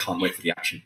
can't wait for the action.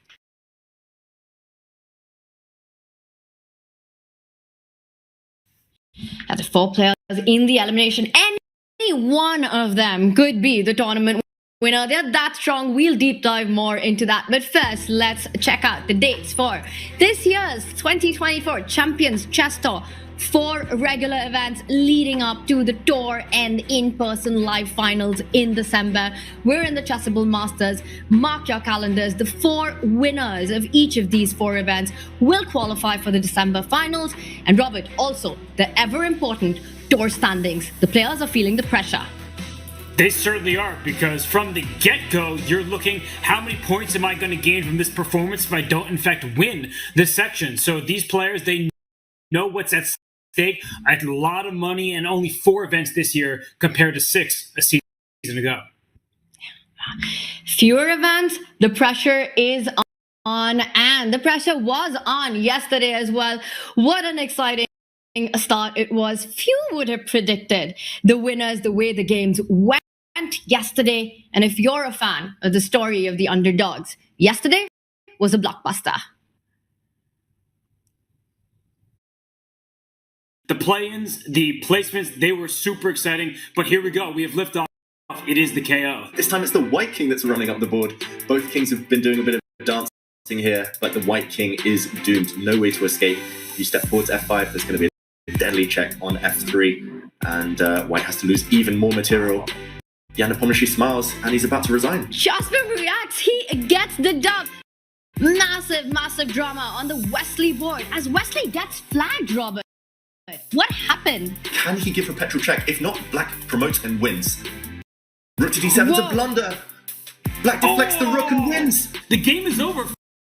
At the 4 players in the elimination, any one of them could be the tournament winner. They're that strong. We'll deep dive more into that. But first, let's check out the dates for this year's 2024 Champions Chess Tour. 4 regular events leading up to the tour and in-person live finals in December. We're in the Chessable Masters. Mark your calendars. The 4 winners of each of these 4 events will qualify for the December finals. And Robert, also the ever-important tour standings. The players are feeling the pressure. They certainly are, because from the get-go, you're looking, how many points am I going to gain from this performance if I don't, in fact, win this section? So these players, they know what's at stake. I had a lot of money and only 4 events this year compared to 6 a season ago. Fewer events, the pressure is on, and the pressure was on yesterday as well. What an exciting start it was. Few would have predicted the winners, the way the games went yesterday. And if you're a fan of the story of the underdogs, yesterday was a blockbuster. The play-ins, the placements, they were super exciting. But here we go. We have liftoff. It is the KO. This time it's the White King that's running up the board. Both kings have been doing a bit of dancing here, but the White King is doomed. No way to escape. You step forward to F5, there's going to be a deadly check on F3, and White has to lose even more material. Jan Nepomniachtchi smiles, and he's about to resign. Jasper reacts. He gets the dub. Massive drama on the Wesley board as Wesley gets flagged, Robert. What happened? Can he give a petrol check? If not, Black promotes and wins. Rook to D7's a blunder. Black deflects the rook and wins. The game is over.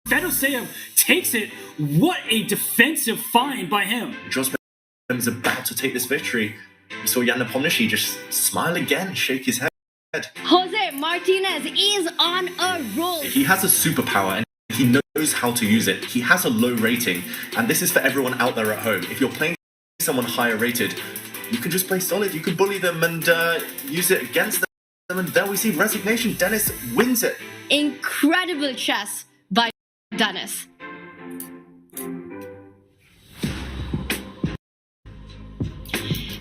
Fedoseev takes it. What a defensive find by him. Josper is about to take this victory. We saw Jan Nepomniachtchi just smile again, shake his head. Jose Martinez is on a roll. He has a superpower and he knows how to use it. He has a low rating, and this is for everyone out there at home. If you're playing someone higher rated, you can just play solid. You can bully them and use it against them, and there we see resignation. Dennis wins it. Incredible chess by Dennis.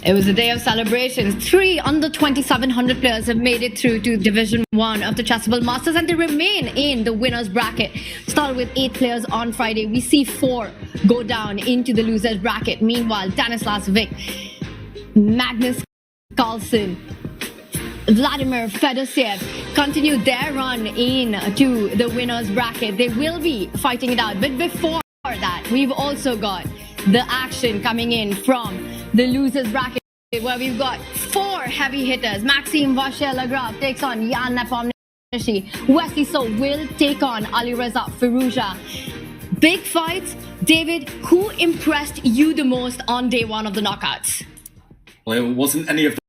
It was a day of celebrations. 3 under 2,700 players have made it through to Division 1 of the Chessable Masters, and they remain in the winner's bracket. Started with 8 players on Friday. We see 4 go down into the loser's bracket. Meanwhile, Stanislav, Magnus Carlsen, Vladimir Fedoseev continue their run into the winner's bracket. They will be fighting it out. But before that, we've also got the action coming in from the loser's bracket, where we've got 4 heavy hitters. Maxime Vacher-Lagrave takes on Jan Nepomniachtchi. Wesley So will take on Alireza Firouzja. Big fights. David, who impressed you the most on day 1 of the knockouts? Well, it wasn't any of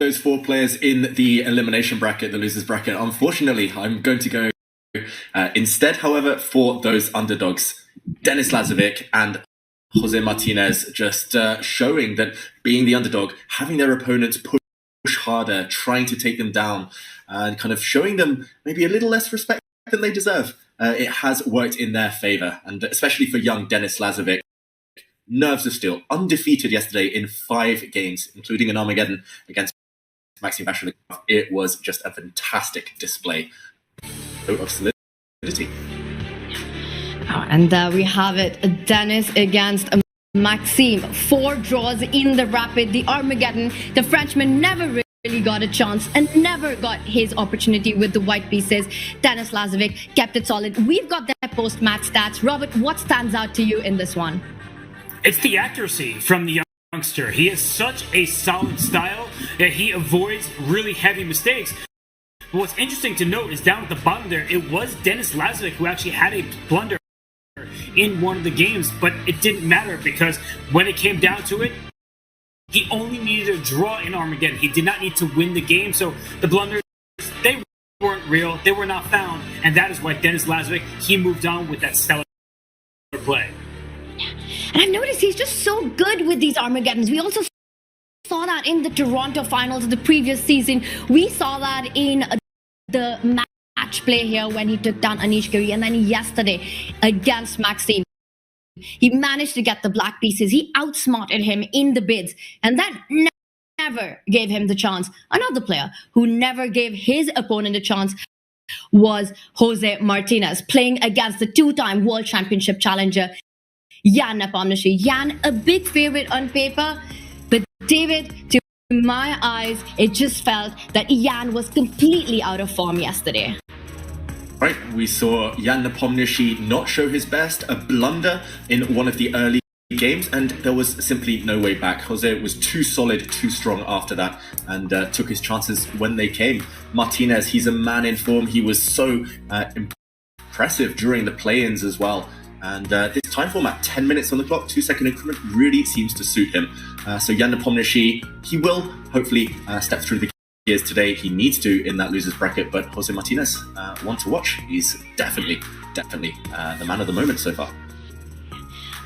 those 4 players in the elimination bracket, the losers bracket. Unfortunately, I'm going to go instead, however, for those underdogs. Denis Lazovic and Jose Martinez just showing that being the underdog, having their opponents push harder, trying to take them down, and kind of showing them maybe a little less respect than they deserve. It has worked in their favour, and especially for young Denis Lazovic. Nerves of steel, undefeated yesterday in 5 games, including an Armageddon against Maxime Vacher-Lagrave. It was just a fantastic display of solidity. And we have it, Dennis against Maxime. 4 draws in the rapid, the Armageddon. The Frenchman never really got a chance and never got his opportunity with the white pieces. Denis Lazovic kept it solid. We've got their post-match stats. Robert, what stands out to you in this one? It's the accuracy from the youngster. He has such a solid style that he avoids really heavy mistakes. But what's interesting to note is down at the bottom there, it was Denis Lazovic who actually had a blunder in one of the games, but it didn't matter because when it came down to it, he only needed a draw in Armageddon. He did not need to win the game, so the blunders, they weren't real, they were not found, and that is why Denis Lazovic, he moved on with that stellar play. And I've noticed he's just so good with these Armageddons. We also saw that in the Toronto finals of the previous season. We saw that in the match play here when he took down Anish Giri, and then yesterday against Maxime, he managed to get the black pieces. He outsmarted him in the bids, and then never gave him the chance. Another player who never gave his opponent a chance was Jose Martinez, playing against the two-time World Championship challenger Jan Nepomniachtchi. Jan, a big favorite on paper, but David, to my eyes, it just felt that Jan was completely out of form yesterday. Right, we saw Jan Nepomniachtchi not show his best, a blunder in one of the early games, and there was simply no way back. Jose was too solid, too strong after that, and took his chances when they came. Martinez, he's a man in form. He was so impressive during the play-ins as well. And this time format, 10 minutes on the clock, 2-second increment, really seems to suit him. So Jan Nepomniachtchi, he will hopefully step through the gears today. He needs to in that losers bracket, but Jose Martinez, one to watch. He's definitely the man of the moment so far.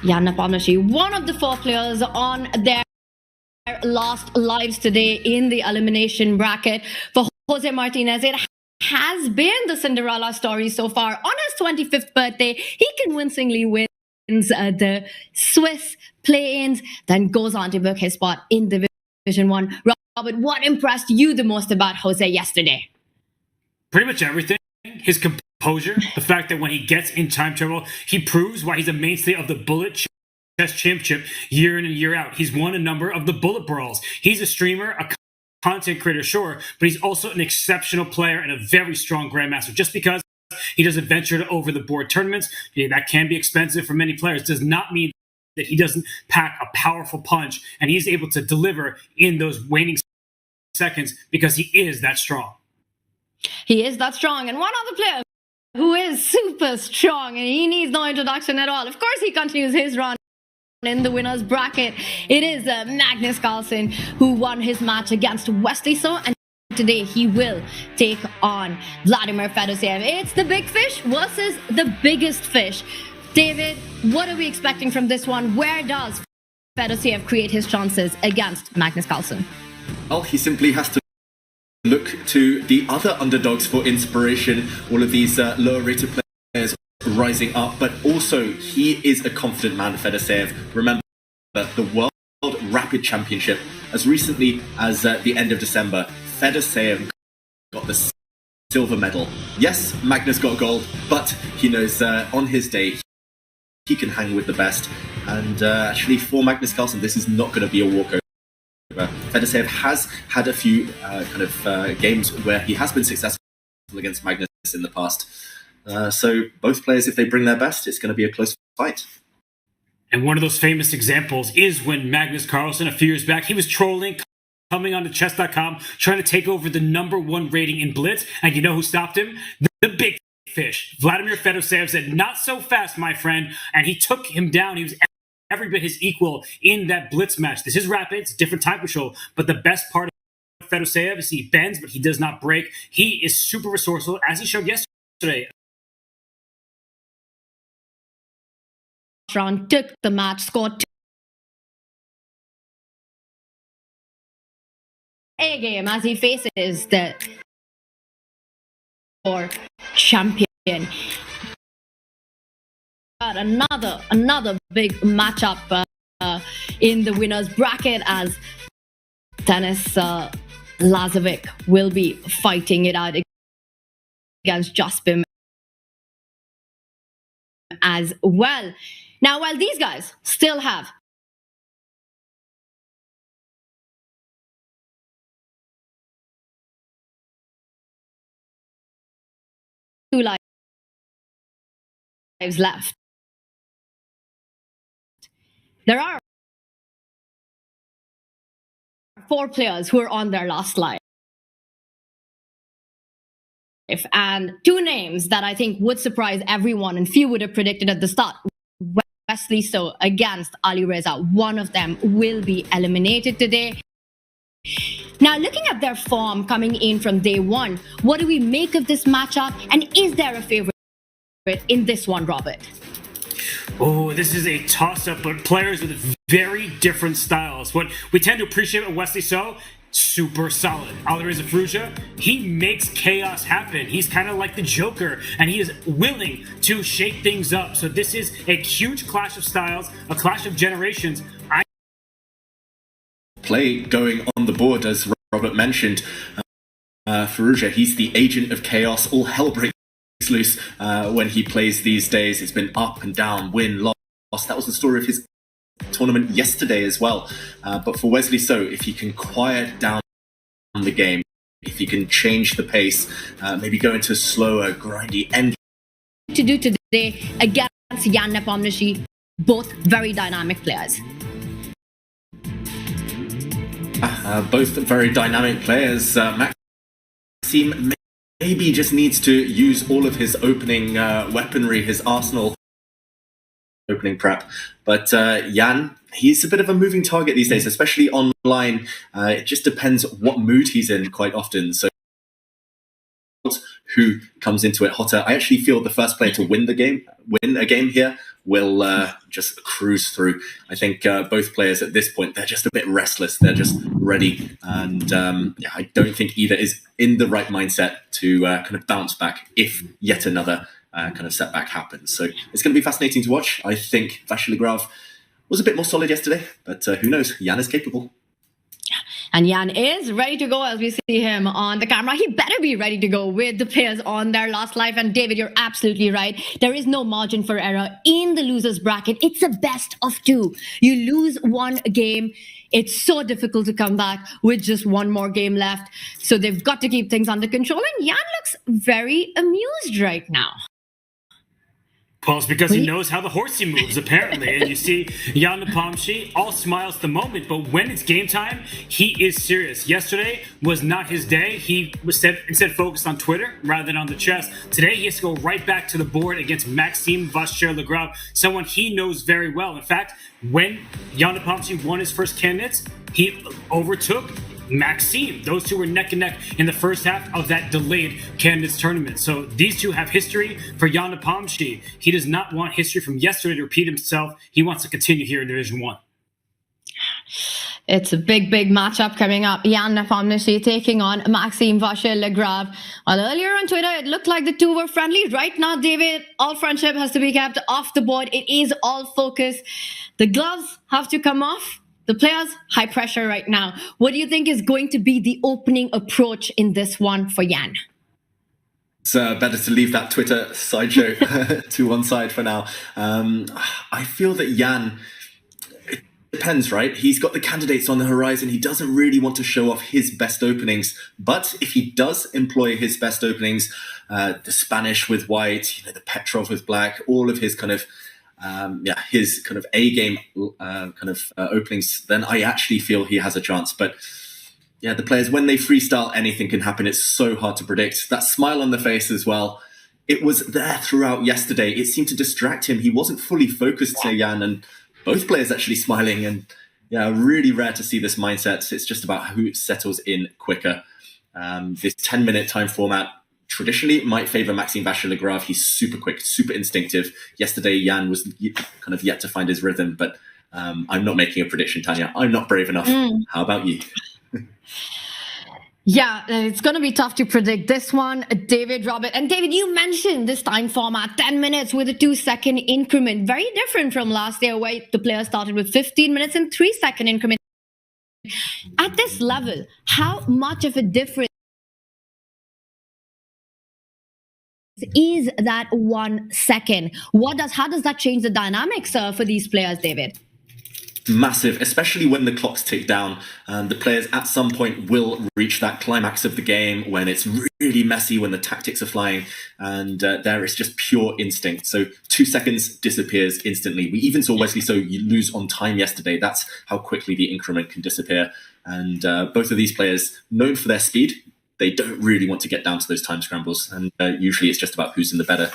Jan Nepomniachtchi, one of the 4 players on their last lives today in the elimination bracket. For Jose Martinez, it has been the Cinderella story so far. On his 25th birthday, he convincingly wins the Swiss play-ins, then goes on to book his spot in Division 1. Robert, what impressed you the most about Jose yesterday? Pretty much everything. His composure, the fact that when he gets in time trouble, he proves why he's a mainstay of the Bullet Chess Championship year in and year out. He's won a number of the Bullet Brawls. He's a streamer, a content creator, sure, but he's also an exceptional player and a very strong grandmaster. Just because he doesn't venture to over-the-board tournaments, that can be expensive for many players, does not mean that he doesn't pack a powerful punch, and he's able to deliver in those waning seconds because he is that strong. He is that strong, and one other player who is super strong, and he needs no introduction at all. Of course, he continues his run in the winners bracket. It is Magnus Carlsen who won his match against Wesley So, and today he will take on Vladimir Fedoseev. It's the big fish versus the biggest fish. David, what are we expecting from this one? Where does Fedoseev create his chances against Magnus Carlsen? Well, he simply has to look to the other underdogs for inspiration. All of these lower rated players rising up, but also he is a confident man, Fedoseev. Remember, the World Rapid Championship, as recently as the end of December, Fedoseev got the silver medal. Yes, Magnus got gold, but he knows on his day he can hang with the best. And actually, for Magnus Carlsen, this is not going to be a walkover. Fedoseev has had a few games where he has been successful against Magnus in the past. So both players, if they bring their best, it's going to be a close fight. And one of those famous examples is when Magnus Carlsen, a few years back, he was trolling, coming onto chess.com, trying to take over the #1 rating in Blitz. And you know who stopped him? The big fish. Vladimir Fedoseev said, "Not so fast, my friend." And he took him down. He was every bit his equal in that Blitz match. This is rapid, it's a different time control, but the best part of Fedoseev is he bends, but he does not break. He is super resourceful, as he showed yesterday. Round took the match, scored a game as he faces the champion. Another big matchup in the winners bracket as Denis Lazovic will be fighting it out against Jaspim as well. Now, while these guys still have two lives left, there are 4 players who are on their last life. And 2 names that I think would surprise everyone and few would have predicted at the start. Wesley So against Ali Reza. One of them will be eliminated today. Now, looking at their form coming in from day one, what do we make of this matchup? And is there a favorite in this one, Robert? Oh, this is a toss-up, but players with very different styles. What we tend to appreciate with Wesley So, super solid. Alireza Firouzja, he makes chaos happen. He's kind of like the Joker, and he is willing to shake things up. So this is a huge clash of styles, a clash of generations. Play going on the board, as Robert mentioned. Firouzja, he's the agent of chaos. All hell breaks loose when he plays these days. It's been up and down, win, loss. That was the story of his tournament yesterday as well. But for Wesley So, if he can quiet down the game, if he can change the pace, maybe go into a slower, grindy end. To do today against Jan Nepomniachtchi, both very dynamic players. Both very dynamic players. Maxime maybe just needs to use all of his opening weaponry, his arsenal opening prep. But Jan, he's a bit of a moving target these days, especially online. It just depends what mood he's in quite often. So who comes into it hotter? I actually feel the first player to win a game here will just cruise through. I think both players at this point, they're just a bit restless. They're just ready. And I don't think either is in the right mindset to kind of bounce back if yet another kind of setback happens. So it's going to be fascinating to watch. I think Vachier-Lagrave was a bit more solid yesterday, but who knows? Jan is capable. And Jan is ready to go as we see him on the camera. He better be ready to go with the players on their last life. And David, you're absolutely right. There is no margin for error in the losers bracket. It's a best of two. You lose one game, it's so difficult to come back with just one more game left. So they've got to keep things under control. And Jan looks very amused right now. Well, it's because he knows how the horsey moves, apparently. And you see Jan Nepomniachtchi, all smiles at the moment, but when it's game time, he is serious. Yesterday was not his day. He was instead focused on Twitter rather than on the chess. Today, he has to go right back to the board against Maxime Vachier-Lagrave, someone he knows very well. In fact, when Jan Nepomniachtchi won his first candidates, he overtook Maxime. Those two were neck and neck in the first half of that delayed candidates tournament. So these two have history. For Jan Nepomniachtchi, he does not want history from yesterday to repeat himself. He wants to continue here in Division 1. It's a big matchup coming up. Jan Nepomniachtchi taking on Maxime Vachier-Lagrave. Well, earlier on Twitter, it looked like the two were friendly. Right now, David, all friendship has to be kept off the board. It is all focus. The gloves have to come off. The players, high pressure right now. What do you think is going to be the opening approach in this one for Jan? It's better to leave that Twitter sideshow to one side for now. I feel that Jan, it depends, right? He's got the candidates on the horizon. He doesn't really want to show off his best openings. But if he does employ his best openings, the Spanish with white, the Petrov with black, all of his kind of his kind of A-game openings, then I actually feel he has a chance. But yeah, the players, when they freestyle, anything can happen. It's so hard to predict. That smile on the face as well, it was there throughout yesterday. It seemed to distract him. He wasn't fully focused, Jan, and both players actually smiling. And yeah, really rare to see this mindset. It's just about who settles in quicker. This 10-minute time format, traditionally, it might favor Maxime Vachier-Lagrave. He's super quick, super instinctive. Yesterday, Jan was kind of yet to find his rhythm, but I'm not making a prediction, Tanya. I'm not brave enough. How about you? Yeah, it's going to be tough to predict this one, David, Robert. And David, you mentioned this time format, 10 minutes with a 2-second increment. Very different from last year where the players started with 15 minutes and 3-second increment. At this level, how much of a difference is that 1 second? How does that change the dynamics for these players, David? Massive, especially when the clocks tick down. The players at some point will reach that climax of the game when it's really messy, when the tactics are flying, and there is just pure instinct. So 2 seconds disappears instantly. We even saw Wesley So lose on time yesterday. That's how quickly the increment can disappear. And both of these players, known for their speed, they don't really want to get down to those time scrambles. And usually it's just about who's in the better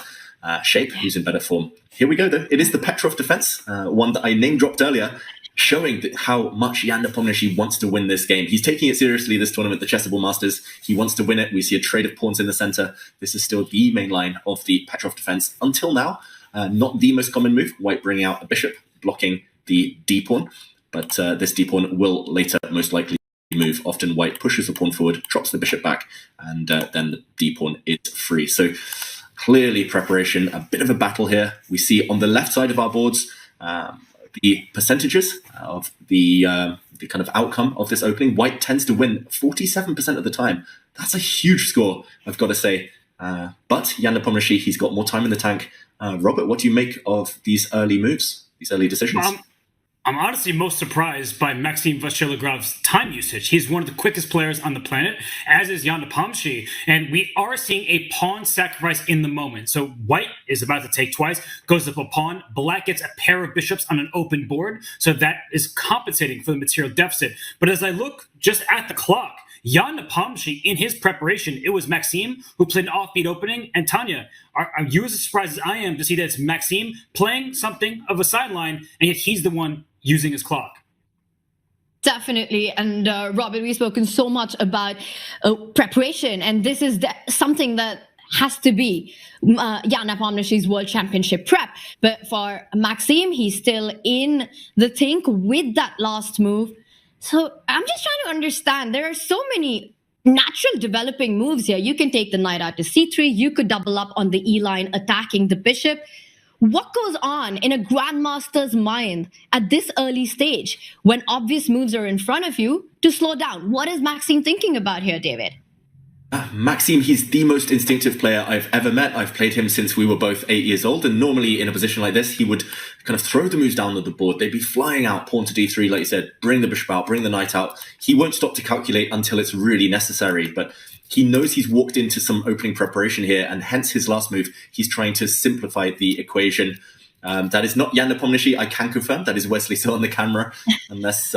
shape, who's in better form. Here we go, though. It is the Petrov defense, one that I name-dropped earlier, showing how much Jan Nepomniachtchi wants to win this game. He's taking it seriously, this tournament, the Chessable Masters. He wants to win it. We see a trade of pawns in the center. This is still the main line of the Petrov defense. Until now, not the most common move. White bringing out a bishop, blocking the d-pawn. But this d-pawn will later most likely move. Often white pushes the pawn forward, drops the bishop back, and then the d-pawn is free. So clearly preparation, a bit of a battle here. We see on the left side of our boards the percentages of the kind of outcome of this opening. White tends to win 47% of the time. That's a huge score, I've got to say. But Jan Nepomniachtchi, he's got more time in the tank. Robert, what do you make of these early moves, these early decisions? I'm honestly most surprised by Maxim Vachier-Lagrav's time usage. He's one of the quickest players on the planet, as is Jan Nepomniachtchi, and we are seeing a pawn sacrifice in the moment. So white is about to take twice, goes up a pawn. Black gets a pair of bishops on an open board, so that is compensating for the material deficit. But as I look just at the clock, Jan Nepomniachtchi, in his preparation, it was Maxim who played an offbeat opening. And Tanya, are you as surprised as I am to see that it's Maxim playing something of a sideline, and yet he's the one using his clock? Definitely. And Robert, we've spoken so much about preparation, and this is something that has to be Jan Nepomniachtchi's World Championship prep. But for Maxim, he's still in the think with that last move. So I'm just trying to understand, there are so many natural developing moves here. You can take the knight out to c3. You could double up on the E line, attacking the bishop. What goes on in a grandmaster's mind at this early stage when obvious moves are in front of you to slow down? What is Maxim thinking about here, David? Maxim, he's the most instinctive player I've ever met. I've played him since we were both 8 years old, and normally in a position like this, he would kind of throw the moves down on the board. They'd be flying out, pawn to d3, like you said, bring the bishop out, bring the knight out. He won't stop to calculate until it's really necessary, but he knows he's walked into some opening preparation here, and hence his last move, he's trying to simplify the equation. That is not Jan Nepomniachtchi, I can confirm. That is Wesley still on the camera, unless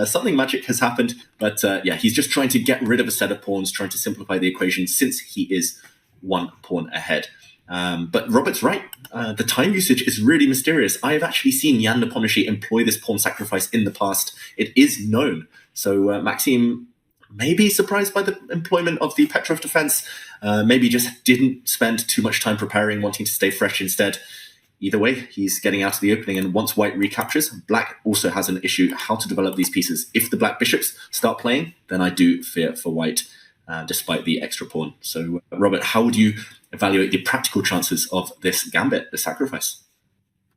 something magic has happened. But yeah, he's just trying to get rid of a set of pawns, trying to simplify the equation since he is one pawn ahead. But Robert's right. The time usage is really mysterious. I have actually seen Jan Nepomniachtchi employ this pawn sacrifice in the past. It is known. So Maxim may be surprised by the employment of the Petrov defense. Maybe just didn't spend too much time preparing, wanting to stay fresh instead. Either way, he's getting out of the opening, and once white recaptures, black also has an issue how to develop these pieces. If the black bishops start playing, then I do fear for white, despite the extra pawn. So, Robert, how would you evaluate the practical chances of this gambit, the sacrifice?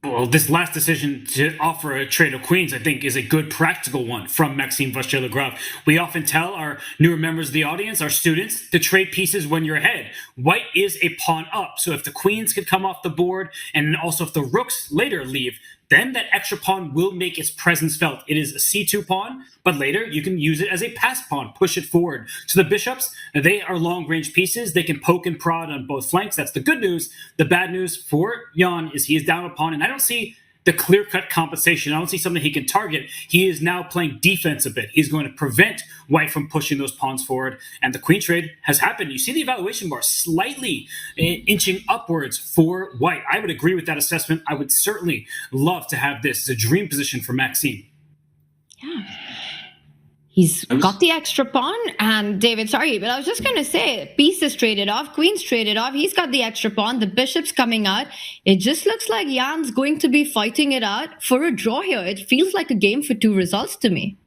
Well, this last decision to offer a trade of queens, I think, is a good practical one from Maxim Vachier-Lagrave. We often tell our newer members of the audience, our students, to trade pieces when you're ahead. White is a pawn up, so if the queens could come off the board, and also if the rooks later leave, then that extra pawn will make its presence felt. It is a c2 pawn, but later you can use it as a pass pawn, push it forward. So the bishops, they are long-range pieces. They can poke and prod on both flanks. That's the good news. The bad news for Jan is he is down a pawn, and I don't see the clear-cut compensation. I don't see something he can target. He is now playing defense a bit. He's going to prevent white from pushing those pawns forward, and the queen trade has happened. You see the evaluation bar slightly inching upwards for white. I would agree with that assessment. I would certainly love to have this. It's a dream position for Maxim. Yeah. He's got the extra pawn, and David, sorry, but I was just going to say, pieces traded off, queens traded off, he's got the extra pawn, the bishop's coming out. It just looks like Jan's going to be fighting it out for a draw here. It feels like a game for two results to me.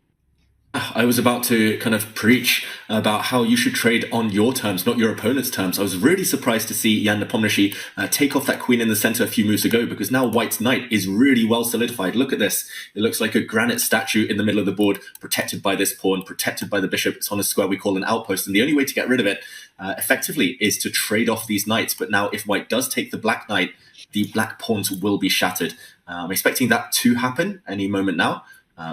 I was about to kind of preach about how you should trade on your terms, not your opponent's terms. I was really surprised to see Jan Nepomniachtchi take off that queen in the center a few moves ago, because now white's knight is really well solidified. Look at this. It looks like a granite statue in the middle of the board, protected by this pawn, protected by the bishop. It's on a square we call an outpost, and the only way to get rid of it effectively is to trade off these knights. But now if white does take the black knight, the black pawns will be shattered. I'm expecting that to happen any moment now.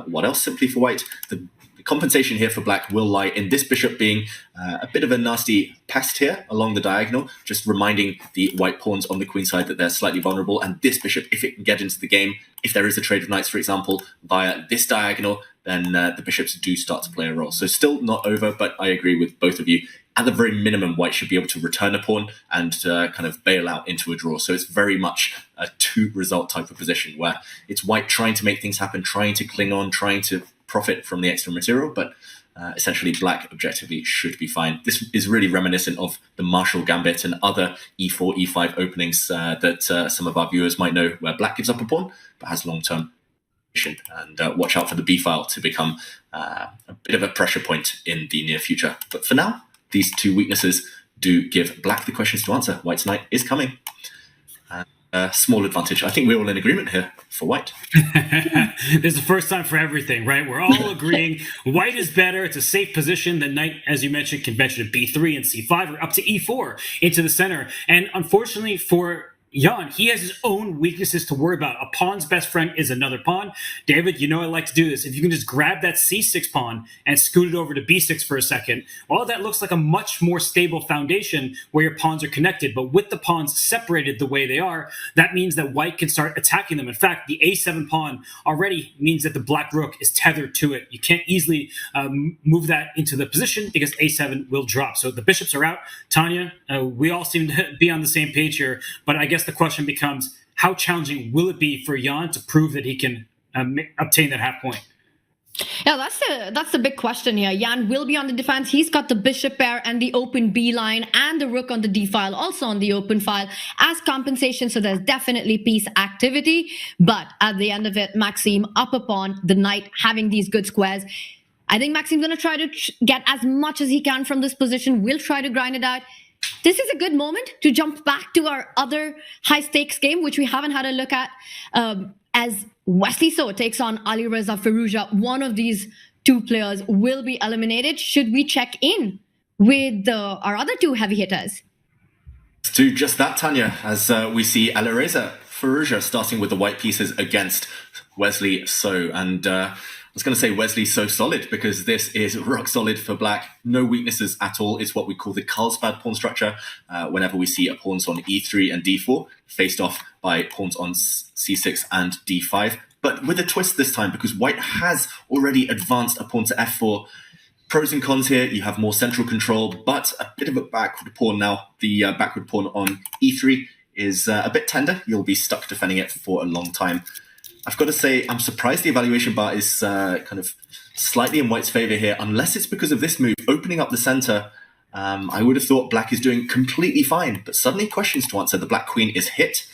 What else simply for white? The compensation here for black will lie in this bishop being a bit of a nasty pest here along the diagonal, just reminding the white pawns on the queen side that they're slightly vulnerable. And this bishop, if it can get into the game, if there is a trade of knights, for example, via this diagonal, then the bishops do start to play a role. So still not over, but I agree with both of you. At the very minimum, white should be able to return a pawn and kind of bail out into a draw. So it's very much a two-result type of position where it's white trying to make things happen, trying to cling on, trying to profit from the extra material, but essentially black objectively should be fine. This is really reminiscent of the Marshall Gambit and other e4, e5 openings that some of our viewers might know, where black gives up a pawn but has long-term and watch out for the B file to become a bit of a pressure point in the near future. But for now, these two weaknesses do give Black the questions to answer. White's knight is coming. Small advantage. I think we're all in agreement here for White. This is the first time for everything, right? We're all agreeing White is better. It's a safe position. The knight, as you mentioned, can venture to B3 and C5 or up to E4 into the center. And unfortunately for Jan, he has his own weaknesses to worry about. A pawn's best friend is another pawn. David, you know I like to do this. If you can just grab that C6 pawn and scoot it over to B6 for a second, well, that looks like a much more stable foundation where your pawns are connected. But with the pawns separated the way they are, that means that White can start attacking them. In fact, the A7 pawn already means that the black rook is tethered to it. You can't easily move that into the position because A7 will drop. So the bishops are out. Tanya, we all seem to be on the same page here, but I guess the question becomes, how challenging will it be for Jan to prove that he can obtain that half point? Yeah, that's the big question here. Jan will be on the defense. He's got the bishop pair and the open B line and the rook on the D file, also on the open file as compensation. So there's definitely piece activity. But at the end of it, Maxime up upon the knight having these good squares. I think Maxime's going to try to get as much as he can from this position. We'll try to grind it out. This is a good moment to jump back to our other high-stakes game, which we haven't had a look at, as Wesley So takes on Alireza Firouzja. One of these two players will be eliminated. Should we check in with our other two heavy hitters? Let's do just that, Tanya, as we see Alireza Firouzja starting with the white pieces against Wesley So. And I was going to say Wesley So solid because this is rock solid for Black. No weaknesses at all. It's what we call the Carlsbad pawn structure. Whenever we see a pawns on E3 and D4 faced off by pawns on C6 and D5. But with a twist this time because White has already advanced a pawn to F4. Pros and cons here, you have more central control, but a bit of a backward pawn now. The backward pawn on E3 is a bit tender. You'll be stuck defending it for a long time. I've got to say, I'm surprised the evaluation bar is kind of slightly in White's favor here, unless it's because of this move, opening up the center. I would have thought Black is doing completely fine, but suddenly questions to answer. The Black Queen is hit.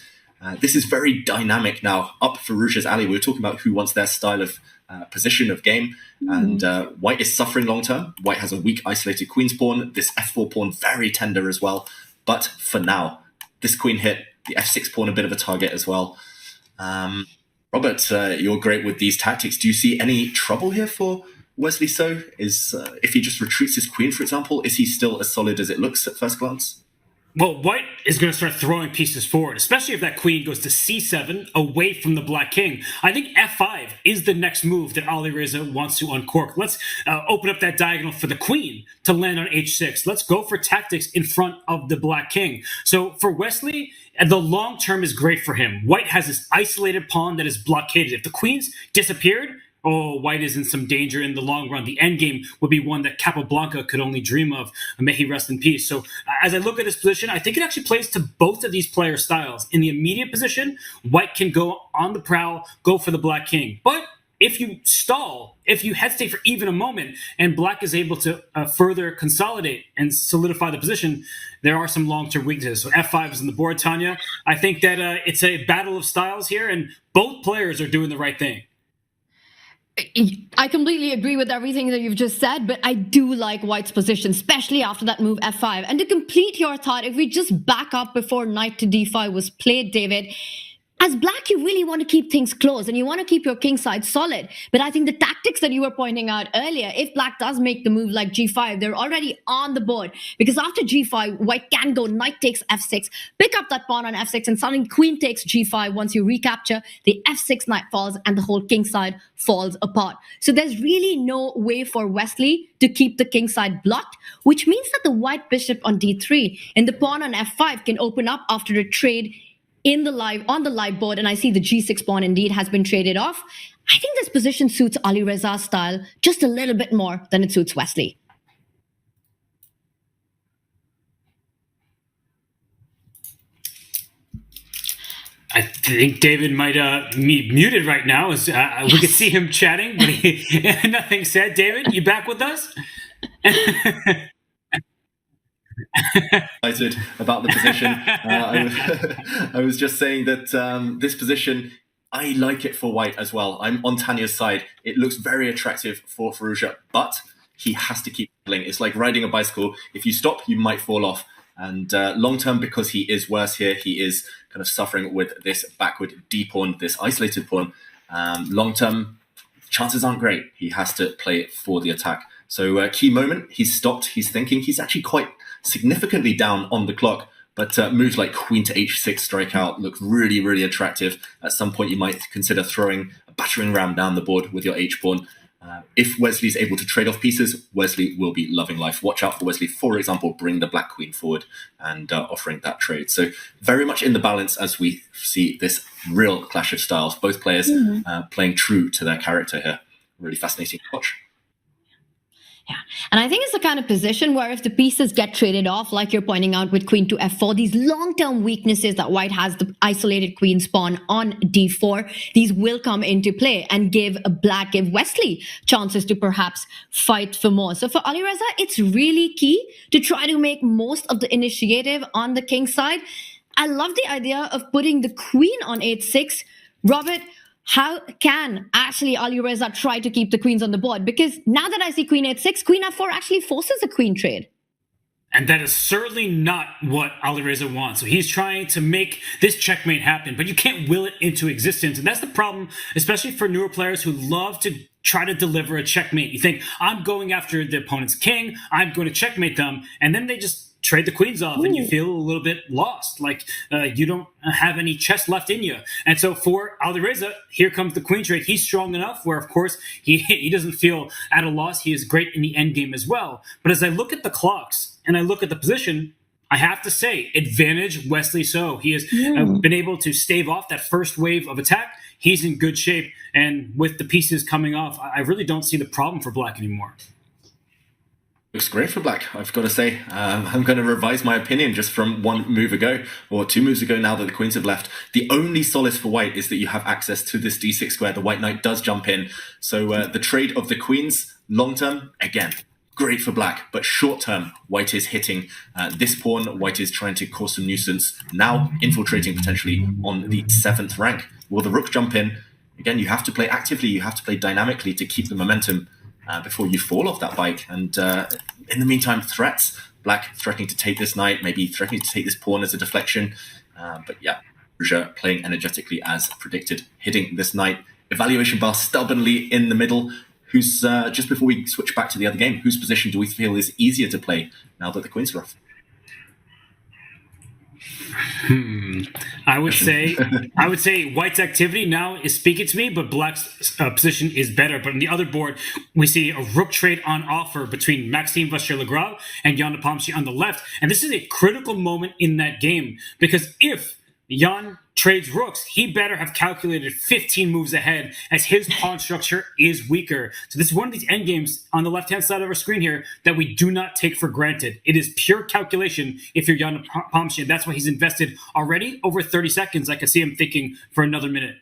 This is very dynamic now. Up Firouzja's alley. We were talking about who wants their style of position of game, and White is suffering long term. White has a weak isolated queen's pawn. This F4 pawn very tender as well. But for now, this queen hit. The F6 pawn a bit of a target as well. Robert, you're great with these tactics. Do you see any trouble here for Wesley So? If he just retreats his queen, for example, is he still as solid as it looks at first glance? Well, White is going to start throwing pieces forward, especially if that queen goes to C7 away from the Black King. I think F5 is the next move that Alireza wants to uncork. Let's open up that diagonal for the queen to land on H6. Let's go for tactics in front of the Black King. So for Wesley, the long term is great for him. White has this isolated pawn that is blockaded. If the queen's disappeared, White is in some danger in the long run. The endgame would be one that Capablanca could only dream of. May he rest in peace. So as I look at this position, I think it actually plays to both of these player styles. In the immediate position, White can go on the prowl, go for the Black King. But if you stall, if you hesitate for even a moment, and Black is able to further consolidate and solidify the position, there are some long-term weaknesses. So F5 is on the board, Tanya. I think that it's a battle of styles here, and both players are doing the right thing. I completely agree with everything that you've just said, but I do like White's position, especially after that move F5. And to complete your thought, if we just back up before knight to D5 was played, David, as Black, you really want to keep things close and you want to keep your king side solid. But I think the tactics that you were pointing out earlier, if Black does make the move like G5, they're already on the board. Because after G5, White can go knight takes F6, pick up that pawn on F6, and suddenly queen takes G5. Once you recapture, the F6 knight falls and the whole king side falls apart. So there's really no way for Wesley to keep the king side blocked, which means that the white bishop on D3 and the pawn on F5 can open up after a trade on the live board, and I see the G6 pawn indeed has been traded off. I think this position suits Alireza's style just a little bit more than it suits Wesley. I think David might be muted right now as we could see him chatting, but nothing said. David, you back with us? Excited about the position. I was just saying that this position, I like it for white as well. I'm on Tanya's side. It looks very attractive for Fallujah, but he has to keep playing. It's like riding a bicycle. If you stop, you might fall off. And long term, because he is worse here, he is kind of suffering with this backward D pawn, this isolated pawn. Long term, chances aren't great. He has to play it for the attack. So key moment, he's stopped, he's thinking. He's actually quite significantly down on the clock, but moves like queen to h6 strikeout look really, really attractive. At some point, you might consider throwing a battering ram down the board with your h-pawn. If Wesley's able to trade off pieces, Wesley will be loving life. Watch out for Wesley, for example, bring the black queen forward and offering that trade. So very much in the balance as we see this real clash of styles. Both players playing true to their character here. Really fascinating to watch. Yeah. And I think it's the kind of position where if the pieces get traded off, like you're pointing out with queen to f4, these long-term weaknesses that white has, the isolated queen spawn on d4, these will come into play and give Wesley chances to perhaps fight for more. So for Alireza, it's really key to try to make most of the initiative on the king side. I love the idea of putting the queen on h6. Robert, how can actually Alireza try to keep the queens on the board? Because now that I see queen h6, queen f4 actually forces a queen trade. And that is certainly not what Alireza wants. So he's trying to make this checkmate happen, but you can't will it into existence. And that's the problem, especially for newer players who love to try to deliver a checkmate. You think, I'm going after the opponent's king, I'm going to checkmate them, and then they just trade the queens off and you feel a little bit lost, like you don't have any chess left in you. And so for Alireza, here comes the queen trade. He's strong enough where, of course, he doesn't feel at a loss. He is great in the endgame as well. But as I look at the clocks and I look at the position, I have to say, advantage Wesley So. He has been able to stave off that first wave of attack. He's in good shape. And with the pieces coming off, I really don't see the problem for black anymore. Looks great for black, I've got to say. I'm going to revise my opinion just from one move ago, or 2 moves ago now that the queens have left. The only solace for white is that you have access to this d6 square. The white knight does jump in. So the trade of the queens, long term, again, great for black. But short term, white is hitting this pawn. White is trying to cause some nuisance, now infiltrating potentially on the 7th rank. Will the rook jump in? Again, you have to play actively, you have to play dynamically to keep the momentum before you fall off that bike. And in the meantime, threats. Black threatening to take this knight, maybe threatening to take this pawn as a deflection. But yeah, Fallujah playing energetically as predicted, hitting this knight. Evaluation bar stubbornly in the middle. Who's, just before we switch back to the other game, whose position do we feel is easier to play now that the queens are off? I would say white's activity now is speaking to me, but black's position is better. But on the other board, we see a rook trade on offer between Maxime Vachier-Lagrave and Jan Nepomniachtchi on the left. And this is a critical moment in that game, because if Jan trades rooks, he better have calculated 15 moves ahead, as his pawn structure is weaker. So this is one of these endgames on the left-hand side of our screen here that we do not take for granted. It is pure calculation if you're Jan Nepomniachtchi. That's why he's invested already over 30 seconds. I can see him thinking for another minute.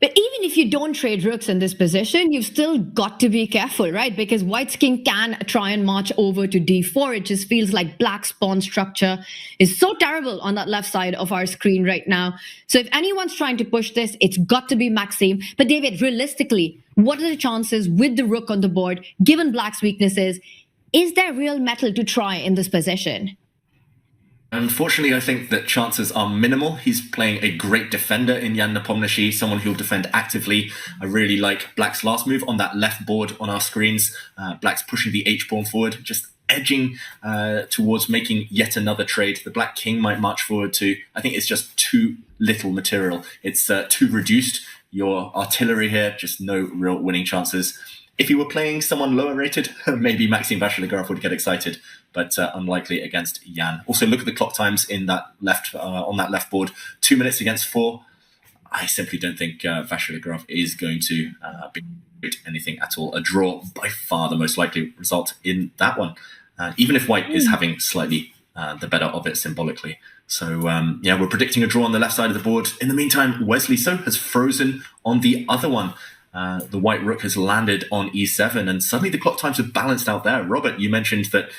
But even if you don't trade rooks in this position, you've still got to be careful, right? Because white's king can try and march over to d4. It just feels like black's pawn structure is so terrible on that left side of our screen right now. So if anyone's trying to push this, it's got to be Maxime. But David, realistically, what are the chances with the rook on the board, given black's weaknesses? Is there real metal to try in this position? Unfortunately, I think that chances are minimal. He's playing a great defender in Jan Nepomniachtchi, someone who'll defend actively. I really like black's last move on that left board on our screens. Black's pushing the h-pawn forward, just edging towards making yet another trade. The black king might march forward too. I think it's just too little material. It's too reduced. Your artillery here, just no real winning chances. If you were playing someone lower rated, maybe Maxime Vachier-Lagrave would get excited, but unlikely against Jan. Also, look at the clock times in that left on that left board. 2 minutes against 4. I simply don't think Vachier-Lagrave is going to be anything at all. A draw, by far the most likely result in that one, even if white is having slightly the better of it symbolically. So, yeah, we're predicting a draw on the left side of the board. In the meantime, Wesley So has frozen on the other one. The white rook has landed on e7, and suddenly the clock times have balanced out there. Robert, you mentioned that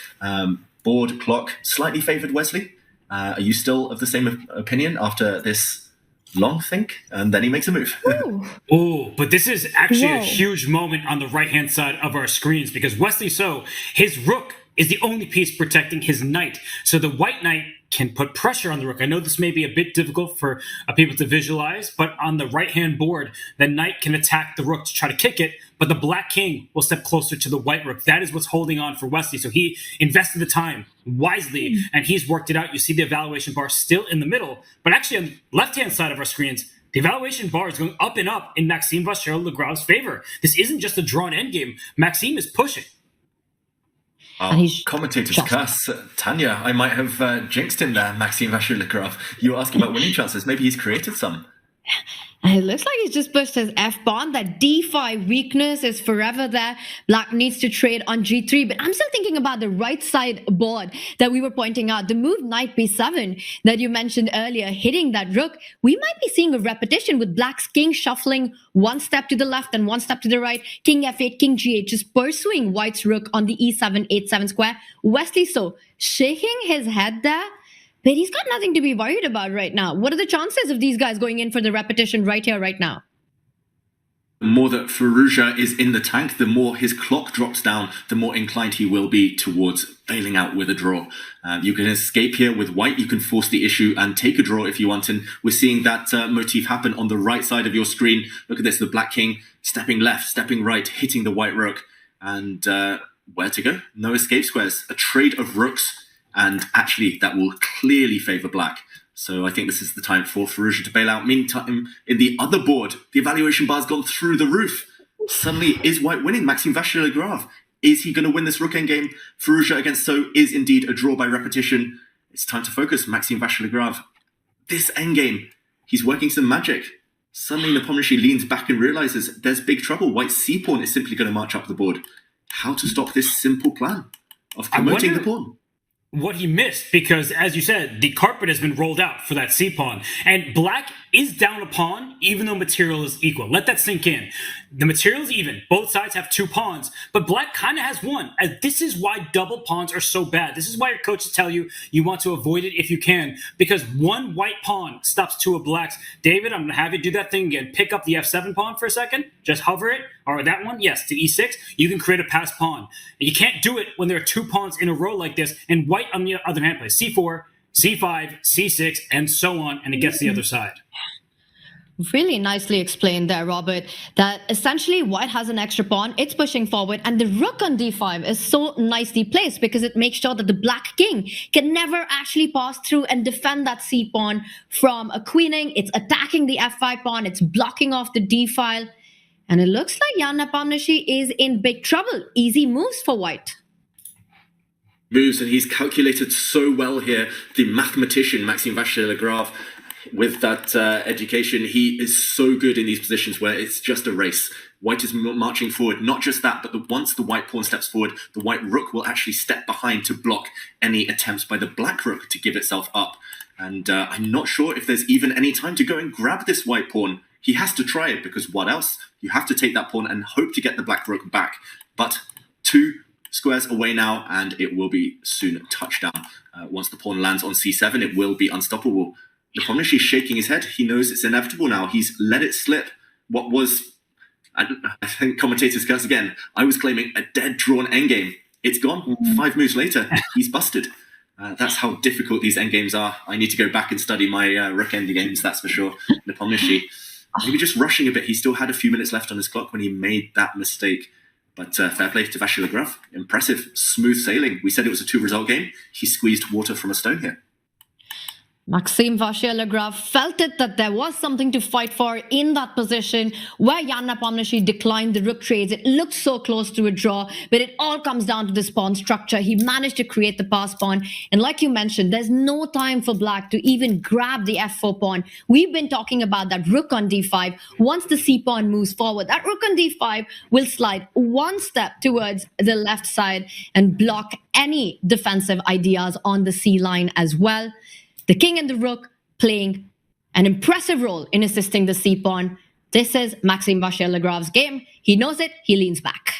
board clock slightly favoured Wesley. Are you still of the same opinion after this long think, and then he makes a move. Oh, but this is actually a Whoa. huge moment on the right-hand side of our screens because Wesley So, his rook is the only piece protecting his knight. So the white knight can put pressure on the rook. I know this may be a bit difficult for people to visualize, but on the right-hand board, the knight can attack the rook to try to kick it, but the black king will step closer to the white rook. That is what's holding on for Wesley. So he invested the time wisely, and he's worked it out. You see the evaluation bar still in the middle, but actually on the left-hand side of our screens, the evaluation bar is going up and up in Maxime Vachier-Lagrav's favor. This isn't just a drawn endgame. Maxime is pushing. And he's Commentators just- curse. Tanya, I might have jinxed him there, Maxime Vachier-Lagrave. You were asking about winning chances. Maybe he's created some. And it looks like he's just pushed his F-pawn. That D5 weakness is forever there. Black needs to trade on G3. But I'm still thinking about the right side board that we were pointing out. The move Knight B7 that you mentioned earlier, hitting that rook. We might be seeing a repetition with Black's king shuffling one step to the left and one step to the right. King F8, King G8, just pursuing White's rook on the E7, H7 square. Wesley So shaking his head there. But he's got nothing to be worried about right now. What are the chances of these guys going in for the repetition right here, right now? The more that Firouzja is in the tank, the more his clock drops down, the more inclined he will be towards bailing out with a draw. You can escape here with white, you can force the issue and take a draw if you want, and we're seeing that motif happen on the right side of your screen. Look at this, the black king stepping left, stepping right, hitting the white rook, and where to go? No escape squares, a trade of rooks, and actually that will clearly favour black. So I think this is the time for Firouzja to bail out. Meantime, in the other board, the evaluation bar's gone through the roof. Suddenly, is white winning? Maxime Vachier-Lagrave. Is he going to win this rook endgame? Firouzja against So is indeed a draw by repetition. It's time to focus. Maxime Vachier-Lagrave. This endgame, he's working some magic. Suddenly, Nepomniachtchi leans back and realises there's big trouble. White's c-pawn is simply going to march up the board. How to stop this simple plan of promoting the pawn? What he missed, because as you said, the carpet has been rolled out for that c-pawn, and black is down a pawn even though material is equal. Let that sink in. The material is even. Both sides have two pawns, but black kind of has one. And this is why double pawns are so bad. This is why your coaches tell you you want to avoid it if you can, because one white pawn stops two of blacks. David, I'm going to have you do that thing again. Pick up the f7 pawn for a second. Just hover it. Or that one, yes, to e6. You can create a passed pawn. And you can't do it when there are two pawns in a row like this, and white, on the other hand, plays c4, c5, c6, and so on, and it gets the other side. Really nicely explained there, Robert, that essentially white has an extra pawn, it's pushing forward, and the rook on d5 is so nicely placed because it makes sure that the black king can never actually pass through and defend that c-pawn from a queening. It's attacking the f5 pawn, it's blocking off the d-file, and it looks like Jan Nepomniachtchi is in big trouble. Easy moves for white. Moves, and he's calculated so well here. The mathematician, Maxime Vachier-Lagrave, with that education, he is so good in these positions where it's just a race. White is marching forward. Not just that, but once the white pawn steps forward, the white rook will actually step behind to block any attempts by the black rook to give itself up. And I'm not sure if there's even any time to go and grab this white pawn. He has to try it, because what else? You have to take that pawn and hope to get the black rook back. But two squares away now, and it will be soon touched down. Once the pawn lands on c7, it will be unstoppable. Nepomniachtchi is shaking his head. He knows it's inevitable now. He's let it slip. What was, I think commentators curse again, I was claiming a dead drawn endgame. It's gone. 5 moves later, he's busted. That's how difficult these endgames are. I need to go back and study my rook endgames, that's for sure. Nepomniachtchi, maybe just rushing a bit. He still had a few minutes left on his clock when he made that mistake. But fair play to Vachier-Lagrave. Impressive. Smooth sailing. We said it was a 2-result game. He squeezed water from a stone here. Maxime Vachier-Lagrave felt it that there was something to fight for in that position where Jan Nepomniachtchi declined the rook trades. It looked so close to a draw, but it all comes down to this pawn structure. He managed to create the pass pawn. And like you mentioned, there's no time for black to even grab the f4 pawn. We've been talking about that rook on d5. Once the c pawn moves forward, that rook on d5 will slide one step towards the left side and block any defensive ideas on the c line as well. The king and the rook playing an impressive role in assisting the c-pawn. This is Maxime Vachier-Lagrave's game. He knows it. He leans back.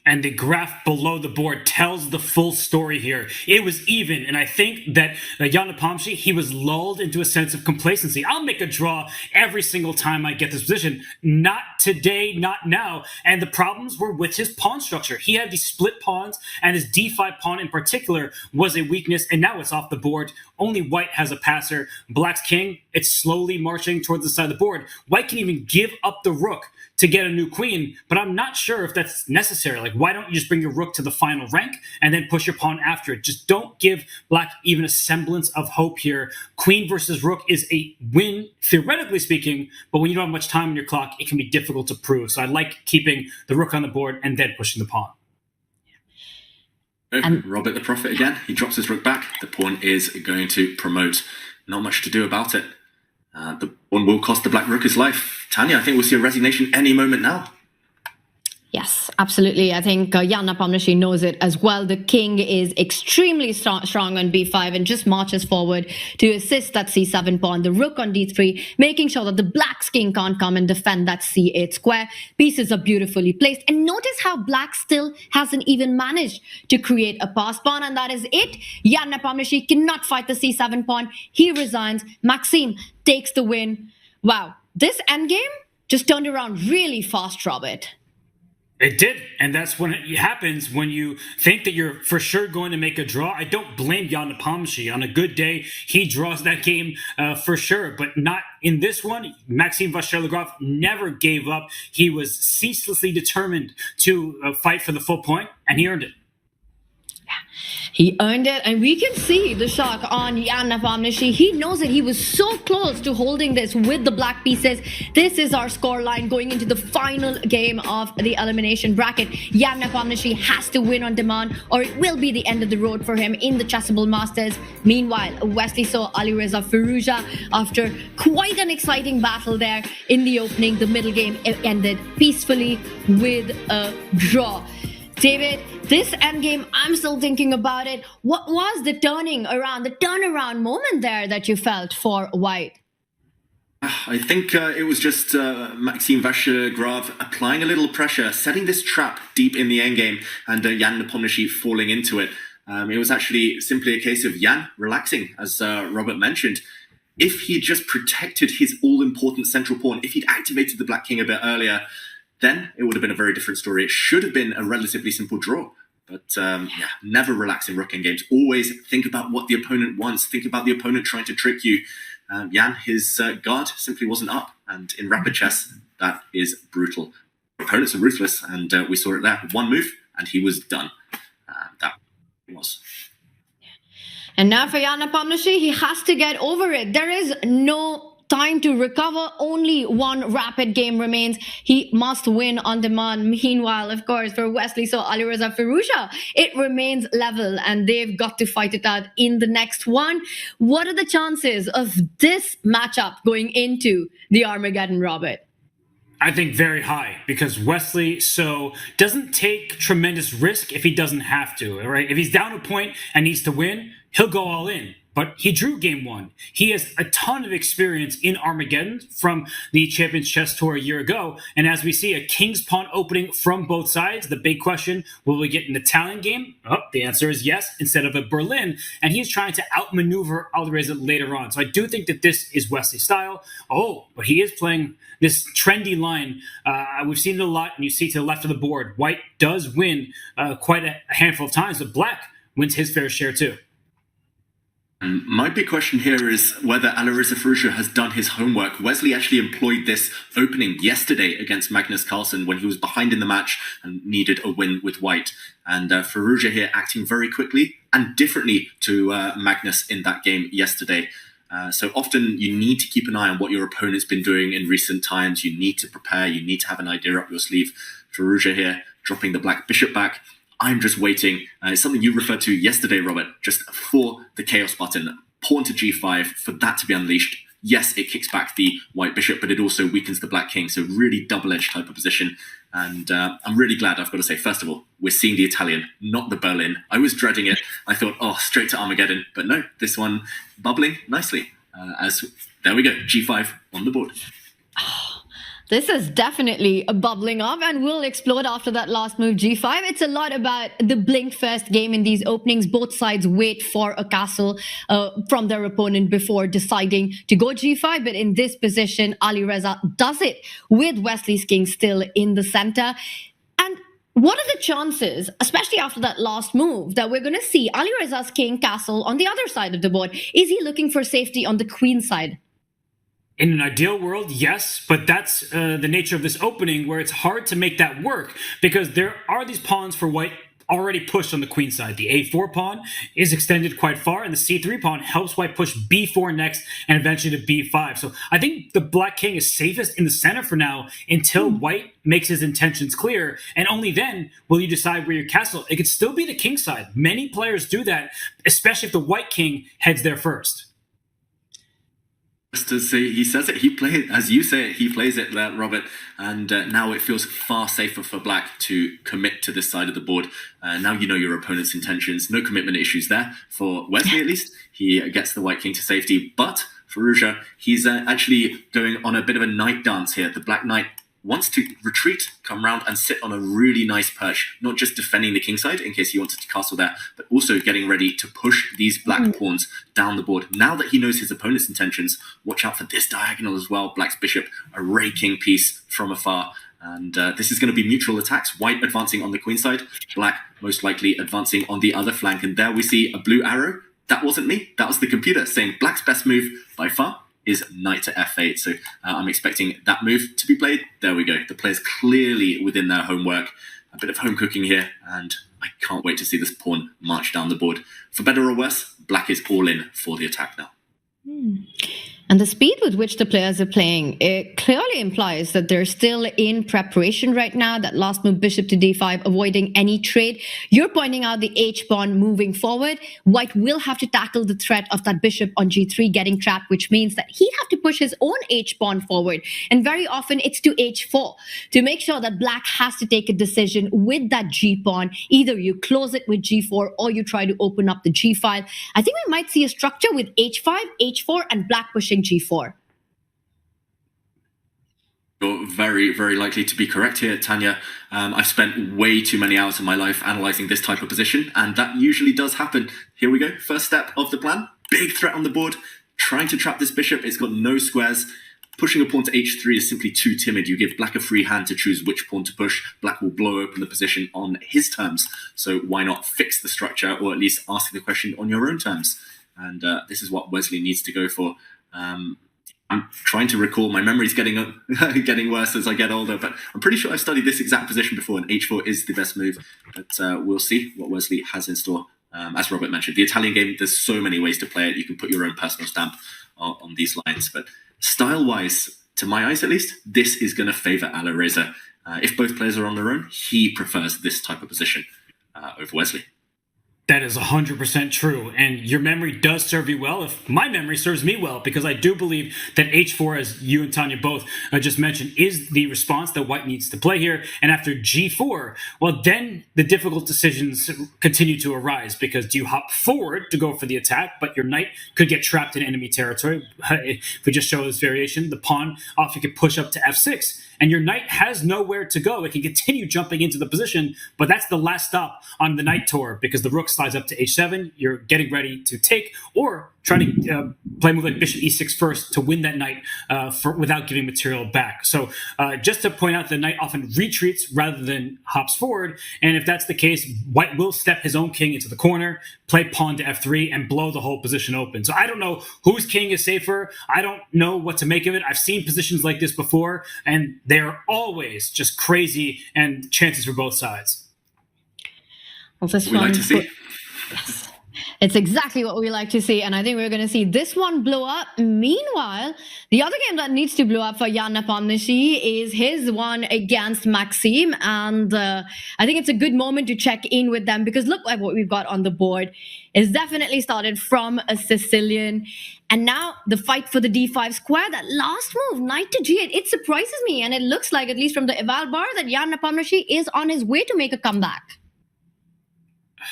And the graph below the board tells the full story here. It was even, and I think that Jan Nepomniachtchi, he was lulled into a sense of complacency. I'll make a draw every single time I get this position. Not today, not now. And the problems were with his pawn structure. He had these split pawns, and his d5 pawn in particular was a weakness, and now it's off the board. Only white has a passer. Black's king, it's slowly marching towards the side of the board. White can even give up the rook to get a new queen, but I'm not sure if that's necessary. Like, why don't you just bring your rook to the final rank and then push your pawn after it? Just don't give black even a semblance of hope here. Queen versus rook is a win, theoretically speaking, but when you don't have much time on your clock, it can be difficult to prove. So I like keeping the rook on the board and then pushing the pawn. Robert the Prophet again. He drops his rook back. The pawn is going to promote. Not much to do about it. The pawn will cost the black rook his life. Tanya, I think we'll see a resignation any moment now. Yes, absolutely. I think Jan Nepomniachtchi knows it as well. The king is extremely strong on b5 and just marches forward to assist that c7 pawn. The rook on d3, making sure that the black's king can't come and defend that c8 square. Pieces are beautifully placed. And notice how black still hasn't even managed to create a pass pawn. And that is it. Jan Nepomniachtchi cannot fight the c7 pawn. He resigns. Maxime takes the win. Wow, this endgame just turned around really fast, Robert. It did, and that's when it happens when you think that you're for sure going to make a draw. I don't blame Jan Nepomniachtchi. On a good day, he draws that game for sure, but not in this one. Maxime Vachier-Lagrave never gave up. He was ceaselessly determined to fight for the full point, and he earned it. He earned it, and we can see the shock on Jan Nepomniachtchi. He knows that he was so close to holding this with the black pieces. This is our scoreline going into the final game of the elimination bracket. Jan Nepomniachtchi has to win on demand, or it will be the end of the road for him in the Chessable Masters. Meanwhile, Wesley saw Alireza Firouzja after quite an exciting battle there in the opening. The middle game ended peacefully with a draw. David, this endgame, I'm still thinking about it. What was the turnaround moment there that you felt for white? I think it was just Maxime Vachier-Lagrave applying a little pressure, setting this trap deep in the endgame, and Jan Nepomniachtchi falling into it. It was actually simply a case of Jan relaxing, as Robert mentioned. If he just protected his all-important central pawn, if he'd activated the black king a bit earlier, then it would have been a very different story. It should have been a relatively simple draw. But never relax in rook games. Always think about what the opponent wants. Think about the opponent trying to trick you. Jan, his guard simply wasn't up. And in rapid chess, that is brutal. Opponents are ruthless, and we saw it there. One move, and he was done. That was. And now for Jan Nepomniachtchi, he has to get over it. There is no time to recover. Only one rapid game remains. He must win on demand. Meanwhile, of course, for Wesley, so Alireza Firouzja, it remains level, and they've got to fight it out in the next one. What are the chances of this matchup going into the Armageddon, Robert? I think very high, because Wesley doesn't take tremendous risk if he doesn't have to, right? If he's down a point and needs to win, he'll go all in. But he drew game one. He has a ton of experience in Armageddon from the Champions Chess Tour a year ago. And as we see a king's pawn opening from both sides, the big question, will we get an Italian game? Oh, the answer is yes, instead of a Berlin. And he's trying to outmaneuver Alireza later on. So I do think that this is Wesley's style. Oh, but he is playing this trendy line. We've seen it a lot, and you see to the left of the board, white does win quite a handful of times, but black wins his fair share too. My big question here is whether Alireza Firouzja has done his homework. Wesley actually employed this opening yesterday against Magnus Carlsen when he was behind in the match and needed a win with white. And Firouzja here acting very quickly and differently to Magnus in that game yesterday. So often you need to keep an eye on what your opponent's been doing in recent times. You need to prepare. You need to have an idea up your sleeve. Firouzja here dropping the black bishop back. I'm just waiting. It's something you referred to yesterday, Robert, just for the chaos button. Pawn to g5, for that to be unleashed. Yes, it kicks back the white bishop, but it also weakens the black king. So really double-edged type of position. And I'm really glad, I've got to say, first of all, we're seeing the Italian, not the Berlin. I was dreading it. I thought, straight to Armageddon. But no, this one bubbling nicely. There we go, g5 on the board. This is definitely bubbling up, and we'll explode after that last move, g5. It's a lot about the blink first game in these openings. Both sides wait for a castle from their opponent before deciding to go g5. But in this position, Ali Reza does it with Wesley's king still in the center. And what are the chances, especially after that last move, that we're going to see Ali Reza's king castle on the other side of the board? Is he looking for safety on the queen side? In an ideal world, yes, but that's the nature of this opening, where it's hard to make that work because there are these pawns for white already pushed on the queen side. The a4 pawn is extended quite far, and the c3 pawn helps white push b4 next and eventually to b5. So I think the black king is safest in the center for now until white makes his intentions clear, and only then will you decide where your castle. It could still be the king side. Many players do that, especially if the white king heads there first. Just to say, he says it, he plays, as you say it, he plays it there, Robert, and now it feels far safer for black to commit to this side of the board. Now you know your opponent's intentions, no commitment issues there. For Wesley, at least, he gets the white king to safety, but for Ruja, he's actually going on a bit of a knight dance here. The black knight wants to retreat, come round and sit on a really nice perch, not just defending the king side in case he wanted to castle there, but also getting ready to push these black pawns down the board. Now that he knows his opponent's intentions, watch out for this diagonal as well. Black's bishop, a raking piece from afar. And this is going to be mutual attacks. White advancing on the queen side, black most likely advancing on the other flank. And there we see a blue arrow. That wasn't me, that was the computer saying black's best move by far is knight to f8. So I'm expecting that move to be played. There we go. The player's clearly within their homework. A bit of home cooking here, and I can't wait to see this pawn march down the board. For better or worse, black is all in for the attack now. And the speed with which the players are playing, it clearly implies that they're still in preparation right now. That last move, bishop to d5, avoiding any trade. You're pointing out the h-pawn moving forward. White will have to tackle the threat of that bishop on g3 getting trapped, which means that he'd have to push his own h-pawn forward. And very often it's to h4 to make sure that black has to take a decision with that g-pawn. Either you close it with g4 or you try to open up the g file. I think we might see a structure with h5, h4, and black pushing g4. You're very, very likely to be correct here, Tanya. I've spent way too many hours of my life analysing this type of position, and that usually does happen. Here we go. First step of the plan. Big threat on the board. Trying to trap this bishop. It's got no squares. Pushing a pawn to h3 is simply too timid. You give black a free hand to choose which pawn to push. Black will blow open the position on his terms. So why not fix the structure, or at least ask the question on your own terms? And this is what Wesley needs to go for. I'm trying to recall, my memory's getting worse as I get older, but I'm pretty sure I've studied this exact position before, and h4 is the best move. But we'll see what Wesley has in store. As Robert mentioned, the Italian game, there's so many ways to play it. You can put your own personal stamp on these lines. But style-wise, to my eyes at least, this is going to favour Ali Reza. If both players are on their own, he prefers this type of position over Wesley. That is 100% true, and your memory does serve you well if my memory serves me well, because I do believe that h4, as you and Tanya both just mentioned, is the response that white needs to play here. And after g4, well, then the difficult decisions continue to arise, because do you hop forward to go for the attack, but your knight could get trapped in enemy territory? If we just show this variation, the pawn off, you could push up to f6, and your knight has nowhere to go. It can continue jumping into the position, but that's the last stop on the knight tour, because the rook slides up to h7. You're getting ready to take, or trying to play a move like bishop e6 first to win that knight without giving material back. So just to point out, the knight often retreats rather than hops forward, and if that's the case, white will step his own king into the corner, play pawn to f3, and blow the whole position open. So I don't know whose king is safer. I don't know what to make of it. I've seen positions like this before, and they're always just crazy, and chances for both sides. Well, this we like to see. Yes. It's exactly what we like to see, and I think we're going to see this one blow up. Meanwhile, the other game that needs to blow up for Jan Nepomniachtchi is his one against Maxime, and I think it's a good moment to check in with them, because look at what we've got on the board. It's definitely started from a Sicilian, and now the fight for the d5 square. That last move, knight to g8, it surprises me, and it looks like, at least from the eval bar, that Jan Nepomniachtchi is on his way to make a comeback.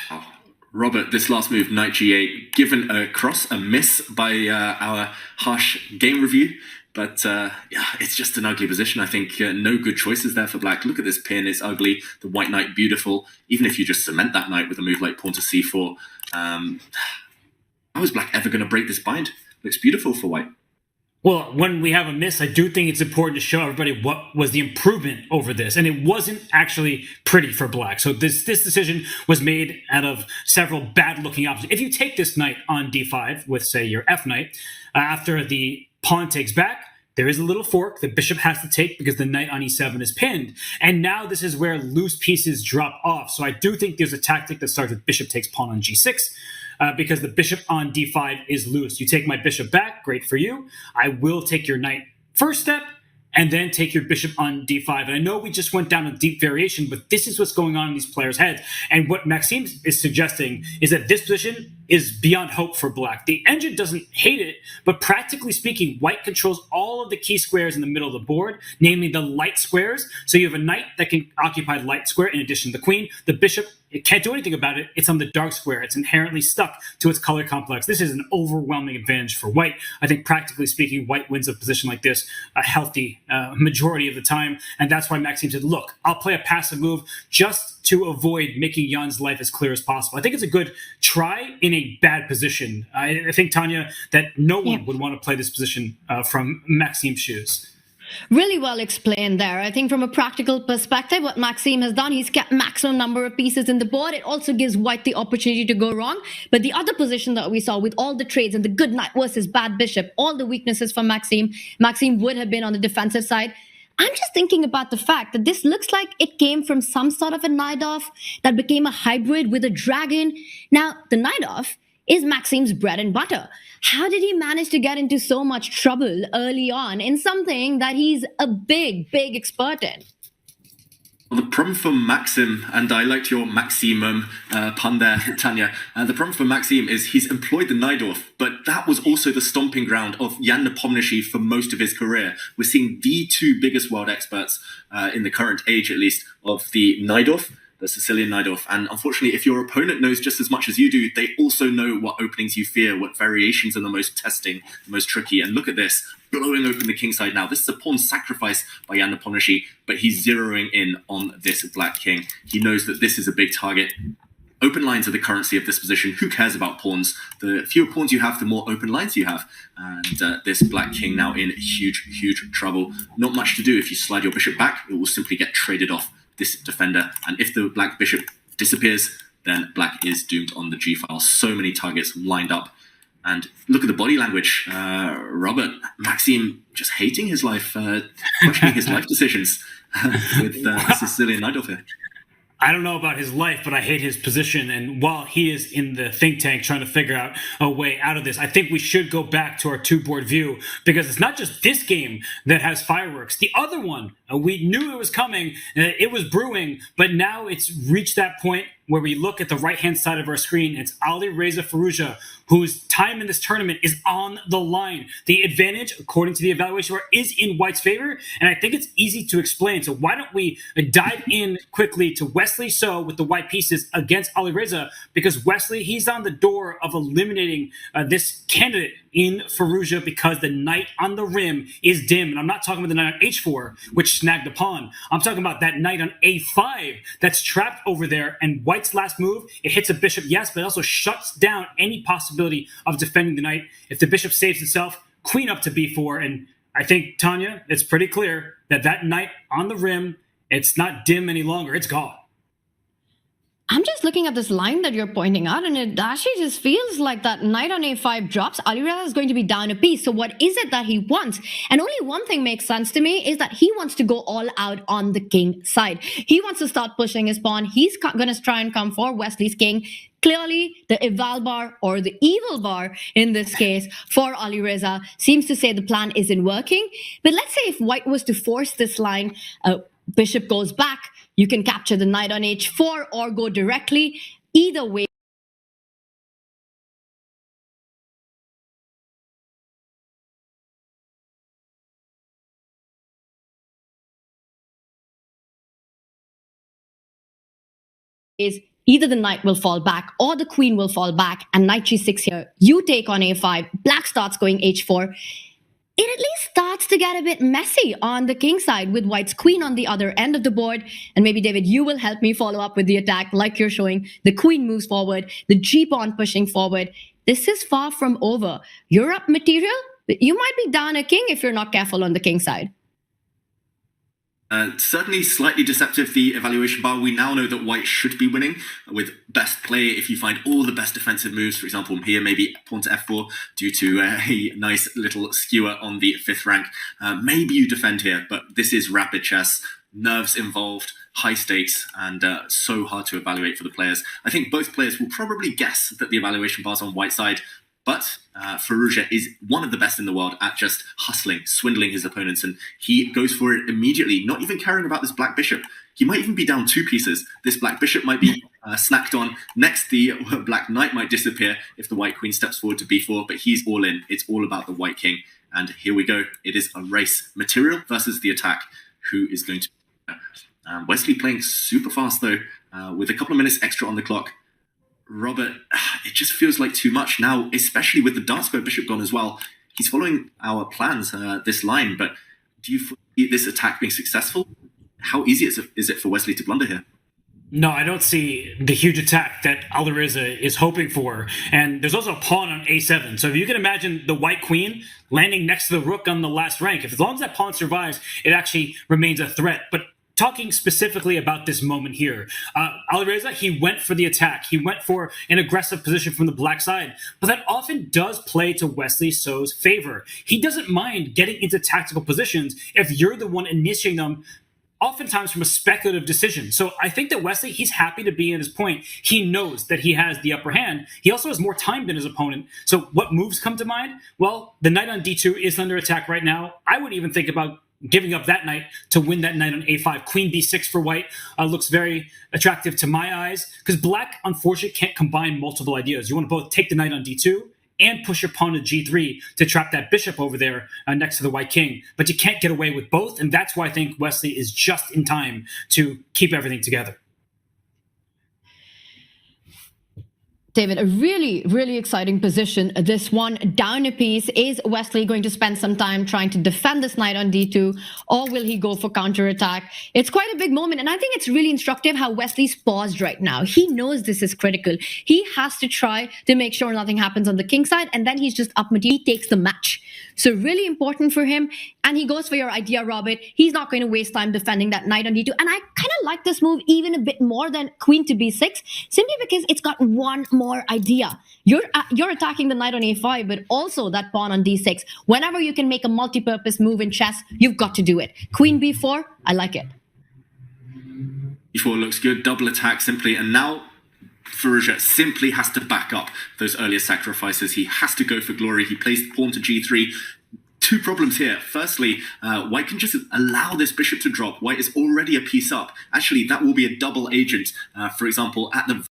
Oh, Robert, this last move, knight g8, given a cross, a miss by our harsh game review. But yeah, it's just an ugly position. I think no good choices there for black. Look at this pin, it's ugly. The white knight, beautiful. Even if you just cement that knight with a move like pawn to c4, how is black ever going to break this bind? Looks beautiful for white. Well, when we have a miss, I do think it's important to show everybody what was the improvement over this. And it wasn't actually pretty for black. So this decision was made out of several bad-looking options. If you take this knight on d5 with, say, your f knight, after the pawn takes back, there is a little fork the bishop has to take because the knight on e7 is pinned. And now this is where loose pieces drop off. So I do think there's a tactic that starts with bishop takes pawn on g6. Because the bishop on d5 is loose. You take my bishop back, great for you. I will take your knight first step, and then take your bishop on d5. And I know we just went down a deep variation, but this is what's going on in these players' heads. And what Maxime is suggesting is that this position is beyond hope for black. The engine doesn't hate it, but practically speaking, white controls all of the key squares in the middle of the board, namely the light squares. So you have a knight that can occupy light square in addition to the queen. The bishop, it can't do anything about it. It's on the dark square. It's inherently stuck to its color complex. This is an overwhelming advantage for white. I think practically speaking, white wins a position like this a healthy majority of the time. And that's why Maxime said, look, I'll play a passive move just to avoid making Jan's life as clear as possible. I think it's a good try in a bad position. I think, Tanya, that no one would want to play this position from Maxime's shoes. Really well explained there. I think from a practical perspective, what Maxime has done, he's kept maximum number of pieces in the board. It also gives white the opportunity to go wrong. But the other position that we saw with all the trades and the good knight versus bad bishop, all the weaknesses for Maxime would have been on the defensive side. I'm just thinking about the fact that this looks like it came from some sort of a knight off that became a hybrid with a dragon. Now, the knight off is Maxime's bread and butter. How did he manage to get into so much trouble early on in something that he's a big expert in? Well, the problem for Maxime, and I liked your maximum pun there, Tanya, the problem for Maxime is he's employed the Najdorf, but that was also the stomping ground of Jan Nepomniachtchi for most of his career. We're seeing the two biggest world experts in the current age, at least, of the Najdorf, the Sicilian Najdorf. And unfortunately, if your opponent knows just as much as you do, they also know what openings you fear, what variations are the most testing, the most tricky. And look at this, blowing open the kingside now. This is a pawn sacrifice by Jan Nepomniachtchi, but he's zeroing in on this black king. He knows that this is a big target. Open lines are the currency of this position. Who cares about pawns? The fewer pawns you have, the more open lines you have. And this black king now in huge trouble. Not much to do. If you slide your bishop back, it will simply get traded off this defender. And if the black bishop disappears, then black is doomed on the g-file. So many targets lined up. And look at the body language. Robert, Maxime just hating his life, questioning his life decisions with Sicilian Najdorf here. I don't know about his life, but I hate his position. And while he is in the think tank trying to figure out a way out of this, I think we should go back to our two-board view, because it's not just this game that has fireworks. The other one, we knew it was coming, it was brewing, but now it's reached that point where we look at the right-hand side of our screen. It's Ali Reza Firouzja, whose time in this tournament is on the line. The advantage, according to the evaluation, is in white's favor, and I think it's easy to explain. So why don't we dive in quickly to Wesley So with the white pieces against Ali Reza, because Wesley, he's on the door of eliminating this candidate in Firouzja because the knight on the rim is dim. And I'm not talking about the knight on h4, which snagged the pawn. I'm talking about that knight on a5 that's trapped over there, and white's last move, it hits a bishop, yes, but it also shuts down any possibility of defending the knight. If the bishop saves itself, queen up to b4, and I think, Tanya, it's pretty clear that that knight on the rim, it's not dim any longer, it's gone. I'm just looking at this line that you're pointing out, and it actually just feels like that knight on a5 drops. Ali Reza is going to be down a piece. So what is it that he wants? And only one thing makes sense to me is that he wants to go all out on the king side. He wants to start pushing his pawn. He's going to try and come for Wesley's king. Clearly, the eval bar, or the evil bar in this case, for Ali Reza seems to say the plan isn't working. But let's say if white was to force this line, bishop goes back, you can capture the knight on h4 or go directly. Either way, is either the knight will fall back or the queen will fall back, and knight g6 here. You take on a5, black starts going h4. It at least starts to get a bit messy on the king side with white's queen on the other end of the board. And maybe, David, you will help me follow up with the attack like you're showing. The queen moves forward, the g-pawn pushing forward. This is far from over. You're up material, but you might be down a king if you're not careful on the king side. Certainly slightly deceptive, the evaluation bar. We now know that white should be winning with best play. If you find all the best defensive moves, for example, here maybe pawn to f4 due to a nice little skewer on the 5th rank, maybe you defend here, but this is rapid chess, nerves involved, high stakes, and so hard to evaluate for the players. I think both players will probably guess that the evaluation bar's on white side, but Firouzja is one of the best in the world at just hustling, swindling his opponents, and he goes for it immediately, not even caring about this black bishop. He might even be down 2 pieces. This black bishop might be snacked on. Next, the black knight might disappear if the white queen steps forward to b4, but he's all in. It's all about the white king. And here we go. It is a race. Material versus the attack. Who is going to... Wesley playing super fast, though, with a couple of minutes extra on the clock. Robert, it just feels like too much now, especially with the dark square bishop gone as well. He's following our plans, this line, but do you foresee this attack being successful? How easy is it for Wesley to blunder here? No, I don't see the huge attack that Alireza is hoping for. And there's also a pawn on a7. So if you can imagine the white queen landing next to the rook on the last rank, as long as that pawn survives, it actually remains a threat. But talking specifically about this moment here, Alireza, he went for the attack. He went for an aggressive position from the black side, but that often does play to Wesley So's favor. He doesn't mind getting into tactical positions if you're the one initiating them, oftentimes from a speculative decision. So I think that Wesley, he's happy to be in his point. He knows that he has the upper hand. He also has more time than his opponent. So what moves come to mind? Well, the knight on d2 is under attack right now. I would even think about giving up that knight to win that knight on a5. Queen b6 for white looks very attractive to my eyes, because black, unfortunately, can't combine multiple ideas. You want to both take the knight on d2 and push your pawn to g3 to trap that bishop over there next to the white king. But you can't get away with both, and that's why I think Wesley is just in time to keep everything together. David, a really, really exciting position. This one down a piece. Is Wesley going to spend some time trying to defend this knight on d2, or will he go for counterattack? It's quite a big moment, and I think it's really instructive how Wesley's paused right now. He knows this is critical. He has to try to make sure nothing happens on the king side, and then he's just up material. He takes the match. So really important for him, and he goes for your idea, Robert. He's not going to waste time defending that knight on d2, and I kind of like this move even a bit more than queen to b6, simply because it's got one more idea. You're attacking the knight on a5, but also that pawn on d6. Whenever you can make a multi-purpose move in chess, you've got to do it. Queen b4, I like it. e4 looks good, double attack simply, and now Firouzja simply has to back up those earlier sacrifices. He has to go for glory. He plays pawn to g3. Two problems here. Firstly, white can just allow this bishop to drop. White is already a piece up. Actually, that will be a double agent. For example, at the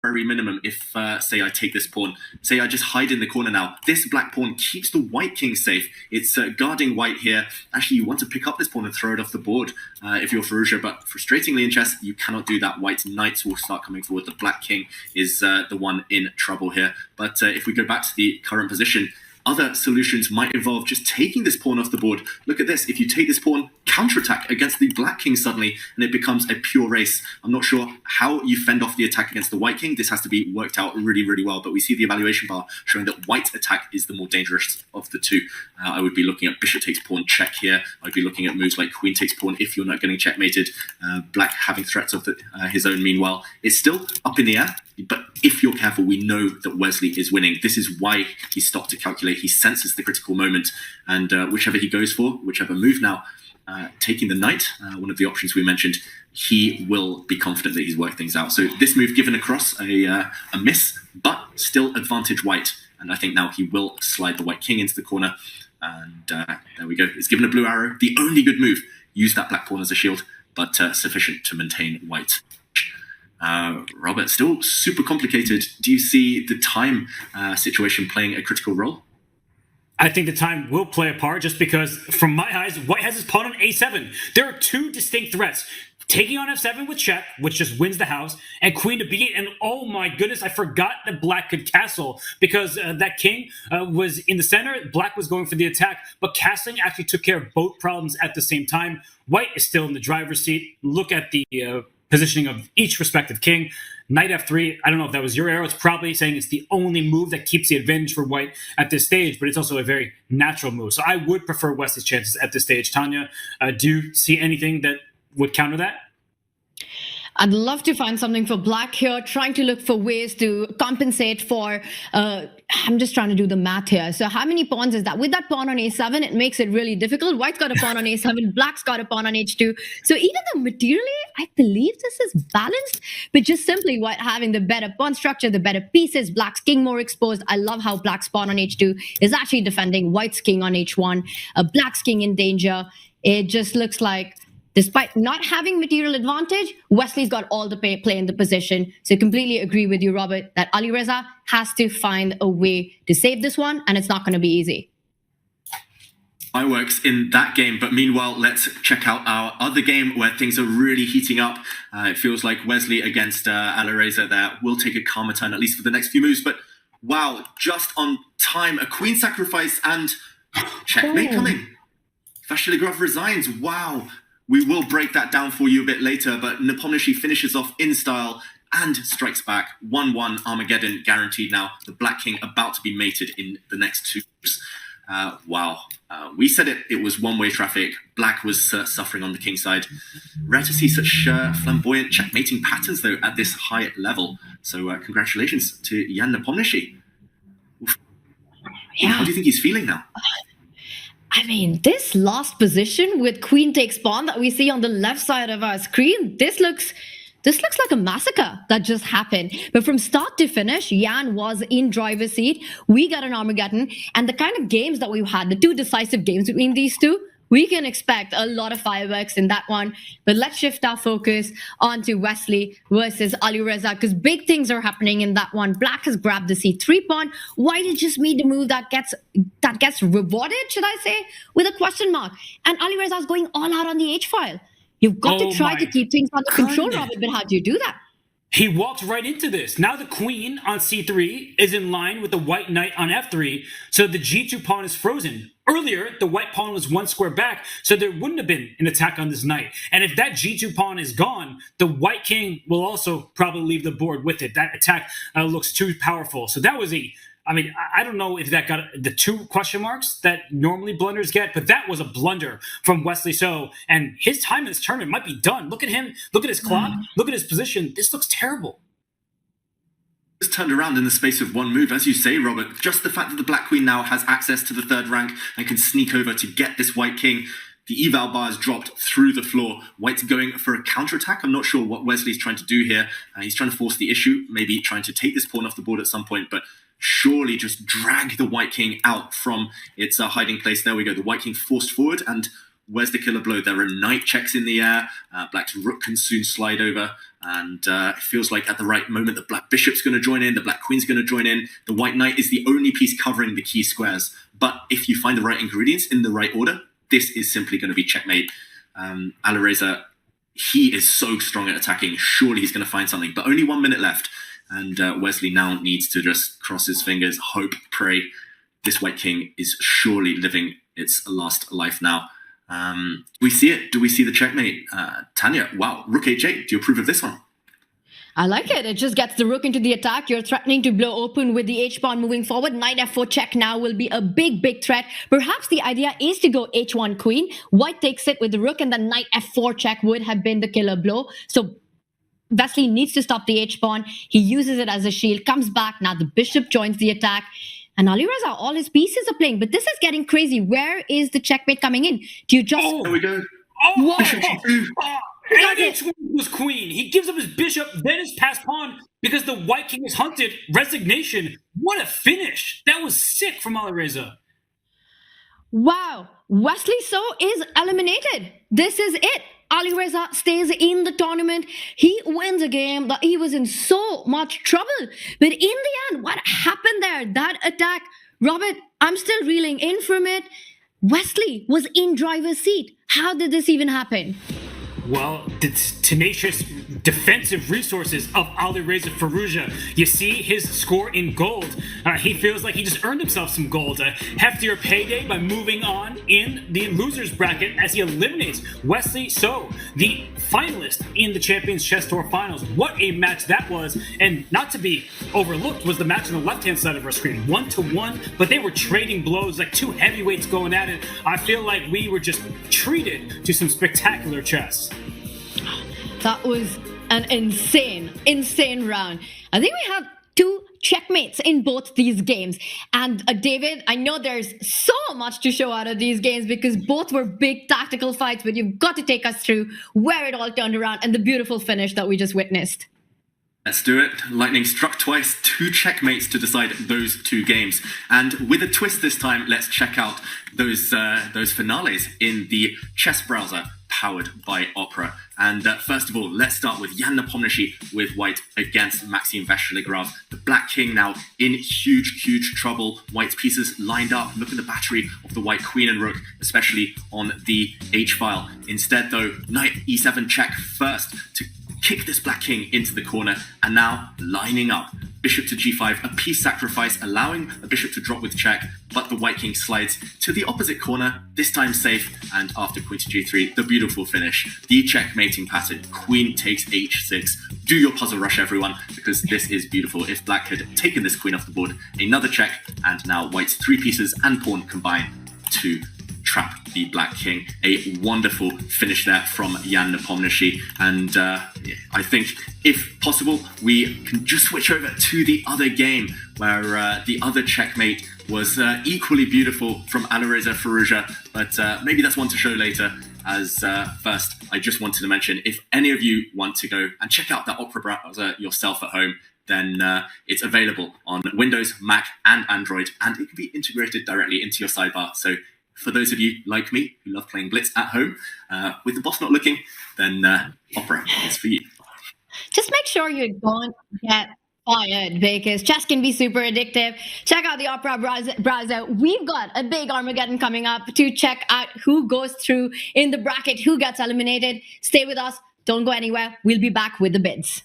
very minimum, if say I take this pawn, say I just hide in the corner now, this black pawn keeps the white king safe. It's guarding white here. Actually, you want to pick up this pawn and throw it off the board if you're Firouzja, but frustratingly in chess, you cannot do that. White's knights will start coming forward. The black king is the one in trouble here. But if we go back to the current position, other solutions might involve just taking this pawn off the board. Look at this. If you take this pawn, counterattack against the black king suddenly, and it becomes a pure race. I'm not sure how you fend off the attack against the white king. This has to be worked out really, really well. But we see the evaluation bar showing that white attack is the more dangerous of the two. I would be looking at bishop takes pawn check here. I'd be looking at moves like queen takes pawn if you're not getting checkmated. Black having threats of his own meanwhile. It's still up in the air. But if you're careful, we know that Wesley is winning. This is why he stopped to calculate. He senses the critical moment. And whichever he goes for, whichever move now, taking the knight, one of the options we mentioned, he will be confident that he's worked things out. So this move given across, a miss, but still advantage white. And I think now he will slide the white king into the corner. And there we go. It's given a blue arrow. The only good move use that black pawn as a shield, but sufficient to maintain white. Robert, still super complicated. Do you see the time situation playing a critical role? I think the time will play a part just because, from my eyes, white has his pawn on a7. There are two distinct threats. Taking on f7 with check, which just wins the house, and queen to b8. And oh my goodness, I forgot that black could castle because that king was in the center. Black was going for the attack, but castling actually took care of both problems at the same time. White is still in the driver's seat. Look at the positioning of each respective king. Knight f3, I don't know if that was your arrow. It's probably saying it's the only move that keeps the advantage for white at this stage, but it's also a very natural move. So I would prefer Wesley's chances at this stage. Tanya, do you see anything that would counter that? I'd love to find something for black here, trying to look for ways to compensate for, I'm just trying to do the math here. So how many pawns is that? With that pawn on a7, it makes it really difficult. White's got a pawn on a7, black's got a pawn on h2. So even though materially, I believe this is balanced, but just simply white having the better pawn structure, the better pieces, black's king more exposed. I love how black's pawn on h2 is actually defending white's king on h1, black's king in danger. It just looks like, despite not having material advantage, Wesley's got all the play in the position. So I completely agree with you, Robert, that Alireza has to find a way to save this one, and it's not going to be easy. Fireworks in that game, but meanwhile, let's check out our other game where things are really heating up. It feels like Wesley against Alireza there will take a calmer turn, at least for the next few moves. But wow, just on time, a queen sacrifice and checkmate coming. Vashiligrov resigns. Wow. We will break that down for you a bit later, but Nepomniachtchi finishes off in style and strikes back. 1-1 Armageddon guaranteed now. The Black King about to be mated in the next two moves. Wow. We said it was one-way traffic. Black was suffering on the king side. Rare to see such flamboyant checkmating patterns, though, at this high level. So congratulations to Jan Nepomniachtchi. Yeah. How do you think he's feeling now? I mean, this last position with queen takes pawn that we see on the left side of our screen, this looks like a massacre that just happened. But from start to finish, Jan was in driver's seat. We got an Armageddon. And the kind of games that we've had, the two decisive games between these two, we can expect a lot of fireworks in that one. But let's shift our focus onto Wesley versus Alireza, because big things are happening in that one. Black has grabbed the c3 pawn. White has just made the move that gets rewarded, should I say, with a question mark. And Alireza is going all out on the h-file. You've got to try to keep things under control, Robert, but how do you do that? He walked right into this. Now the queen on c3 is in line with the white knight on f3, so the g2 pawn is frozen. Earlier, the white pawn was one square back, so there wouldn't have been an attack on this knight. And if that g2 pawn is gone, the white king will also probably leave the board with it. That attack looks too powerful. So that was I don't know if that got the two question marks that normally blunders get, but that was a blunder from Wesley So, and his time in this tournament might be done. Look at him. Look at his clock. Look at his position. This looks terrible. It's turned around in the space of one move, as you say, Robert. Just the fact that the Black Queen now has access to the third rank and can sneak over to get this White King. The eval bar is dropped through the floor. White's going for a counterattack. I'm not sure what Wesley's trying to do here. He's trying to force the issue, maybe trying to take this pawn off the board at some point, but surely just drag the White King out from its hiding place. There we go. The White King forced forward, and where's the killer blow? There are knight checks in the air. Black's rook can soon slide over, and it feels like at the right moment the Black Bishop's going to join in, the Black Queen's going to join in. The White Knight is the only piece covering the key squares. But if you find the right ingredients in the right order, this is simply going to be checkmate. Alireza, he is so strong at attacking. Surely he's going to find something. But only 1 minute left. And Wesley now needs to just cross his fingers, hope, pray. This White King is surely living its last life now. Do we see it? Do we see the checkmate? Tanya, wow, rook h8. Do you approve of this one? I like it. It just gets the rook into the attack. You're threatening to blow open with the h-pawn moving forward. Knight f4 check now will be a big, big threat. Perhaps the idea is to go h1 queen. White takes it with the rook, and then knight f4 check would have been the killer blow. So Wesley needs to stop the h-pawn. He uses it as a shield, comes back. Now the bishop joins the attack. And Alireza, all his pieces are playing. But this is getting crazy. Where is the checkmate coming in? Do you just... There we go. And h1 was queen. He gives up his bishop, then his passed pawn because the White King is hunted. Resignation. What a finish. That was sick from Alireza. Wow, Wesley So is eliminated. This is it. Alireza stays in the tournament. He wins a game that he was in so much trouble. But in the end, what happened there? That attack, Robert, I'm still reeling in from it. Wesley was in driver's seat. How did this even happen? Well, the tenacious defensive resources of Alireza Firouzja. You see his score in gold. He feels like he just earned himself some gold. A heftier payday by moving on in the losers bracket as he eliminates Wesley So, the finalist in the Champions Chess Tour Finals. What a match that was. And not to be overlooked was the match on the left-hand side of our screen. 1-1, but they were trading blows like two heavyweights going at it. I feel like we were just treated to some spectacular chess. That was an insane round. I think we had 2 checkmates in both these games. And David, I know there's so much to show out of these games because both were big tactical fights, but you've got to take us through where it all turned around and the beautiful finish that we just witnessed. Let's do it. Lightning struck twice, 2 checkmates to decide those 2 games. And with a twist this time, let's check out those finales in the chess browser powered by Opera. And first of all, let's start with Jan Nepomniachtchi with white against Maxime Vachier-Lagrave. The black king now in huge trouble. White's pieces lined up. Look at the battery of the white queen and rook, especially on the h-file. Instead, though, knight e7 check first to kick this black king into the corner, and now lining up. Bishop to g5, a piece sacrifice, allowing a bishop to drop with check, but the white king slides to the opposite corner, this time safe, and after queen to g3, the beautiful finish. The checkmating pattern, queen takes h6. Do your puzzle rush, everyone, because this is beautiful. If black had taken this queen off the board, another check, and now white's 3 pieces and pawn combine to trap the black king. A wonderful finish there from Jan Nepomniachtchi, and I think if possible we can just switch over to the other game where the other checkmate was equally beautiful from Alireza Firouzja, but maybe that's one to show later. As first, I just wanted to mention, if any of you want to go and check out that Opera browser yourself at home, then it's available on Windows, Mac and Android, and it can be integrated directly into your sidebar. So for those of you like me who love playing Blitz at home with the boss not looking, then Opera is for you. Just make sure you don't get fired because chess can be super addictive. Check out the Opera browser. We've got a big Armageddon coming up to check out who goes through in the bracket, who gets eliminated. Stay with us. Don't go anywhere. We'll be back with the bids.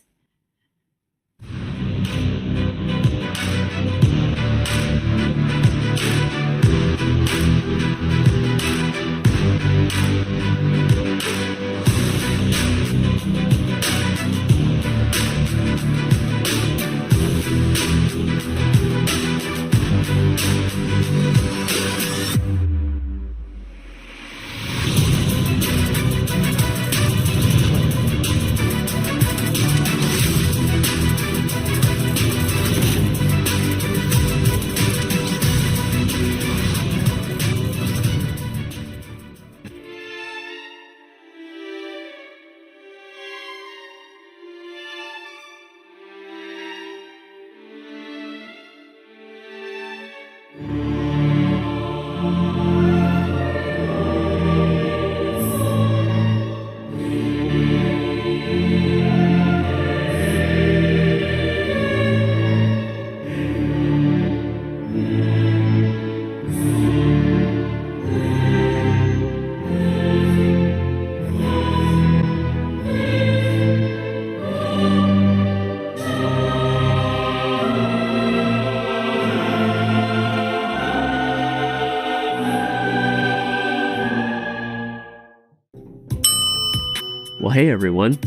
Well, hey everyone,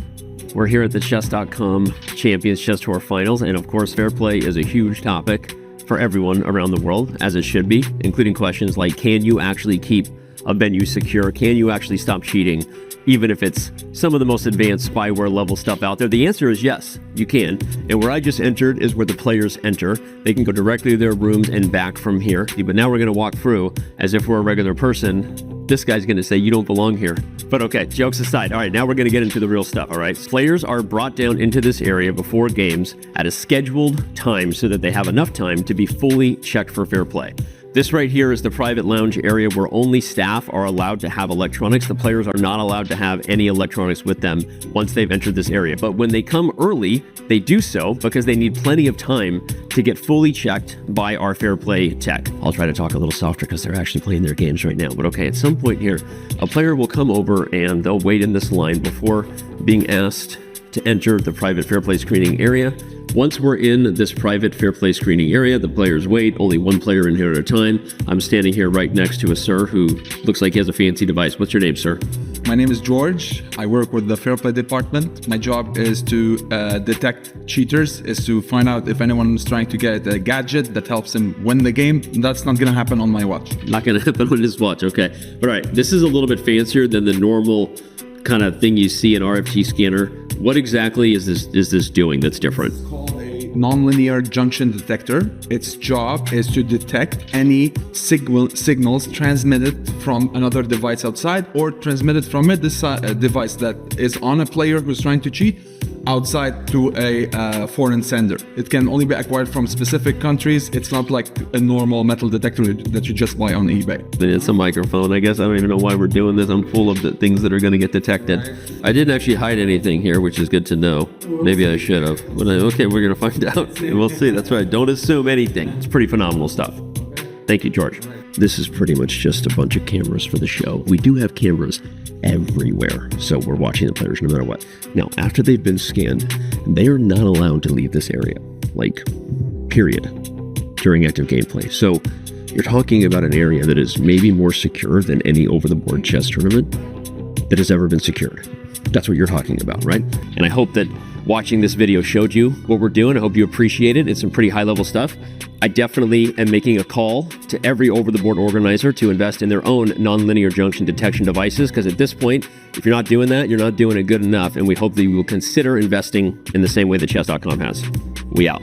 we're here at the Chess.com Champions Chess Tour Finals, and of course fair play is a huge topic for everyone around the world, as it should be, including questions like, can you actually keep a venue secure? Can you actually stop cheating, even if it's some of the most advanced spyware level stuff out there? The answer is yes, you can. And where I just entered is where the players enter. They can go directly to their rooms and back from here. But now we're going to walk through as if we're a regular person. This guy's going to say, you don't belong here. But okay, jokes aside. All right, now we're going to get into the real stuff, all right? Players are brought down into this area before games at a scheduled time so that they have enough time to be fully checked for fair play. This right here is the private lounge area where only staff are allowed to have electronics. The players are not allowed to have any electronics with them once they've entered this area. But when they come early, they do so because they need plenty of time to get fully checked by our fair play tech. I'll try to talk a little softer because they're actually playing their games right now. But okay, at some point here, a player will come over and they'll wait in this line before being asked to enter the private fair play screening area. Once we're in this private fair play screening area, the players wait, only one player in here at a time. I'm standing here right next to a sir who looks like he has a fancy device. What's your name, sir? My name is George. I work with the fair play department. My job is to detect cheaters, is to find out if anyone is trying to get a gadget that helps him win the game. That's not going to happen on my watch. Not going to happen on his watch, okay. All right, this is a little bit fancier than the normal kind of thing you see in RFT scanner. What exactly is this doing that's different? Non-linear junction detector. Its job is to detect any signals transmitted from another device outside or transmitted from a device that is on a player who's trying to cheat outside to a foreign sender. It can only be acquired from specific countries. It's not like a normal metal detector that you just buy on eBay. It's a microphone. I guess I don't even know why we're doing this. I'm full of the things that are going to get detected. I didn't actually hide anything here, which is good to know. Maybe I should have. But okay, we're going to find out. We'll see. That's right. Don't assume anything. It's pretty phenomenal stuff. Thank you, George. This is pretty much just a bunch of cameras for the show. We do have cameras everywhere, so we're watching the players no matter what. Now, after they've been scanned, they are not allowed to leave this area, like, period, during active gameplay. So you're talking about an area that is maybe more secure than any over-the-board chess tournament that has ever been secured. That's what you're talking about, right? And I hope that watching this video showed you what we're doing. I hope you appreciate it. It's some pretty high-level stuff. I definitely am making a call to every over-the-board organizer to invest in their own non-linear junction detection devices, because at this point, if you're not doing that, you're not doing it good enough, and we hope that you will consider investing in the same way that chess.com has. We out.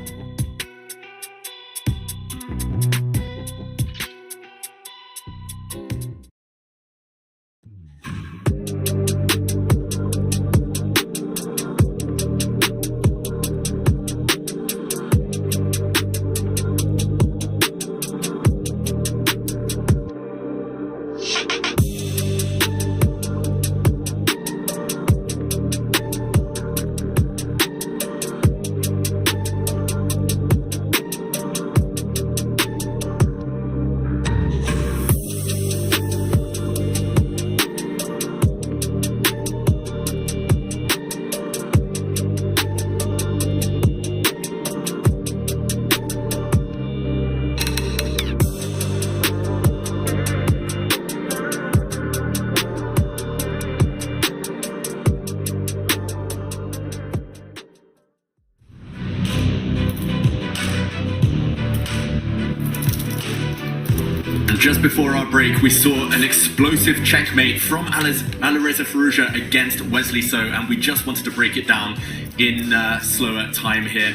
Just before our break, we saw an explosive checkmate from Alireza Firouzja against Wesley So, and we just wanted to break it down in slower time here.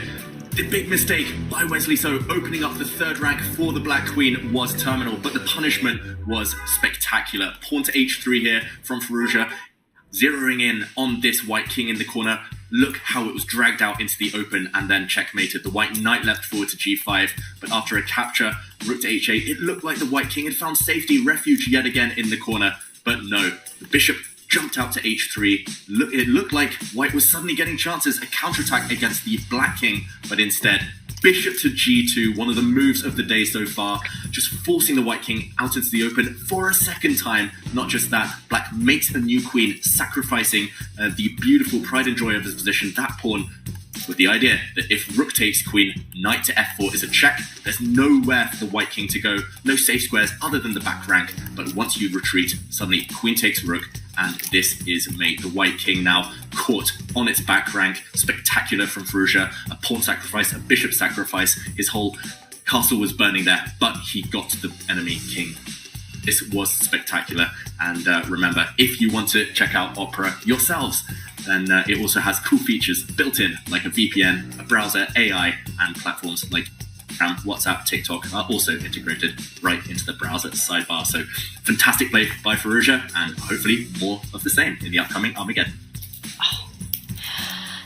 The big mistake by Wesley So opening up the third rank for the Black Queen was terminal, but the punishment was spectacular. Pawn to h3 here from Firouzja, zeroing in on this White King in the corner. Look how it was dragged out into the open and then checkmated. The White Knight left forward to g5, but after a capture, rook to h8, it looked like the White King had found safety, refuge yet again in the corner. But no, the bishop jumped out to h3. It looked like White was suddenly getting chances, a counterattack against the Black King, but instead, bishop to g2, one of the moves of the day so far, just forcing the White King out into the open for a second time. Not just that, Black makes a new queen, sacrificing the beautiful pride and joy of his position, that pawn, with the idea that if rook takes queen, knight to f4 is a check. There's nowhere for the White King to go, no safe squares other than the back rank, but once you retreat, suddenly queen takes rook, and this is mate. The White King now caught on its back rank. Spectacular from Firouzja, a pawn sacrifice, a bishop sacrifice, his whole castle was burning there, but he got the enemy king. This was spectacular, and remember, if you want to check out Opera yourselves, then it also has cool features built in, like a VPN, a browser, AI, and platforms like WhatsApp, TikTok are also integrated right into the browser sidebar. So fantastic play by Firouzja, and hopefully more of the same in the upcoming Armageddon.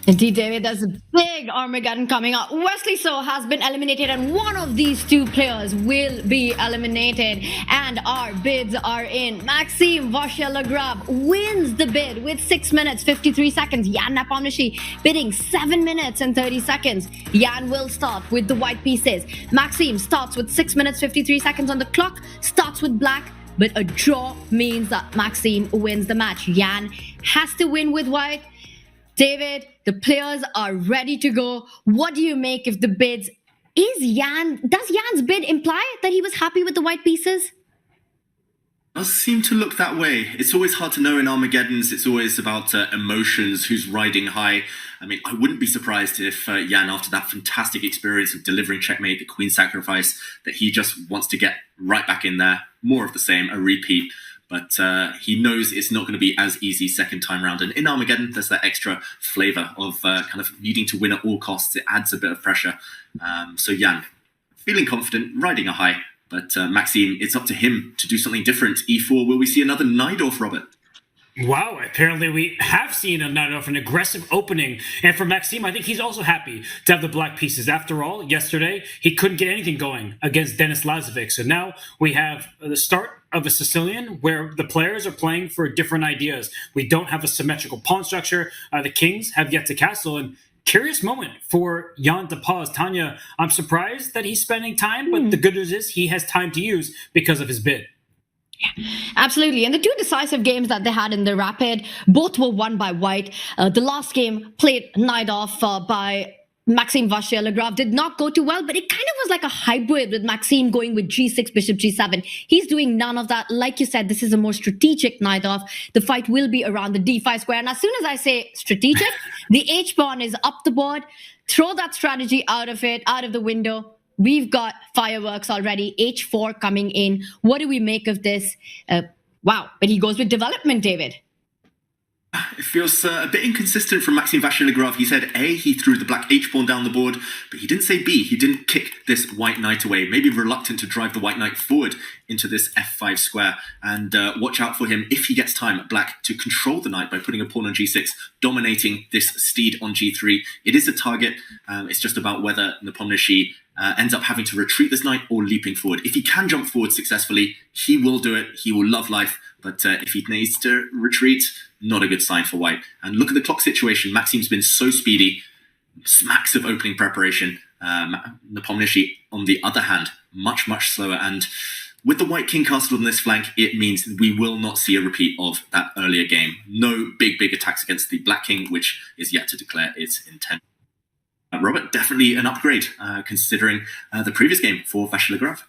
Indeed, David, there's a big Armageddon coming up. Wesley So has been eliminated, and one of these two players will be eliminated. And our bids are in. Maxime Vachier-Lagrave wins the bid with 6 minutes 53 seconds. Jan Nepomniachtchi bidding 7 minutes and 30 seconds. Jan will start with the white pieces. Maxime starts with 6 minutes 53 seconds on the clock, starts with black. But a draw means that Maxime wins the match. Jan has to win with white. David, the players are ready to go. What do you make of the bids? Does Jan's bid imply that he was happy with the white pieces? Does seem to look that way. It's always hard to know in Armageddons. It's always about emotions, who's riding high. I mean, I wouldn't be surprised if Jan, after that fantastic experience of delivering checkmate, the queen sacrifice, that he just wants to get right back in there. More of the same, a repeat. But he knows it's not going to be as easy second time round. And in Armageddon, there's that extra flavour of kind of needing to win at all costs. It adds a bit of pressure. So Jan, feeling confident, riding a high. But Maxime, it's up to him to do something different. E4, will we see another Najdorf, Robert? Wow, apparently we have seen a Najdorf, an aggressive opening. And for Maxime, I think he's also happy to have the black pieces. After all, yesterday, he couldn't get anything going against Denis Lazovic. So now we have the start of a Sicilian where the players are playing for different ideas. We don't have a symmetrical pawn structure. The kings have yet to castle. And curious moment for Jan to pause. Tanya, I'm surprised that he's spending time, but the good news is he has time to use because of his bid. Yeah, absolutely. And the two decisive games that they had in the Rapid, both were won by white. The last game played Najdorf by Maxime Vachier-Lagrave did not go too well, but it kind of was like a hybrid with Maxime going with G6, Bishop G7. He's doing none of that. Like you said, this is a more strategic Najdorf. The fight will be around the D5 square. And as soon as I say strategic, the H pawn is up the board. Throw that strategy out of the window. We've got fireworks already. H4 coming in. What do we make of this? Wow. But he goes with development, David. It feels a bit inconsistent from Maxime Vachier-Lagrave. He said A, he threw the black H-pawn down the board, but he didn't say B. He didn't kick this white knight away, maybe reluctant to drive the white knight forward into this F5 square. And watch out for him, if he gets time at black, to control the knight by putting a pawn on G6, dominating this steed on G3. It is a target. It's just about whether Nepomniachtchi ends up having to retreat this knight or leaping forward. If he can jump forward successfully, he will do it. He will love life. But if he needs to retreat, not a good sign for white. And look at the clock situation. Maxime's been so speedy. Smacks of opening preparation. Nepomniachtchi, on the other hand, much, much slower. And with the white king castled on this flank, it means we will not see a repeat of that earlier game. No big attacks against the black king, which is yet to declare its intent. Robert, definitely an upgrade, considering the previous game for Vachier-Lagrave.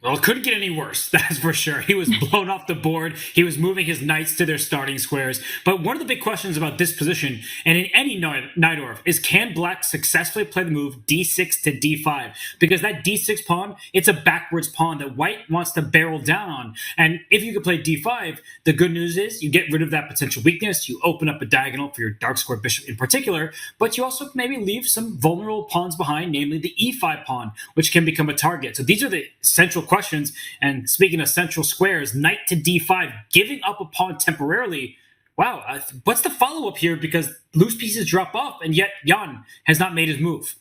Well, it couldn't get any worse, that's for sure. He was blown off the board. He was moving his knights to their starting squares. But one of the big questions about this position, and in any Najdorf, is can black successfully play the move d6 to d5? Because that d6 pawn, it's a backwards pawn that white wants to barrel down on. And if you could play d5, the good news is you get rid of that potential weakness. You open up a diagonal for your dark square bishop in particular, but you also maybe leave some vulnerable pawns behind, namely the e5 pawn, which can become a target. So these are the central questions. And speaking of central squares, knight to d5, giving up a pawn temporarily. Wow, what's the follow-up here? Because loose pieces drop off, and yet Jan has not made his move.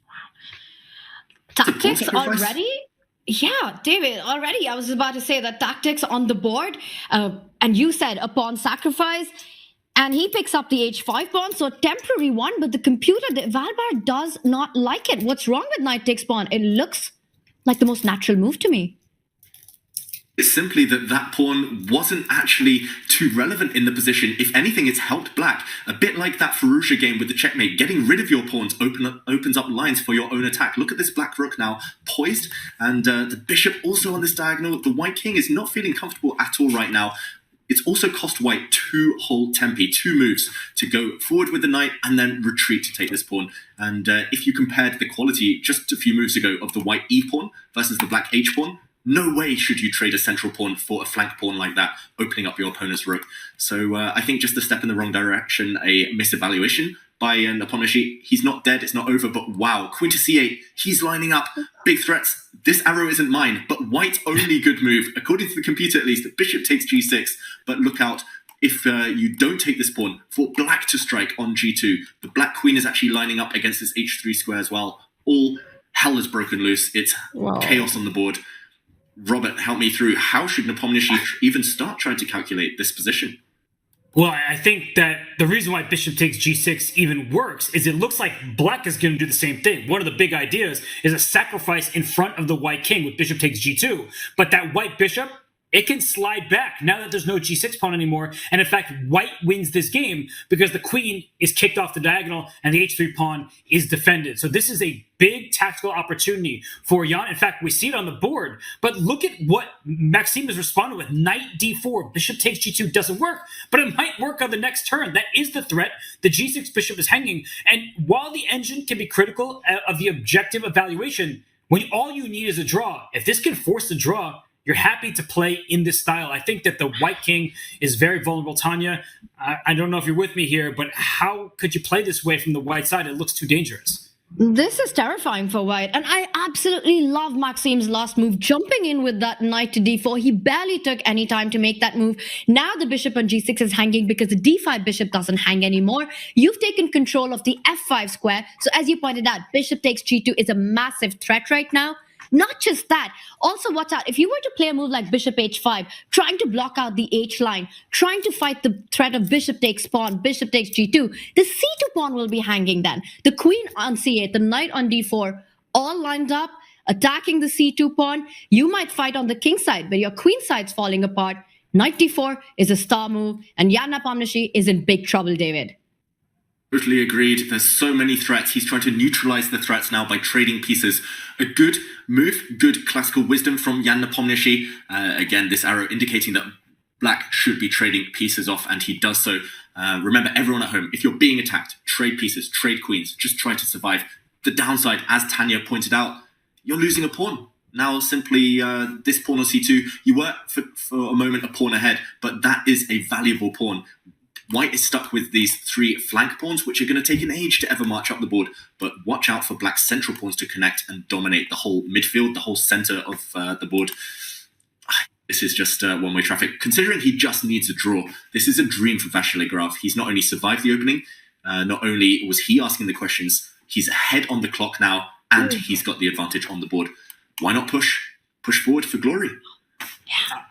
Wow. Tactics already? Yeah, David, already. I was about to say that tactics on the board, and you said a pawn sacrifice, and he picks up the h5 pawn, so a temporary one, but the computer, the Valbar, does not like it. What's wrong with knight takes pawn? It looks like the most natural move to me. It's simply that pawn wasn't actually too relevant in the position. If anything, it's helped black. A bit like that Fallujah game with the checkmate. Getting rid of your pawns opens up lines for your own attack. Look at this black rook now, poised. And the bishop also on this diagonal. The white king is not feeling comfortable at all right now. It's also cost white 2 whole tempi, 2 moves to go forward with the knight and then retreat to take this pawn. And if you compared the quality just a few moves ago of the white e pawn versus the black h pawn, no way should you trade a central pawn for a flank pawn like that, opening up your opponent's rook. So I think just a step in the wrong direction, a misevaluation by Nepomniachtchi. He's not dead, it's not over, but wow, queen to c8, he's lining up big threats. This arrow isn't mine, but white's only good move, according to the computer at least, bishop takes g6, but look out, if you don't take this pawn, for black to strike on g2. The black queen is actually lining up against this h3 square as well. All hell has broken loose. It's chaos on the board. Robert, help me through. How should Nepomniachtchi even start trying to calculate this position? Well, I think that the reason why bishop takes g6 even works is it looks like black is going to do the same thing. One of the big ideas is a sacrifice in front of the white king with bishop takes g2. But that white bishop, it can slide back now that there's no g6 pawn anymore. And in fact, white wins this game because the queen is kicked off the diagonal and the h3 pawn is defended. So this is a big tactical opportunity for Jan. In fact, we see it on the board. But look at what Maxime has responded with. Knight d4, bishop takes g2 doesn't work, but it might work on the next turn. That is the threat. The g6 bishop is hanging. And while the engine can be critical of the objective evaluation, when all you need is a draw, if this can force the draw, you're happy to play in this style. I think that the white king is very vulnerable. Tanya, I don't know if you're with me here, but how could you play this way from the white side? It looks too dangerous. This is terrifying for white, and I absolutely love Maxime's last move, jumping in with that knight to d4. He barely took any time to make that move. Now the bishop on g6 is hanging because the d5 bishop doesn't hang anymore. You've taken control of the f5 square. So as you pointed out, bishop takes g2 is a massive threat right now. Not just that, also watch out, if you were to play a move like bishop h5, trying to block out the h line, trying to fight the threat of bishop takes pawn, bishop takes g2, the c2 pawn will be hanging then. The queen on c8, the knight on d4, all lined up, attacking the c2 pawn. You might fight on the king side, but your queen side's falling apart. Knight d4 is a star move, and Jan Nepomniachtchi is in big trouble, David. Totally agreed. There's so many threats. He's trying to neutralize the threats now by trading pieces. A good move, good classical wisdom from Jan Nepomniachtchi. Again, this arrow indicating that black should be trading pieces off, and he does so. Remember, everyone at home, if you're being attacked, trade pieces, trade queens, just try to survive. The downside, as Tanya pointed out, you're losing a pawn. Now simply this pawn on c2, you were for a moment a pawn ahead, but that is a valuable pawn. White is stuck with these three flank pawns, which are going to take an age to ever march up the board. But watch out for black's central pawns to connect and dominate the whole midfield, the whole center of the board. This is just one-way traffic. Considering he just needs a draw, this is a dream for Vasily Graf. He's not only survived the opening, not only was he asking the questions, he's ahead on the clock now, and he's got the advantage on the board. Why not push forward for glory? Yeah.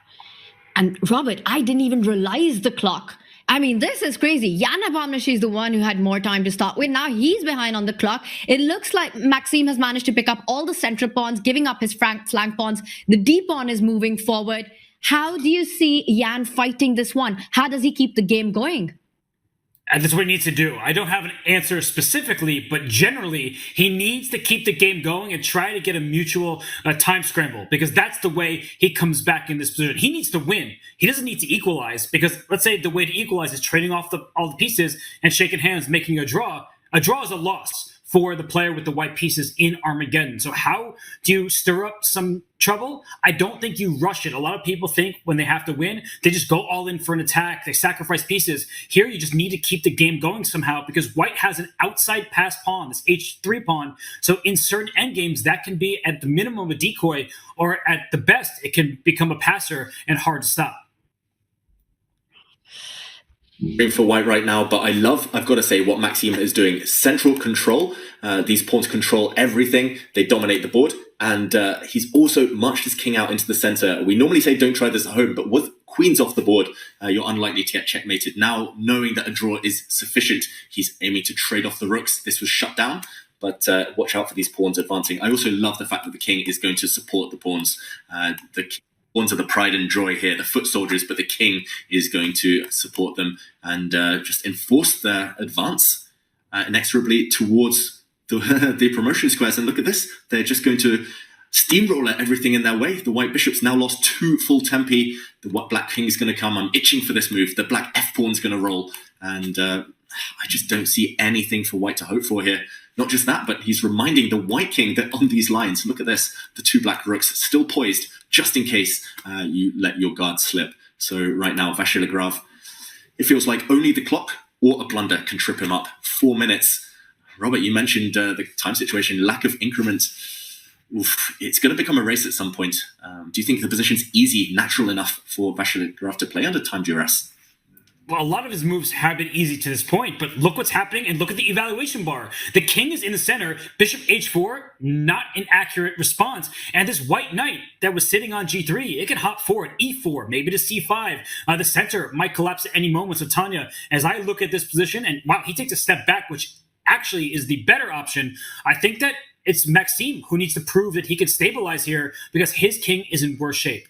And Robert, I didn't even realize the clock. I mean, this is crazy. Jan Nepomniachtchi is the one who had more time to start with. Now he's behind on the clock. It looks like Maxime has managed to pick up all the central pawns, giving up his flank pawns. The D pawn is moving forward. How do you see Jan fighting this one? How does he keep the game going? And that's what he needs to do. I don't have an answer specifically, but generally, he needs to keep the game going and try to get a mutual time scramble, because that's the way he comes back in this position. He needs to win. He doesn't need to equalize, because let's say the way to equalize is trading off all the pieces and shaking hands, making a draw. A draw is a loss for the player with the white pieces in Armageddon. So how do you stir up some trouble? I don't think you rush it. A lot of people think when they have to win, they just go all in for an attack. They sacrifice pieces. Here, you just need to keep the game going somehow, because white has an outside pass pawn, this h3 pawn. So in certain endgames, that can be at the minimum a decoy, or at the best, it can become a passer and hard to stop. For white right now, but I've got to say, what Maxime is doing. Central control. These pawns control everything. They dominate the board. And he's also marched his king out into the center. We normally say don't try this at home, but with queens off the board, you're unlikely to get checkmated. Now, knowing that a draw is sufficient, he's aiming to trade off the rooks. This was shut down, but watch out for these pawns advancing. I also love the fact that the king is going to support the pawns. The pawns are the pride and joy here, the foot soldiers, but the king is going to support them and just enforce their advance inexorably towards the promotion squares. And look at this, they're just going to steamroller everything in their way. The white bishop's now lost 2 full tempi. The black king is going to come. I'm itching for this move. The black f pawn's going to roll, and I just don't see anything for white to hope for here. Not just that, but he's reminding the white king that on these lines, look at this, the 2 black rooks still poised, just in case you let your guard slip. So right now, Vasily Graf, it feels like only the clock or a blunder can trip him up. 4 minutes. Robert, you mentioned the time situation, lack of increment. Oof, it's going to become a race at some point. Do you think the position's easy, natural enough for Vasily Graf to play under time duress? Well, a lot of his moves have been easy to this point, but look what's happening and look at the evaluation bar. The king is in the center, bishop h4, not an accurate response. And this white knight that was sitting on g3, it can hop forward, e4, maybe to c5. The center might collapse at any moment. So Tanya, as I look at this position, and wow, he takes a step back, which actually is the better option. I think that it's Maxime who needs to prove that he can stabilize here because his king is in worse shape.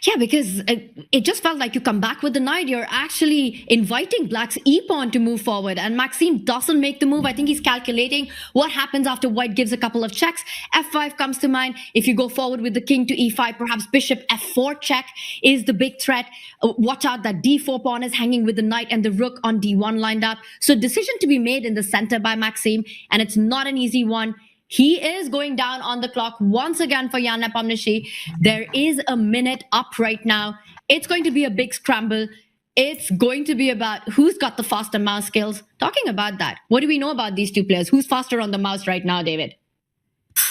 Yeah, because it just felt like you come back with the knight, you're actually inviting Black's e-pawn to move forward, and Maxime doesn't make the move. I think he's calculating what happens after White gives a couple of checks. f5 comes to mind. If you go forward with the king to e5, perhaps bishop f4 check is the big threat. Watch out that d4 pawn is hanging with the knight and the rook on d1 lined up. So decision to be made in the center by Maxime, and it's not an easy one. He is going down on the clock once again for Jan Nepomniachtchi. There is a minute up right now. It's going to be a big scramble. It's going to be about who's got the faster mouse skills. Talking about that, what do we know about these two players? Who's faster on the mouse right now, David?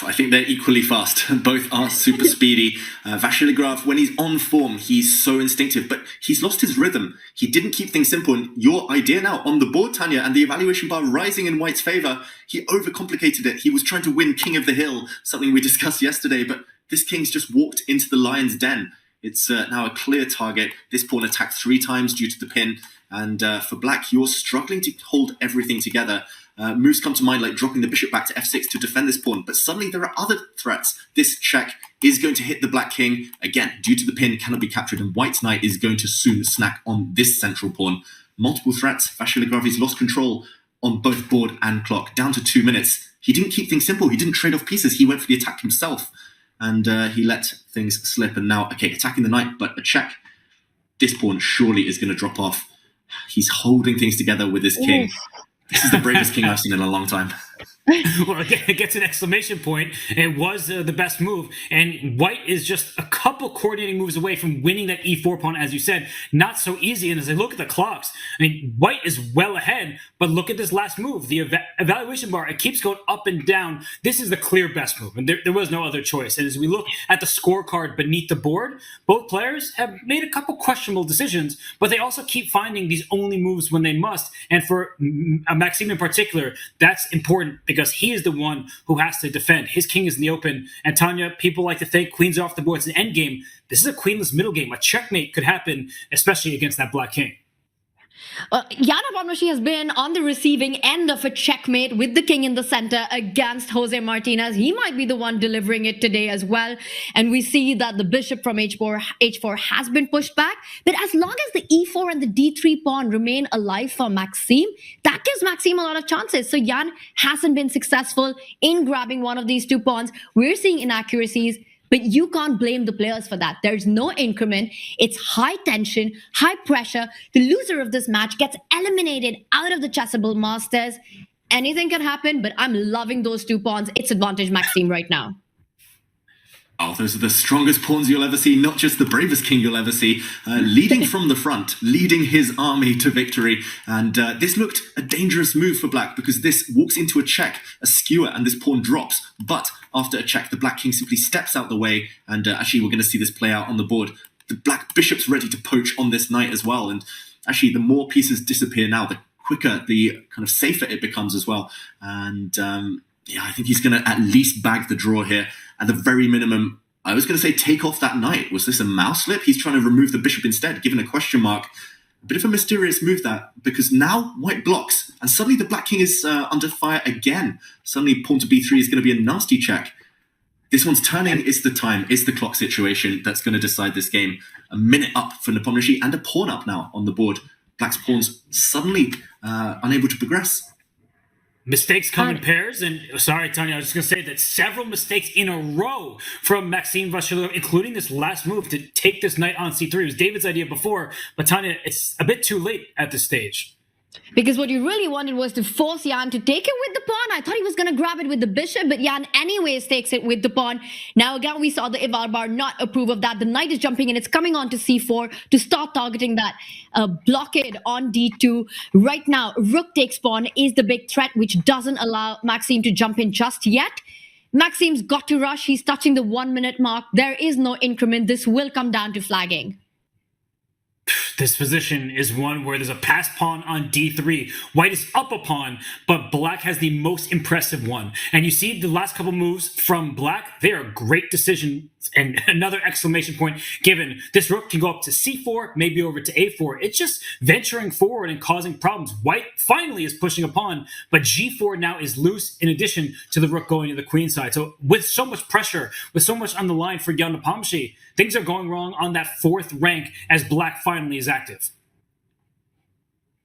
I think they're equally fast. Both are super speedy. Vasily Graf, when he's on form, he's so instinctive, but he's lost his rhythm. He didn't keep things simple. And your idea now on the board, Tanya, and the evaluation bar rising in White's favour, he overcomplicated it. He was trying to win King of the Hill, something we discussed yesterday, but this king's just walked into the lion's den. It's now a clear target. This pawn attacked 3 times due to the pin. And for Black, you're struggling to hold everything together. Moves come to mind like dropping the bishop back to f6 to defend this pawn, but suddenly there are other threats. This check is going to hit the Black king. Again, due to the pin, cannot be captured, and White's knight is going to soon snack on this central pawn. Multiple threats. Vasily Grafi's lost control on both board and clock, down to 2 minutes. He didn't keep things simple. He didn't trade off pieces. He went for the attack himself, and he let things slip. And now, okay, attacking the knight, but a check. This pawn surely is going to drop off. He's holding things together with his king. Oof. This is the bravest king I've seen in a long time. Well, again, it gets an exclamation point. It was the best move. And White is just a couple coordinating moves away from winning that e4 pawn, as you said. Not so easy. And as I look at the clocks, I mean, White is well ahead. But look at this last move. The evaluation bar, it keeps going up and down. This is the clear best move. And there was no other choice. And as we look at the scorecard beneath the board, both players have made a couple questionable decisions. But they also keep finding these only moves when they must. And for Maxime in particular, that's important because he is the one who has to defend. His king is in the open. And Tanya, people like to think queens are off the board. It's an end game. This is a queenless middle game. A checkmate could happen, especially against that Black king. Jan Nepomniachtchi has been on the receiving end of a checkmate with the king in the center against Jose Martinez. He might be the one delivering it today as well. And we see that the bishop from h4 has been pushed back. But as long as the e4 and the d3 pawn remain alive for Maxime, that gives Maxime a lot of chances. So Jan hasn't been successful in grabbing one of these 2 pawns. We're seeing inaccuracies. But you can't blame the players for that. There's no increment. It's high tension, high pressure. The loser of this match gets eliminated out of the Chessable Masters. Anything can happen, but I'm loving those 2 pawns. It's advantage Maxime right now. Oh, those are the strongest pawns you'll ever see, not just the bravest king you'll ever see. Leading from the front, leading his army to victory. And this looked a dangerous move for Black because this walks into a check, a skewer, and this pawn drops. But after a check, the Black king simply steps out the way. And actually, we're going to see this play out on the board. The Black bishop's ready to poach on this knight as well. And actually, the more pieces disappear now, the quicker, the kind of safer it becomes as well. And yeah, I think he's going to at least bag the draw here. At the very minimum, I was going to say take off that knight. Was this a mouse slip? He's trying to remove the bishop instead, given a question mark. A bit of a mysterious move that, because now White blocks, and suddenly the Black king is under fire again. Suddenly pawn to b3 is going to be a nasty check. This one's turning. It's the time. It's the clock situation that's going to decide this game. A minute up for Nepomniachtchi and a pawn up now on the board. Black's pawns suddenly unable to progress. Mistakes come in pairs, and sorry, Tanya, I was just going to say that several mistakes in a row from Maxime Vasylyov, including this last move to take this knight on c3. It was David's idea before, but Tanya, it's a bit too late at this stage. Because what you really wanted was to force Jan to take it with the pawn. I thought he was going to grab it with the bishop, but Jan anyways takes it with the pawn. Now again, we saw the eval bar not approve of that. The knight is jumping in. It's coming on to c4 to start targeting that blockade on d2. Right now, rook takes pawn is the big threat, which doesn't allow Maxime to jump in just yet. Maxime's got to rush. He's touching the 1 minute mark. There is no increment. This will come down to flagging. This position is one where there's a passed pawn on d3. White is up a pawn, but black has the most impressive one. And you see the last couple moves from black, they are great decisions, and another exclamation point given. This rook can go up to c4, maybe over to a4. It's just venturing forward and causing problems. White finally is pushing a pawn, but g4 now is loose in addition to the rook going to the queen side. So with so much pressure, with so much on the line for Jan Nepomniachtchi, things are going wrong on that 4th rank as black finally is active.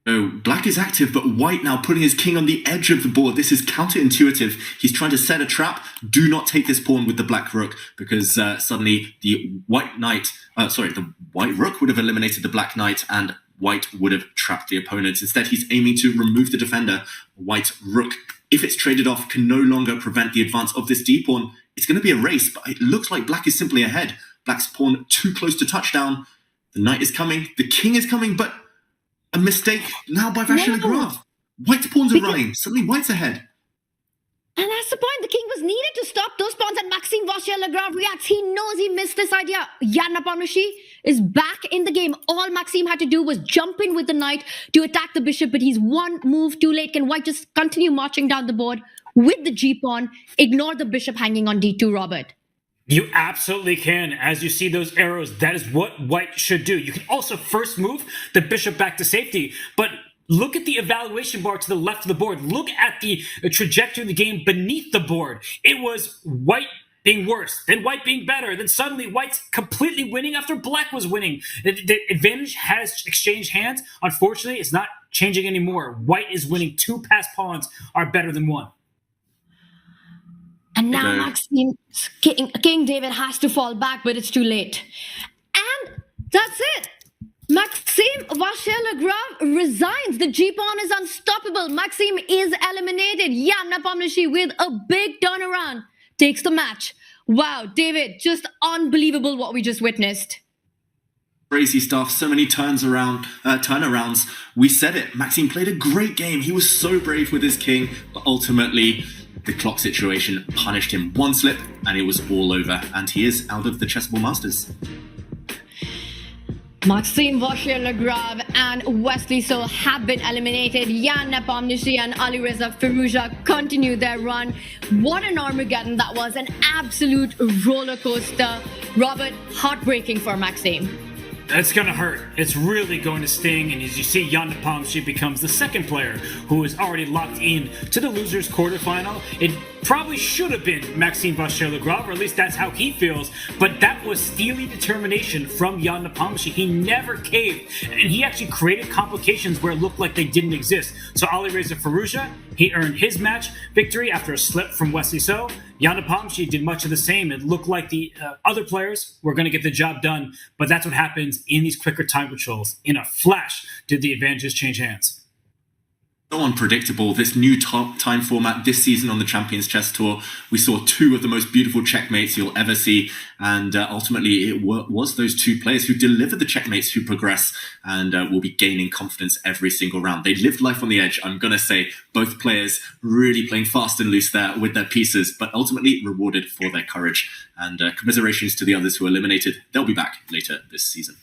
Oh, black is active, but white now putting his king on the edge of the board. This is counterintuitive. He's trying to set a trap. Do not take this pawn with the black rook, because suddenly the white rook would have eliminated the black knight, and white would have trapped the opponent. Instead, he's aiming to remove the defender. White rook, if it's traded off, can no longer prevent the advance of this d pawn. It's going to be a race, but it looks like black is simply ahead. Black's pawn too close to touchdown. The knight is coming. The king is coming, but a mistake now by Vachier-Lagrave. White's pawns are running. Suddenly white's ahead. And that's the point. The king was needed to stop those pawns, and Maxime Vachier-Lagrave reacts. He knows he missed this idea. Jan Nepomniachtchi is back in the game. All Maxime had to do was jump in with the knight to attack the bishop, but he's one move too late. Can white just continue marching down the board with the g-pawn, ignore the bishop hanging on d2, Robert? You absolutely can. As you see those arrows, that is what white should do. You can also first move the bishop back to safety, but look at the evaluation bar to the left of the board. Look at the trajectory of the game beneath the board. It was white being worse, then white being better, then suddenly white's completely winning after black was winning. The advantage has exchanged hands. Unfortunately, it's not changing anymore. White is winning. 2 passed pawns are better than 1. And now Maxime, King David has to fall back, but it's too late. And that's it. Maxime Vachier-Lagrave resigns. The g-pawn is unstoppable. Maxime is eliminated. Jan Nepomniachtchi, with a big turnaround, takes the match. Wow, David, just unbelievable what we just witnessed. Crazy stuff. So many turnarounds. We said it. Maxime played a great game. He was so brave with his king, but ultimately the clock situation punished him. One slip and it was all over, and he is out of the Chessable Masters. Maxime Vachier-Lagrave and Wesley So have been eliminated. Jan Nepomniachtchi and Alireza Firouzja continue their run. What an Armageddon that was. An absolute roller coaster. Robert, heartbreaking for Maxime. It's going to hurt. It's really going to sting. And as you see, Jan Nepomniachtchi becomes the second player who is already locked in to the losers quarterfinal. It probably should have been Maxime Vachier-Lagrave, or at least that's how he feels. But that was steely determination from Jan Nepomniachtchi. He never caved. And he actually created complications where it looked like they didn't exist. So Alireza Firouzja, he earned his match victory after a slip from Wesley So. Jan Nepomniachtchi did much of the same. It looked like the other players were going to get the job done, but that's what happens in these quicker time controls. In a flash, did the advantages change hands. So unpredictable, this new time format this season on the Champions Chess Tour. We saw 2 of the most beautiful checkmates you'll ever see, and ultimately it was those 2 players who delivered the checkmates who progress and will be gaining confidence every single round. They lived life on the edge. I'm going to say both players really playing fast and loose there with their pieces, but ultimately rewarded for their courage. And commiserations to the others who were eliminated. They'll be back later this season.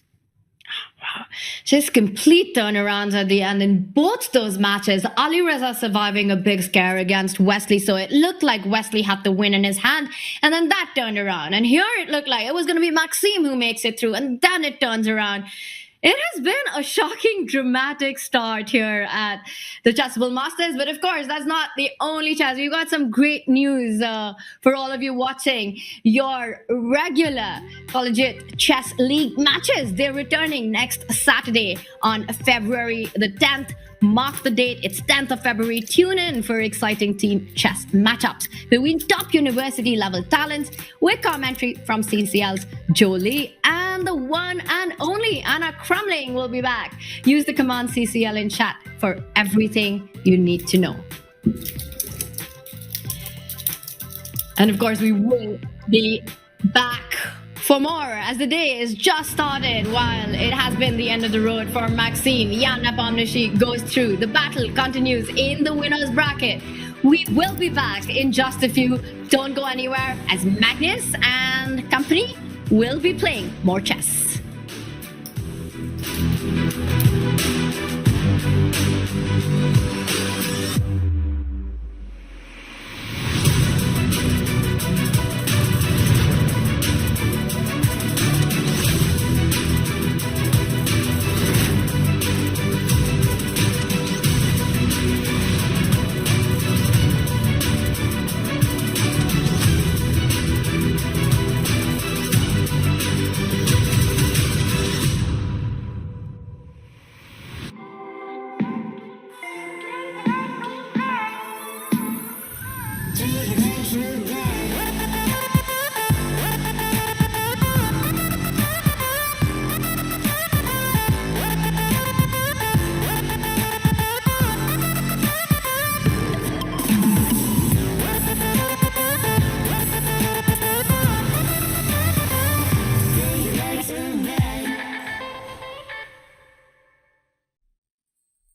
Wow. Just complete turnarounds at the end in both those matches. Alireza surviving a big scare against Wesley, so it looked like Wesley had the win in his hand, and then that turned around. And here it looked like it was going to be Maxime who makes it through, and then it turns around. It has been a shocking, dramatic start here at the Chessable Masters. But of course, that's not the only chess. We've got some great news for all of you watching. Your regular collegiate chess league matches, they're returning next Saturday on February the 10th. Mark the date. It's 10th of February. Tune in for exciting team chess matchups between top university level talents with commentary from CCL's Joe Lee, and the one and only Anna Crumling will be back. Use the command CCL in chat for everything you need to know. And of course, we will be back for more as the day is just started. While it has been the end of the road for Maxime, Jan Nepomniachtchi goes through. The battle continues in the winner's bracket. We will be back in just a few. Don't go anywhere, as Magnus and company will be playing more chess.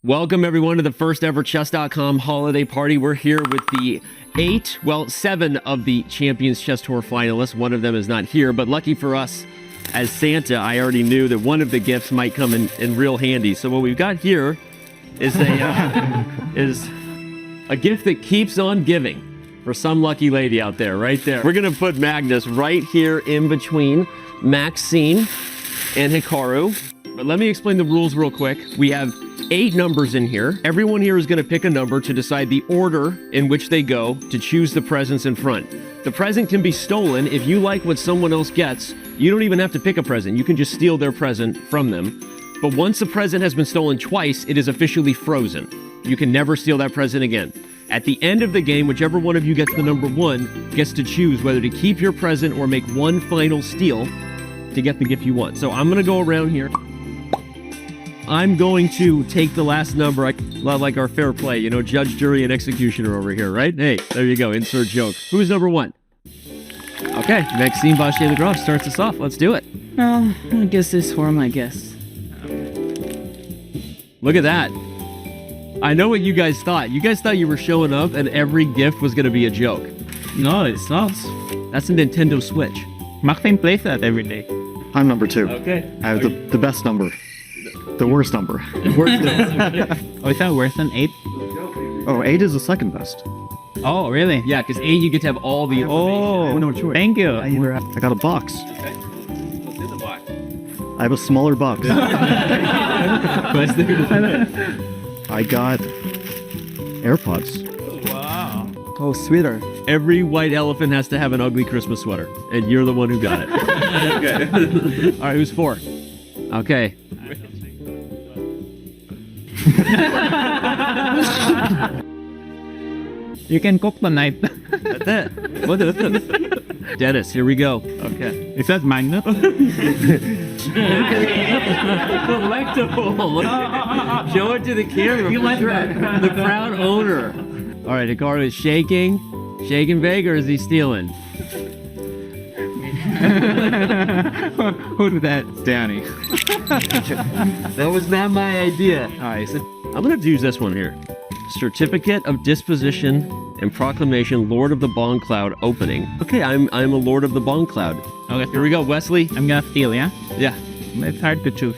Welcome everyone to the first ever Chess.com holiday party. We're here with the 7 of the Champions Chess Tour finalists. One of them is not here, but lucky for us, as Santa, I already knew that one of the gifts might come in real handy. So what we've got here is a gift that keeps on giving for some lucky lady out there, right there. We're gonna put Magnus right here in between Maxine and Hikaru. But let me explain the rules real quick. We have 8 numbers in here. Everyone here is going to pick a number to decide the order in which they go to choose the presents in front. The present can be stolen. If you like what someone else gets, you don't even have to pick a present. You can just steal their present from them. But once a present has been stolen twice, it is officially frozen. You can never steal that present again. At the end of the game, whichever one of you gets the number 1 gets to choose whether to keep your present or make one final steal to get the gift you want. So I'm going to go around here. I'm going to take the last number, a lot like our fair play, you know, judge, jury, and executioner over here, right? Hey, there you go, insert joke. Who's number 1? Okay, Maxime Vacher-Legrand starts us off. Let's do it. Oh, I guess this one, I guess. Look at that. I know what you guys thought. You guys thought you were showing up and every gift was going to be a joke. No, it's not. That's a Nintendo Switch. Maxime plays that every day. I'm number 2. Okay. I have the best number. The worst number. Oh, is that worse than 8? Oh, 8 is the second best. Oh, really? Yeah, because 8 you get to have all the information. Oh, no choice. Thank you. I got a box. Okay. What's in the box? I have a smaller box. I got AirPods. Wow. Oh, sweeter. Every white elephant has to have an ugly Christmas sweater, and you're the one who got it. Okay. All right, who's 4? Okay. You can cook tonight. That's it. What is it? Dennis, here we go. Okay. Is that magnet? Collectible. Show it to the camera. The proud owner. All right, Hikaru is shaking. Shaking big, or is he stealing? Who did that? Danny. That was not my idea. All right, so I'm gonna have to use this one here. Certificate of Disposition and Proclamation, Lord of the Bong Cloud opening. Okay, I'm a Lord of the Bong Cloud. okay, Here we go, Wesley. I'm gonna steal, yeah? Yeah. It's hard to choose.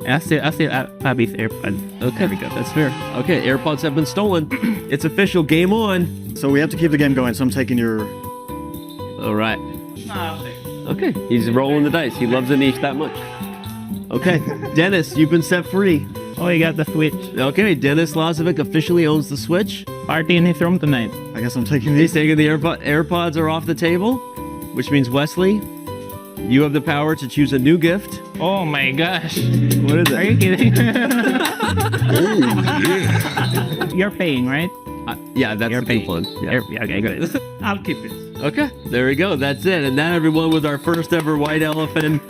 I'll steal Abby's AirPods. Okay, there we go. That's fair. Okay, AirPods have been stolen. It's official. Game on. So we have to keep the game going, so I'm taking your... All right. Okay, he's rolling the dice. He loves the niche that much. Okay, Dennis, you've been set free. Oh, you got the Switch. Okay, Dennis Lazovic officially owns the Switch. Party in his room tonight. I guess I'm taking He's these. taking the AirPods are off the table, which means Wesley, you have the power to choose a new gift. Oh my gosh. What is Are it? you kidding? You're paying, right? Yeah, that's You're the paying. coupon. Yeah. Okay, good. I'll keep it. Okay, there we go. That's it. And that, everyone, was our first ever white elephant.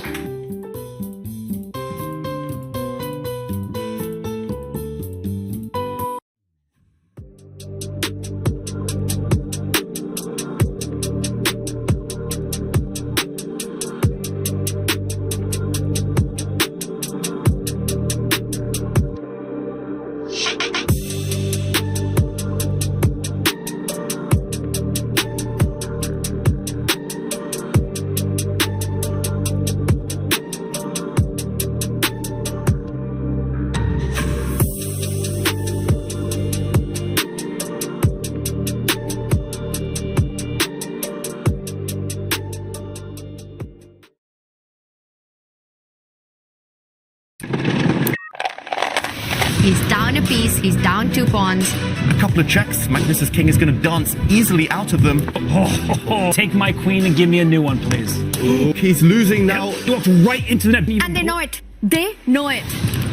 He's down a piece. He's down 2 pawns. A couple of checks. Magnus's king is going to dance easily out of them. Take my queen and give me a new one, please. He's losing now. Walked right into the net. And they know it. They know it.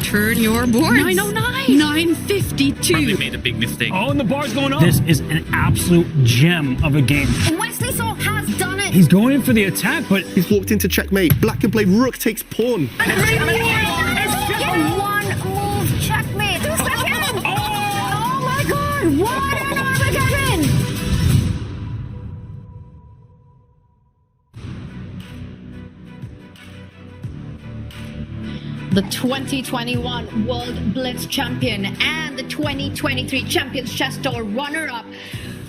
Turn your boards. 909. 952. Probably made a big mistake. Oh, and the bar's going up. This is an absolute gem of a game. Wesley So has done it. He's going in for the attack, but He's walked into checkmate. Black can play rook takes pawn. One move checkmate. 2 seconds. Oh my god. What an Armageddon. The 2021 World Blitz Champion and the 2023 Champions Chess Tour runner-up,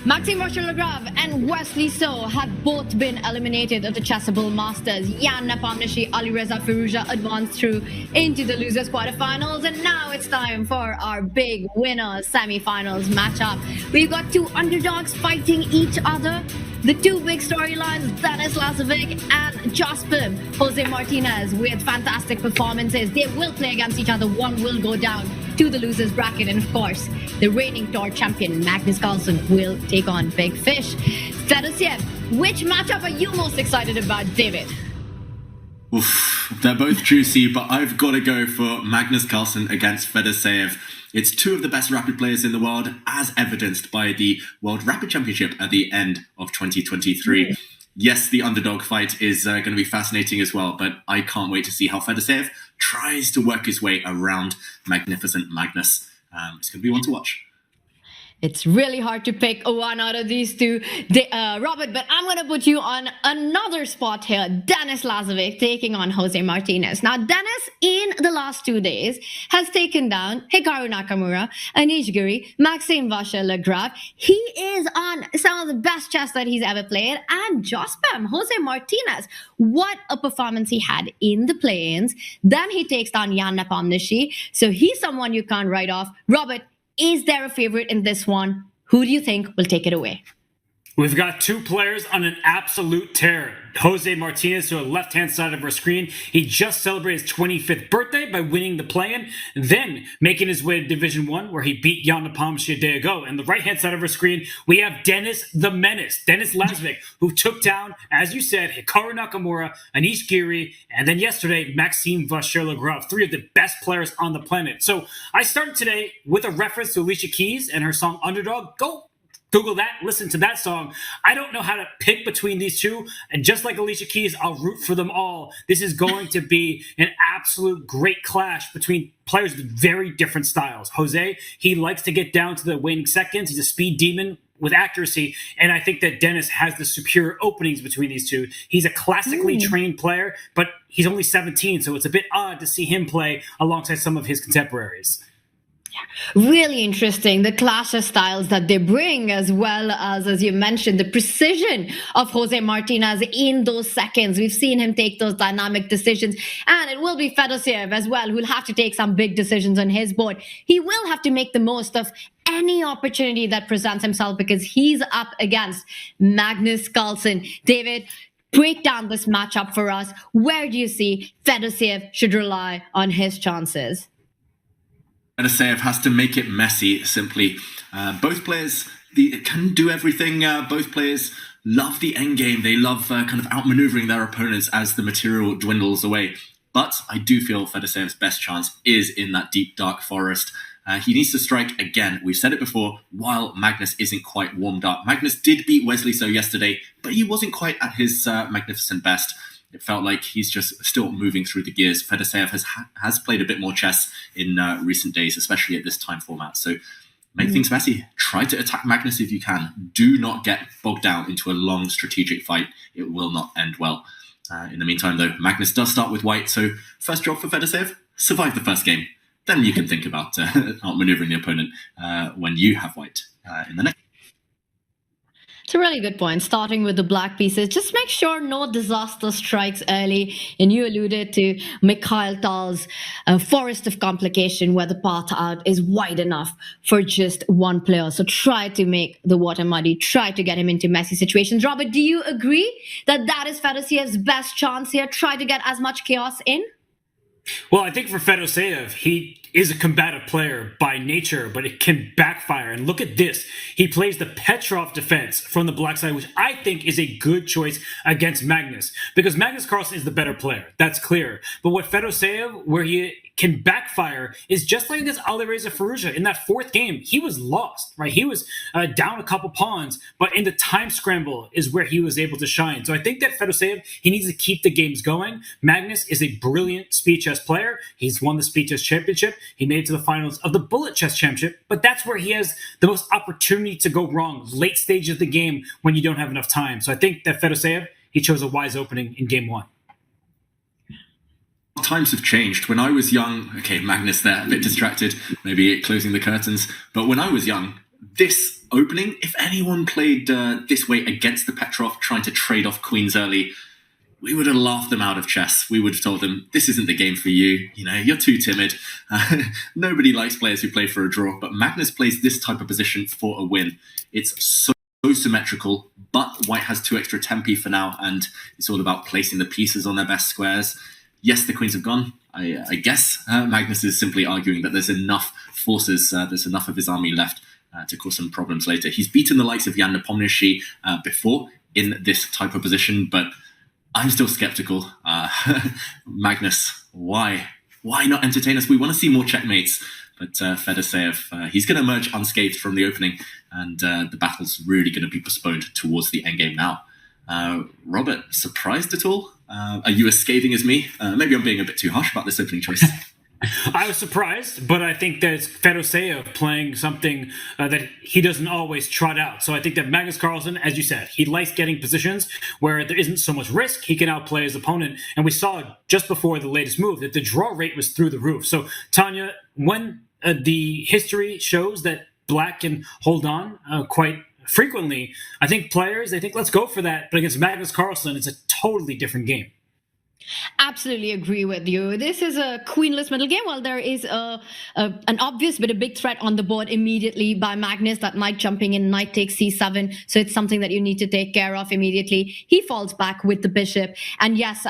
Maxime Vachier-Lagrave and Wesley So have both been eliminated at the Chessable Masters. Jan Nepomniachtchi, Alireza Firouzja advanced through into the losers quarterfinals, and now it's time for our big winners semi-finals matchup. We've got 2 underdogs fighting each other. The 2 big storylines, Denis Lazovic and Jospin Jose Martinez, with fantastic performances. They will play against each other. One will go down to the losers bracket, and of course, the reigning tour champion Magnus Carlsen will take on Big Fish. Fedosiev, which matchup are you most excited about, David? Oof, they're both juicy, but I've got to go for Magnus Carlsen against Fedosiev. It's 2 of the best rapid players in the world, as evidenced by the World Rapid Championship at the end of 2023. Yes, the underdog fight is going to be fascinating as well, but I can't wait to see how Fedosiev tries to work his way around Magnificent Magnus. It's going to be one to watch. It's really hard to pick one out of these 2, Robert, but I'm going to put you on another spot here. Denis Lazovic taking on Jose Martinez. Now, Denis, in the last 2 days, has taken down Hikaru Nakamura, Anish Giri, Maxime Vachier-Lagrave. He is on some of the best chess that he's ever played. And Jospin, Jose Martinez, what a performance he had in the play-ins. Then he takes down Jan Nepomniachtchi. So he's someone you can't write off. Robert, is there a favorite in this one? Who do you think will take it away? we've got 2 players on an absolute tear. Jose Martinez to the left-hand side of our screen. He just celebrated his 25th birthday by winning the play-in, then making his way to Division 1, where he beat Jan Nepomniachtchi a day ago. And the right-hand side of our screen, we have Denis the Menace, Denis Lazovic, who took down, as you said, Hikaru Nakamura, Anish Giri, and then yesterday, Maxime Vachier-Lagrave, 3 of the best players on the planet. So I started today with a reference to Alicia Keys and her song Underdog. Go Google that, listen to that song. I don't know how to pick between these 2. And just like Alicia Keys, I'll root for them all. This is going to be an absolute great clash between players with very different styles. Jose, he likes to get down to the waning seconds. He's a speed demon with accuracy. And I think that Denis has the superior openings between these 2. He's a classically trained player, but he's only 17. So it's a bit odd to see him play alongside some of his contemporaries. Really interesting, the clash of styles that they bring, as well as you mentioned, the precision of Jose Martinez in those seconds. We've seen him take those dynamic decisions, and it will be Fedosiev as well, who'll have to take some big decisions on his board. He will have to make the most of any opportunity that presents himself, because he's up against Magnus Carlsen. David, break down this matchup for us. Where do you see Fedosiev should rely on his chances? Fedosiev has to make it messy, simply. Both players can do everything. Both players love the endgame. They love kind of outmaneuvering their opponents as the material dwindles away. But I do feel Fedosiev's best chance is in that deep, dark forest. He needs to strike again. We've said it before, while Magnus isn't quite warmed up. Magnus did beat Wesley So yesterday, but he wasn't quite at his magnificent best. It felt like he's just still moving through the gears. Fedosiev has played a bit more chess in recent days, especially at this time format. So make things messy. Try to attack Magnus if you can. Do not get bogged down into a long strategic fight. It will not end well. In the meantime, though, Magnus does start with white. So first job for Fedosiev, survive the first game. Then you can think about outmaneuvering the opponent when you have white in the next. It's a really good point. Starting with the black pieces, just make sure no disaster strikes early. And you alluded to Mikhail Tal's forest of complication, where the path out is wide enough for just one player. So try to make the water muddy. Try to get him into messy situations. Robert, do you agree that that is Fedosiev's best chance here? Try to get as much chaos in? Well, I think for Fedosiev, he is a combative player by nature, but it can backfire. And look at this. He plays the Petrov defense from the black side, which I think is a good choice against Magnus, because Magnus Carlsen is the better player. That's clear. But what Fedoseev, where he can backfire, is just like against Alireza Firouzja. In that fourth game, he was lost, right? He was down a couple pawns, but in the time scramble is where he was able to shine. So I think that Fedoseev, he needs to keep the games going. Magnus is a brilliant speed chess player. He's won the speed chess championship. He made it to the finals of the bullet chess championship, but that's where he has the most opportunity to go wrong, late stage of the game when you don't have enough time. So I think that Fedoseev, he chose a wise opening in game one. Times have changed. When I was young, okay, Magnus there, a bit distracted, maybe closing the curtains, but when I was young, this opening, if anyone played this way against the Petrov, trying to trade off queens early, we would have laughed them out of chess. We would have told them, this isn't the game for you. You know, you're too timid. Nobody likes players who play for a draw, but Magnus plays this type of position for a win. It's so symmetrical, but white has 2 extra tempi for now, and it's all about placing the pieces on their best squares. Yes, the queens have gone. I guess Magnus is simply arguing that there's enough forces, there's enough of his army left to cause some problems later. He's beaten the likes of Jan Nepomniachtchi before in this type of position, but I'm still skeptical. Magnus, why? Why not entertain us? We want to see more checkmates. But Fedoseev, he's going to emerge unscathed from the opening, and the battle's really going to be postponed towards the endgame now. Robert, surprised at all? Are you as scathing as me? Maybe I'm being a bit too harsh about this opening choice. I was surprised, but I think that it's Fedoseev playing something that he doesn't always trot out. So I think that Magnus Carlsen, as you said, he likes getting positions where there isn't so much risk. He can outplay his opponent. And we saw just before the latest move that the draw rate was through the roof. So Tanya, when the history shows that black can hold on quite frequently, I think players, they think, let's go for that. But against Magnus Carlsen, it's a totally different game. Absolutely agree with you. This is a queenless middle game. While there is an obvious but a big threat on the board immediately by Magnus, that knight jumping in, knight takes c7. So it's something that you need to take care of immediately. He falls back with the bishop. And yes,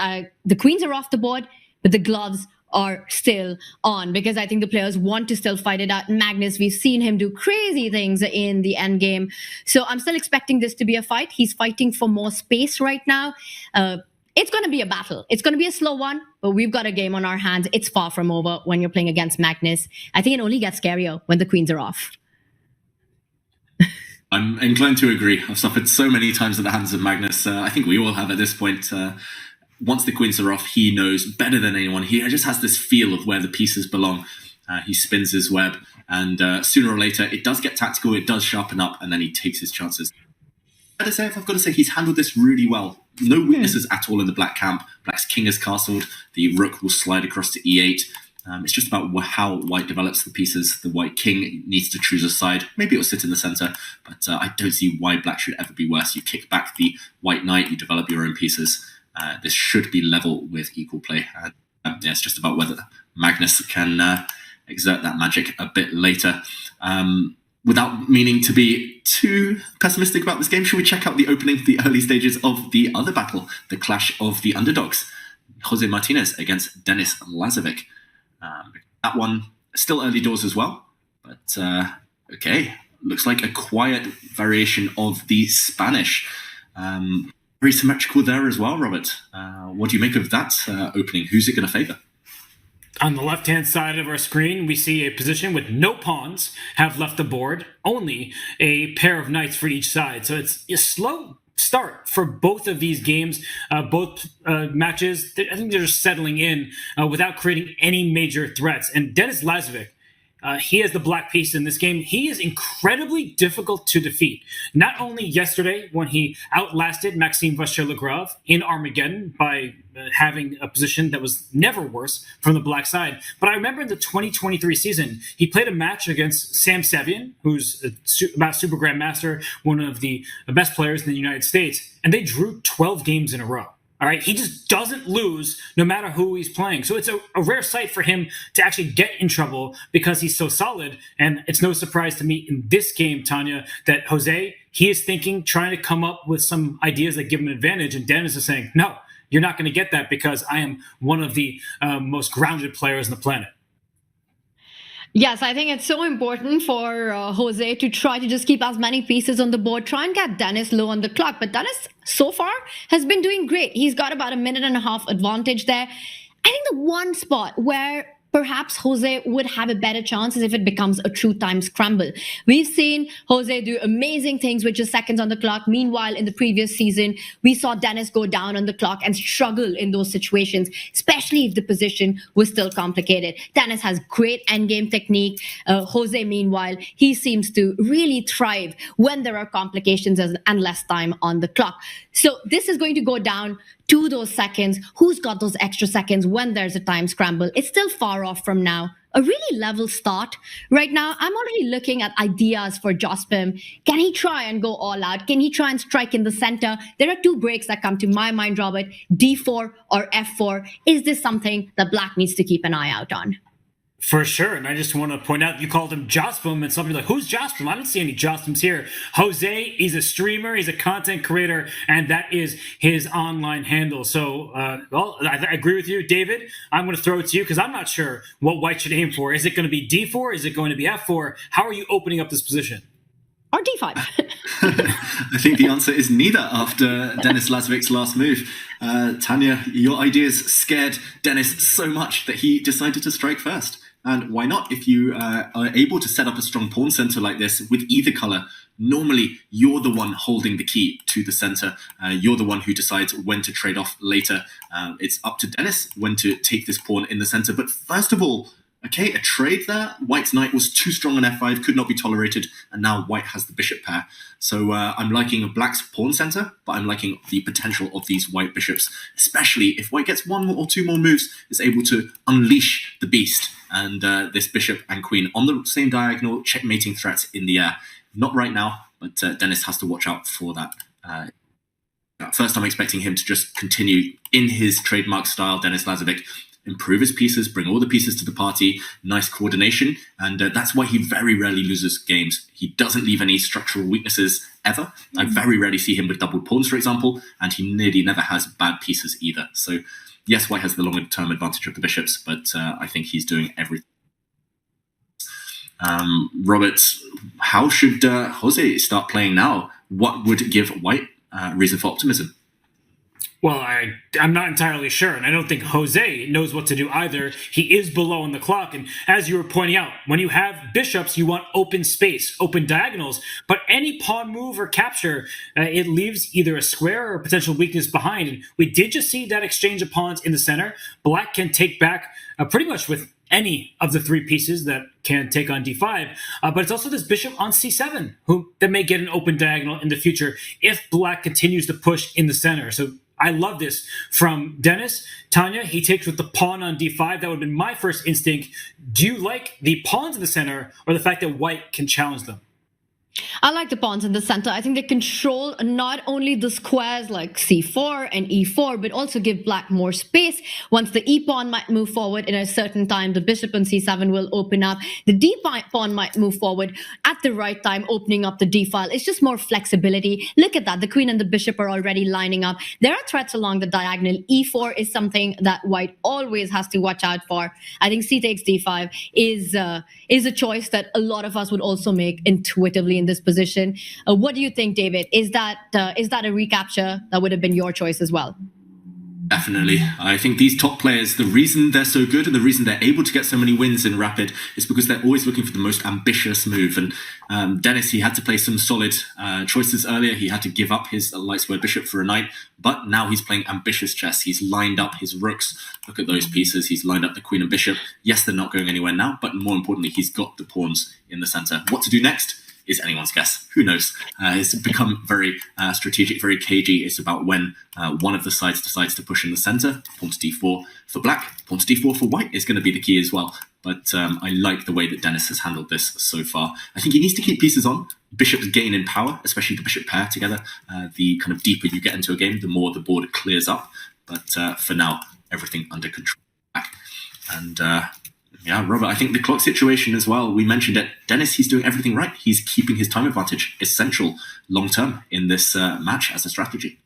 the queens are off the board, but the gloves are still on, because I think the players want to still fight it out. Magnus, we've seen him do crazy things in the end game. So I'm still expecting this to be a fight. He's fighting for more space right now. It's going to be a battle. It's going to be a slow one, but we've got a game on our hands. It's far from over when you're playing against Magnus. I think it only gets scarier when the queens are off. I'm inclined to agree. I've suffered so many times at the hands of Magnus. I think we all have at this point. Once the queens are off, he knows better than anyone. He just has this feel of where the pieces belong. He spins his web, and sooner or later, it does get tactical, it does sharpen up, and then he takes his chances. I've got to say, he's handled this really well. No weaknesses at all in the black camp. Black's king is castled. The rook will slide across to e8. It's just about how white develops the pieces. The white king needs to choose a side. Maybe it'll sit in the center, but I don't see why black should ever be worse. You kick back the white knight, you develop your own pieces. This should be level with equal play. It's just about whether Magnus can exert that magic a bit later. Without meaning to be too pessimistic about this game, should we check out the opening, the early stages of the other battle, the clash of the underdogs? Jose Martinez against Denis Lazovic. That one, still early doors as well, but okay. Looks like a quiet variation of the Spanish. Very symmetrical there as well, Robert. What do you make of that opening? Who's it going to favor? On the left-hand side of our screen, we see a position with no pawns have left the board, only a pair of knights for each side. So it's a slow start for both of these games, both matches. I think they're just settling in without creating any major threats. And Denis Lazovic, he has the black piece in this game. He is incredibly difficult to defeat. Not only yesterday when he outlasted Maxime Vachier-Lagrave in Armageddon by having a position that was never worse from the black side, but I remember in the 2023 season, he played a match against Sam Sevian, who's about super grandmaster, one of the best players in the United States, and they drew 12 games in a row. All right, he just doesn't lose no matter who he's playing. So it's a rare sight for him to actually get in trouble because he's so solid. And it's no surprise to me in this game, Tanya, that Jose, he is trying to come up with some ideas that give him an advantage. And Dennis is saying, no, you're not going to get that because I am one of the most grounded players on the planet. Yes, I think it's so important for Jose to try to just keep as many pieces on the board, try and get Dennis low on the clock. But Dennis, so far, has been doing great. He's got about a minute and a half advantage there. I think the one spot where perhaps Jose would have a better chance is if it becomes a true time scramble. We've seen Jose do amazing things with just seconds on the clock. Meanwhile, in the previous season, we saw Dennis go down on the clock and struggle in those situations, especially if the position was still complicated. Dennis has great endgame technique. Jose, meanwhile, he seems to really thrive when there are complications and less time on the clock. So this is going to go down to those seconds. Who's got those extra seconds when there's a time scramble? It's still far off from now. A really level start. Right now, I'm already looking at ideas for Jospim. Can he try and go all out? Can he try and strike in the center? There are two breaks that come to my mind, Robert. D4 or F4. Is this something that Black needs to keep an eye out on? For sure, and I just want to point out, you called him Jospim, and somebody like, who's Jospim? I don't see any Jospims here. Jose, he's a streamer, he's a content creator, and that is his online handle. So, well, I agree with you, David. I'm going to throw it to you because I'm not sure what White should aim for. Is it going to be D4? Is it going to be F4? How are you opening up this position? Or D5? I think the answer is neither after Denis Lazovic's last move. Tanya, your ideas scared Denis so much that he decided to strike first. And why not? If you are able to set up a strong pawn center like this with either color, normally you're the one holding the key to the center. You're the one who decides when to trade off later. It's up to Denis when to take this pawn in the center. But first of all, okay, a trade there. White's knight was too strong on f5, could not be tolerated, and now White has the bishop pair. So I'm liking Black's pawn center, but I'm liking the potential of these White bishops, especially if White gets one or two more moves, is able to unleash the beast. And this bishop and queen on the same diagonal, checkmating threats in the air. Not right now, but Denis has to watch out for that. First, I'm expecting him to just continue in his trademark style, Denis Lazovic, improve his pieces, bring all the pieces to the party, nice coordination, and that's why he very rarely loses games. He doesn't leave any structural weaknesses ever. I very rarely see him with doubled pawns, for example, and he nearly never has bad pieces either. So yes, White has the longer term advantage of the bishops, but I think he's doing everything. Robert, how should Jose start playing now? What would give White reason for optimism? Well, I'm not entirely sure, and I don't think Jose knows what to do either. He is below on the clock, and as you were pointing out, when you have bishops, you want open space, open diagonals, but any pawn move or capture, it leaves either a square or a potential weakness behind. And we did just see that exchange of pawns in the center. Black can take back pretty much with any of the three pieces that can take on d5, but it's also this bishop on c7 that may get an open diagonal in the future if Black continues to push in the center. So I love this from Denis. Tanya, he takes with the pawn on d5. That would have been my first instinct. Do you like the pawns in the center or the fact that White can challenge them? I like the pawns in the center. I think they control not only the squares like c4 and e4, but also give Black more space. Once the e pawn might move forward in a certain time, the bishop on c7 will open up. The d pawn might move forward at the right time, opening up the d file. It's just more flexibility. Look at that. The queen and the bishop are already lining up. There are threats along the diagonal. e4 is something that White always has to watch out for. I think c takes d5 is a choice that a lot of us would also make intuitively in this position. What do you think, David? Is that a recapture that would have been your choice as well? Definitely. I think these top players, the reason they're so good and the reason they're able to get so many wins in Rapid is because they're always looking for the most ambitious move. And Denis, he had to play some solid choices earlier. He had to give up his light squared bishop for a knight, but now he's playing ambitious chess. He's lined up his rooks. Look at those pieces. He's lined up the queen and bishop. Yes, they're not going anywhere now, but more importantly, he's got the pawns in the center. What to do next is anyone's guess. Who knows? It's become very strategic, very cagey. It's about when one of the sides decides to push in the center. Pawn to d4 for Black, pawn to d4 for White is going to be the key as well. But I like the way that Denis has handled this so far. I think he needs to keep pieces on. Bishops gain in power, especially the bishop pair together. The kind of deeper you get into a game, the more the board clears up. But for now, everything under control. And yeah, Robert, I think the clock situation as well, we mentioned it. Denis, he's doing everything right. He's keeping his time advantage essential long-term in this match as a strategy.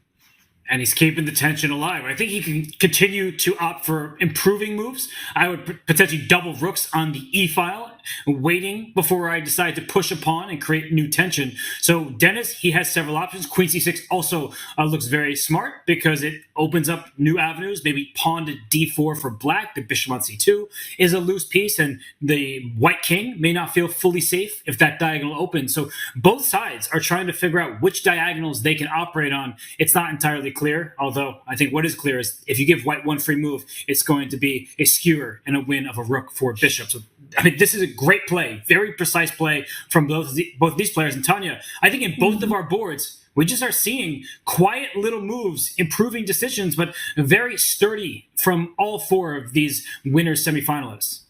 And he's keeping the tension alive. I think he can continue to opt for improving moves. I would potentially double rooks on the e-file waiting before I decide to push a pawn and create new tension. So Dennis, he has several options. Queen c6 also looks very smart because it opens up new avenues. Maybe pawn to d4 for black. The bishop on c2 is a loose piece, and the white king may not feel fully safe if that diagonal opens. So both sides are trying to figure out which diagonals they can operate on. It's not entirely clear, although I think what is clear is if you give white one free move, it's going to be a skewer and a win of a rook for bishop. So I mean, this is a great play, very precise play from both of these players. And Tanya, I think in both of our boards, we just are seeing quiet little moves, improving decisions, but very sturdy from all four of these winners semifinalists.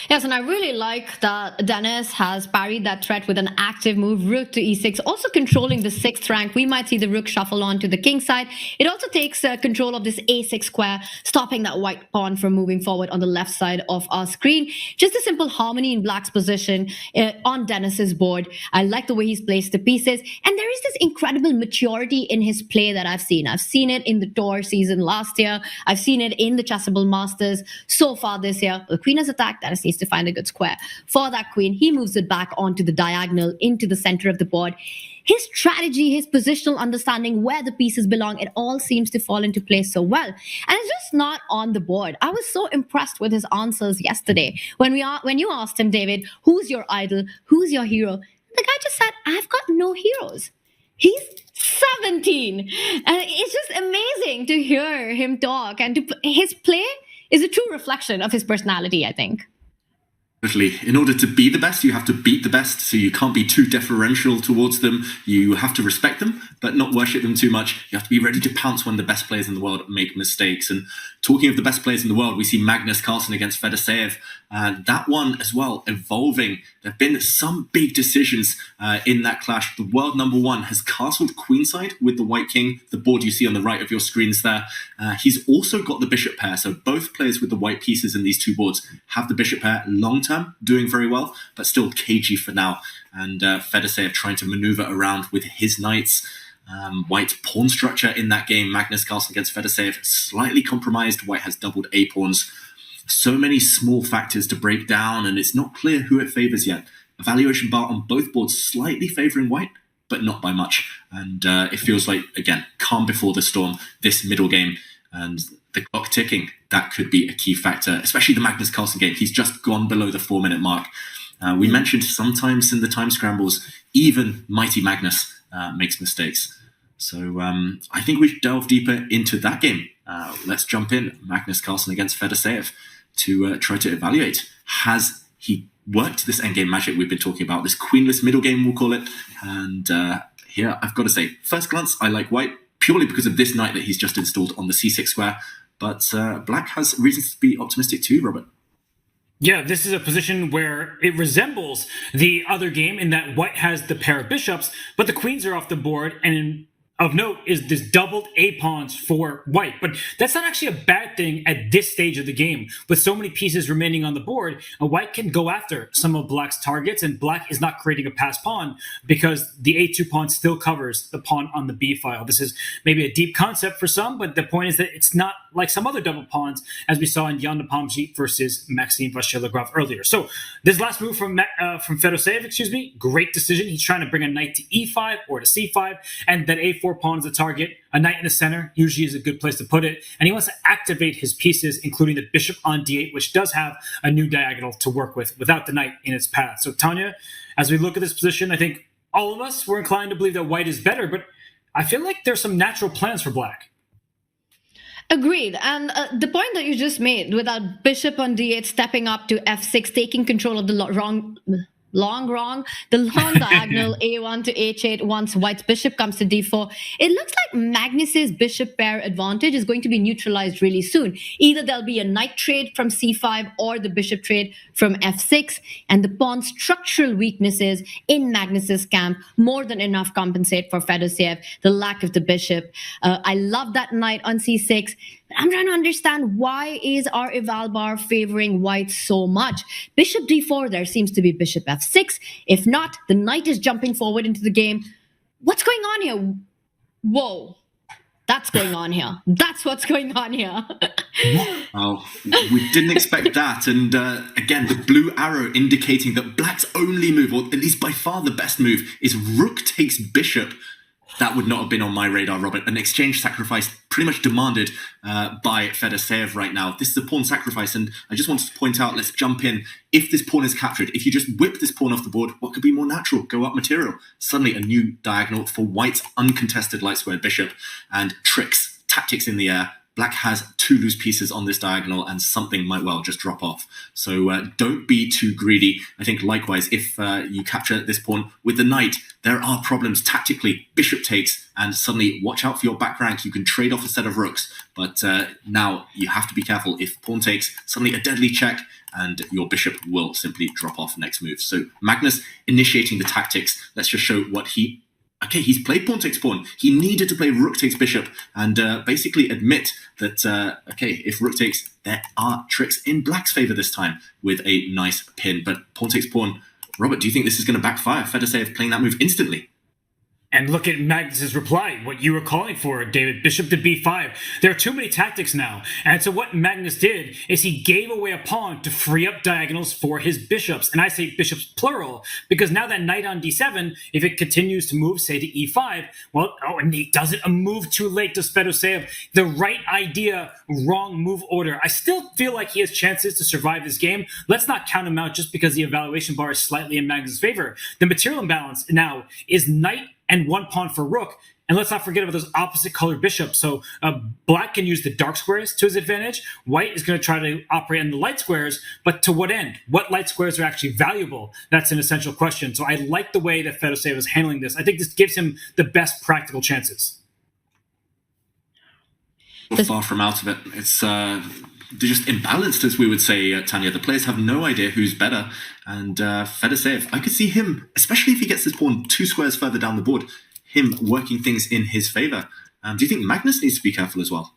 Yes, and I really like that Dennis has parried that threat with an active move, rook to e6, also controlling the 6th rank. We might see the rook shuffle on to the king side. It also takes control of this a6 square, stopping that white pawn from moving forward on the left side of our screen. Just a simple harmony in black's position on Dennis's board. I like the way he's placed the pieces, and there is this incredible maturity in his play that I've seen. I've seen it in the tour season last year. I've seen it in the Chessable Masters so far this year. The queen has attacked. Dennis needs to find a good square for that queen. He moves it back onto the diagonal into the center of the board. His strategy, his positional understanding, where the pieces belong, it all seems to fall into place so well. And it's just not on the board. I was so impressed with his answers yesterday. When you asked him, David, who's your idol? Who's your hero? The guy just said, I've got no heroes. He's 17. And it's just amazing to hear him talk. And his play is a true reflection of his personality, I think. In order to be the best, you have to beat the best, so you can't be too deferential towards them. You have to respect them, but not worship them too much. You have to be ready to pounce when the best players in the world make mistakes. And talking of the best players in the world, we see Magnus Carlsen against Fedorseev. That one as well, evolving. There have been some big decisions in that clash. The world number one has castled queenside with the white king, the board you see on the right of your screens there. He's also got the bishop pair, so both players with the white pieces in these two boards have the bishop pair long term, doing very well, but still cagey for now. And Fedorseev trying to maneuver around with his knights. White pawn structure in that game, Magnus Carlsen against Fedorseev, slightly compromised. White has doubled A pawns. So many small factors to break down, and it's not clear who it favors yet. Evaluation bar on both boards slightly favoring white, but not by much. And it feels like, again, calm before the storm, this middle game. And the clock ticking, that could be a key factor, especially the Magnus Carlsen game. He's just gone below the 4-minute mark. We mentioned sometimes in the time scrambles, even mighty Magnus makes mistakes. So I think we should delve deeper into that game. Let's jump in. Magnus Carlsen against Fedorseev to try to evaluate. Has he worked this endgame magic we've been talking about, this queenless middle game, we'll call it? And here, I've got to say, first glance, I like white, purely because of this knight that he's just installed on the c6 square. But black has reasons to be optimistic too, Robert. Yeah, this is a position where it resembles the other game in that white has the pair of bishops, but the queens are off the board, and of note is this doubled A pawns for white. But that's not actually a bad thing at this stage of the game. With so many pieces remaining on the board, white can go after some of black's targets, and black is not creating a pass pawn because the A2 pawn still covers the pawn on the B file. This is maybe a deep concept for some, but the point is that it's not like some other double pawns, as we saw in Jan Nepomniachtchi versus Maxime Vachier-Lagrave earlier. So this last move from Fedorseev, great decision. He's trying to bring a knight to E5 or to C5, and that A4 pawn is a target. A knight in the center usually is a good place to put it, and he wants to activate his pieces, including the bishop on D8, which does have a new diagonal to work with without the knight in its path. So Tanya, as we look at this position, I think all of us were inclined to believe that white is better, but I feel like there's some natural plans for black. Agreed. And the point that you just made, without bishop on d8 stepping up to f6, taking control of the long diagonal a1 to h8 once white's bishop comes to d4, it looks like Magnus's bishop pair advantage is going to be neutralized really soon. Either there'll be a knight trade from c5 or the bishop trade from f6, and the pawn structural weaknesses in Magnus's camp more than enough compensate for Fedorseev, the lack of the bishop. I love that knight on c6. I'm trying to understand, why is our eval bar favoring white so much? Bishop d4, there seems to be bishop f6. If not, the knight is jumping forward into the game. What's going on here? Whoa. That's going on here. That's what's going on here. Oh, we didn't expect that. And again, the blue arrow indicating that black's only move, or at least by far the best move, is rook takes bishop. That would not have been on my radar, Robert. An exchange sacrifice pretty much demanded by Fedoseev right now. This is a pawn sacrifice, and I just wanted to point out, let's jump in. If this pawn is captured, if you just whip this pawn off the board, what could be more natural? Go up material. Suddenly a new diagonal for white's uncontested light squared bishop, and tricks, tactics in the air. Black has two loose pieces on this diagonal, and something might well just drop off. So don't be too greedy. I think likewise, if you capture this pawn with the knight, there are problems tactically. Bishop takes, and suddenly watch out for your back rank. You can trade off a set of rooks, but now you have to be careful. If pawn takes, suddenly a deadly check, and your bishop will simply drop off next move. So Magnus initiating the tactics. Let's just show what he... Okay, he's played pawn takes pawn. He needed to play rook takes bishop and basically admit that, okay, if rook takes, there are tricks in black's favor this time with a nice pin. But pawn takes pawn, Robert, do you think this is going to backfire? Fedoseev playing that move instantly. And look at Magnus's reply, what you were calling for, David. Bishop to b5. There are too many tactics now. And so what Magnus did is he gave away a pawn to free up diagonals for his bishops. And I say bishops plural, because now that knight on d7, if it continues to move, say, to e5, well, oh, and he does it a move too late to Fedoseev. The right idea, wrong move order. I still feel like he has chances to survive this game. Let's not count him out just because the evaluation bar is slightly in Magnus' favor. The material imbalance now is knight and one pawn for rook. And let's not forget about those opposite colored bishops. So black can use the dark squares to his advantage. White is going to try to operate on the light squares, but to what end? What light squares are actually valuable? That's an essential question. So I like the way that Fedoseev is handling this. I think this gives him the best practical chances. We're far from out of it. It's they're just imbalanced, as we would say, Tanya. The players have no idea who's better. And Fedoseev, I could see him, especially if he gets this pawn 2 squares further down the board, him working things in his favor. Do you think Magnus needs to be careful as well?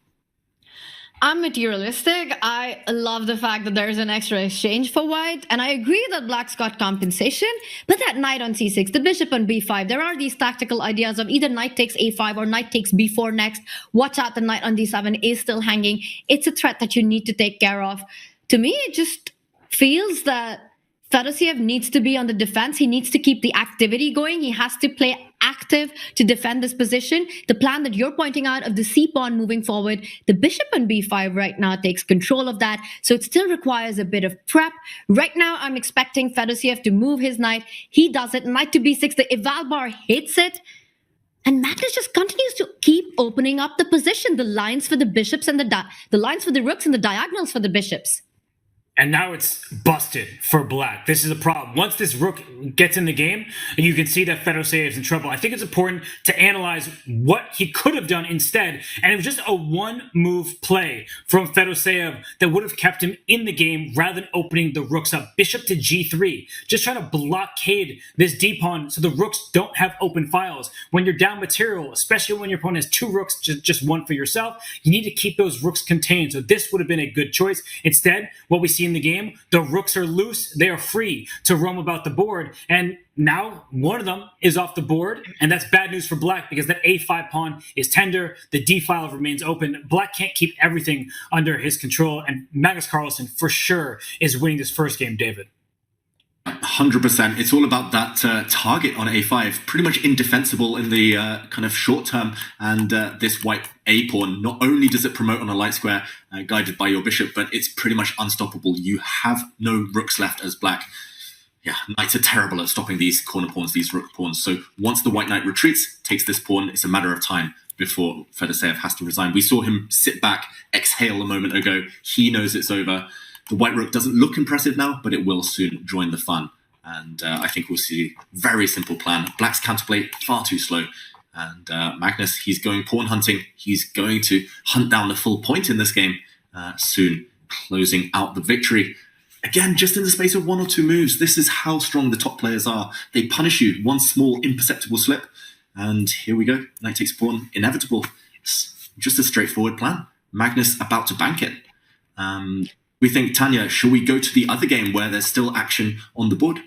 I'm materialistic. I love the fact that there's an extra exchange for white, and I agree that black's got compensation, but that knight on c6, the bishop on b5, there are these tactical ideas of either knight takes a5 or knight takes b4 next. Watch out, the knight on d7 is still hanging. It's a threat that you need to take care of. To me, it just feels that Fedoseev needs to be on the defense. He needs to keep the activity going. He has to play active to defend this position. The plan that you're pointing out of the c-pawn moving forward, the bishop on b5 right now takes control of that. So it still requires a bit of prep. Right now, I'm expecting Fedoseev to move his knight. He does it. Knight to b6. The eval bar hits it. And Magnus just continues to keep opening up the position. The lines for the bishops and the lines for the rooks and the diagonals for the bishops. And now it's busted for black. This is a problem. Once this rook gets in the game, you can see that Fedoseev is in trouble. I think it's important to analyze what he could have done instead. And it was just a one-move play from Fedoseev that would have kept him in the game rather than opening the rooks up. Bishop to g3. Just trying to blockade this d-pawn so the rooks don't have open files. When you're down material, especially when your opponent has 2 rooks, just one for yourself, you need to keep those rooks contained. So this would have been a good choice. Instead, what we see in the game, the rooks are loose, they are free to roam about the board, and now one of them is off the board, and that's bad news for black because that a5 pawn is tender, the d file remains open. Black can't keep everything under his control, and Magnus Carlsen for sure is winning this first game, David. 100%. It's all about that target on a5, pretty much indefensible in the kind of short term. And this white a pawn, not only does it promote on a light square guided by your bishop, but it's pretty much unstoppable. You have no rooks left as black. Yeah, knights are terrible at stopping these corner pawns, these rook pawns. So once the white knight retreats, takes this pawn, it's a matter of time before Fedoseev has to resign. We saw him sit back, exhale a moment ago. He knows it's over. The white rook doesn't look impressive now, but it will soon join the fun. And I think we'll see a very simple plan. Black's counterplay far too slow. And Magnus, he's going pawn hunting. He's going to hunt down the full point in this game soon, closing out the victory. Again, just in the space of 1 or 2 moves. This is how strong the top players are. They punish you, one small imperceptible slip. And here we go. Knight takes pawn, inevitable. It's just a straightforward plan. Magnus about to bank it. We think, Tanya, shall we go to the other game where there's still action on the board?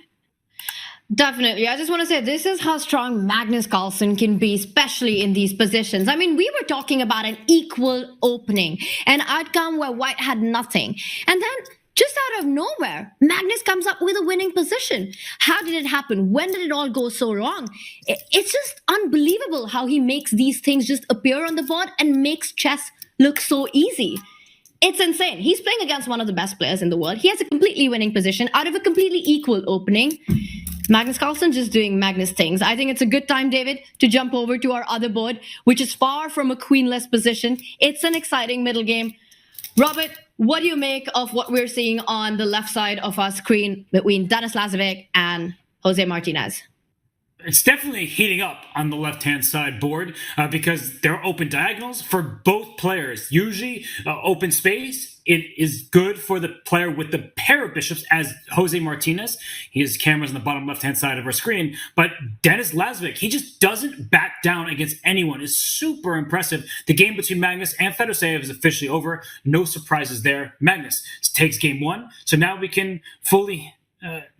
Definitely. I just want to say this is how strong Magnus Carlsen can be, especially in these positions. I mean, we were talking about an equal opening, an outcome where White had nothing. And then just out of nowhere, Magnus comes up with a winning position. How did it happen? When did it all go so wrong? It's just unbelievable how he makes these things just appear on the board and makes chess look so easy. It's insane. He's playing against one of the best players in the world. He has a completely winning position out of a completely equal opening. Magnus Carlsen just doing Magnus things. I think it's a good time, David, to jump over to our other board, which is far from a queenless position. It's an exciting middle game. Robert, what do you make of what we're seeing on the left side of our screen between Denis Lazovic and Jose Martinez? It's definitely heating up on the left-hand side board because there are open diagonals for both players. Usually, open space, it is good for the player with the pair of bishops as Jose Martinez. He has cameras on the bottom left-hand side of our screen. But Denis Lazovic, he just doesn't back down against anyone. It's super impressive. The game between Magnus and Fedoseev is officially over. No surprises there. Magnus takes game one. So now we can fully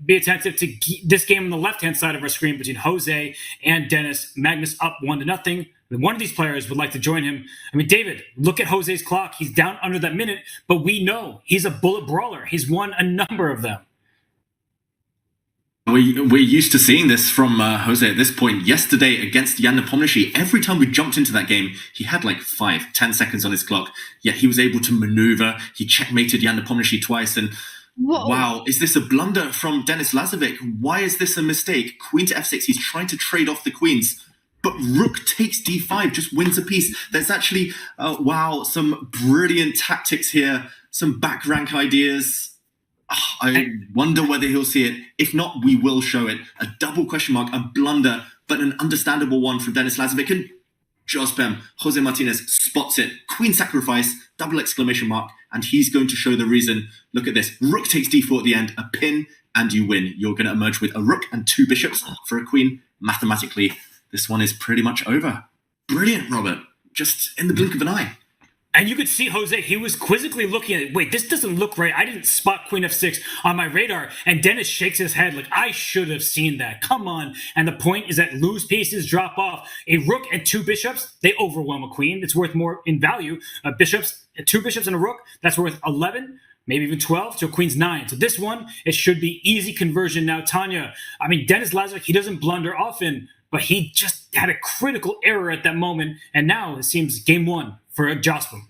be attentive to this game on the left-hand side of our screen between Jose and Denis. Magnus up 1-0. One of these players would like to join him. I mean, David, look at Jose's clock. He's down under that minute, but we know he's a bullet brawler. He's won a number of them. We're used to seeing this from Jose at this point. Yesterday against Jan Nepomniachtchi, every time we jumped into that game, he had like 5-10 seconds on his clock, yet he was able to maneuver. He checkmated Jan Nepomniachtchi twice, and whoa. Wow, is this a blunder from Denis Lazovic? Why is this a mistake? Queen to f6, he's trying to trade off the queens. But rook takes d5, just wins a piece. There's actually, some brilliant tactics here, some back rank ideas. I wonder whether he'll see it. If not, we will show it. A double question mark, a blunder, but an understandable one from Denis Lazovic. And Jospem, Jose Martinez spots it. Queen sacrifice, double exclamation mark, and he's going to show the reason. Look at this. Rook takes d4 at the end, a pin, and you win. You're going to emerge with a rook and 2 bishops for a queen. Mathematically, this one is pretty much over. Brilliant, Robert. Just in the blink of an eye. And you could see Jose, he was quizzically looking at it. Wait, this doesn't look right. I didn't spot Queen f6 on my radar. And Denis shakes his head like, I should have seen that. Come on. And the point is that loose pieces drop off. A rook and 2 bishops, they overwhelm a queen. It's worth more in value. 2 bishops and a rook, that's worth 11, maybe even 12, so queen's 9. So this one, it should be easy conversion now. Tanya, I mean, Denis Lazovic, he doesn't blunder often, but he just had a critical error at that moment. And now it seems game 1 for Jospem.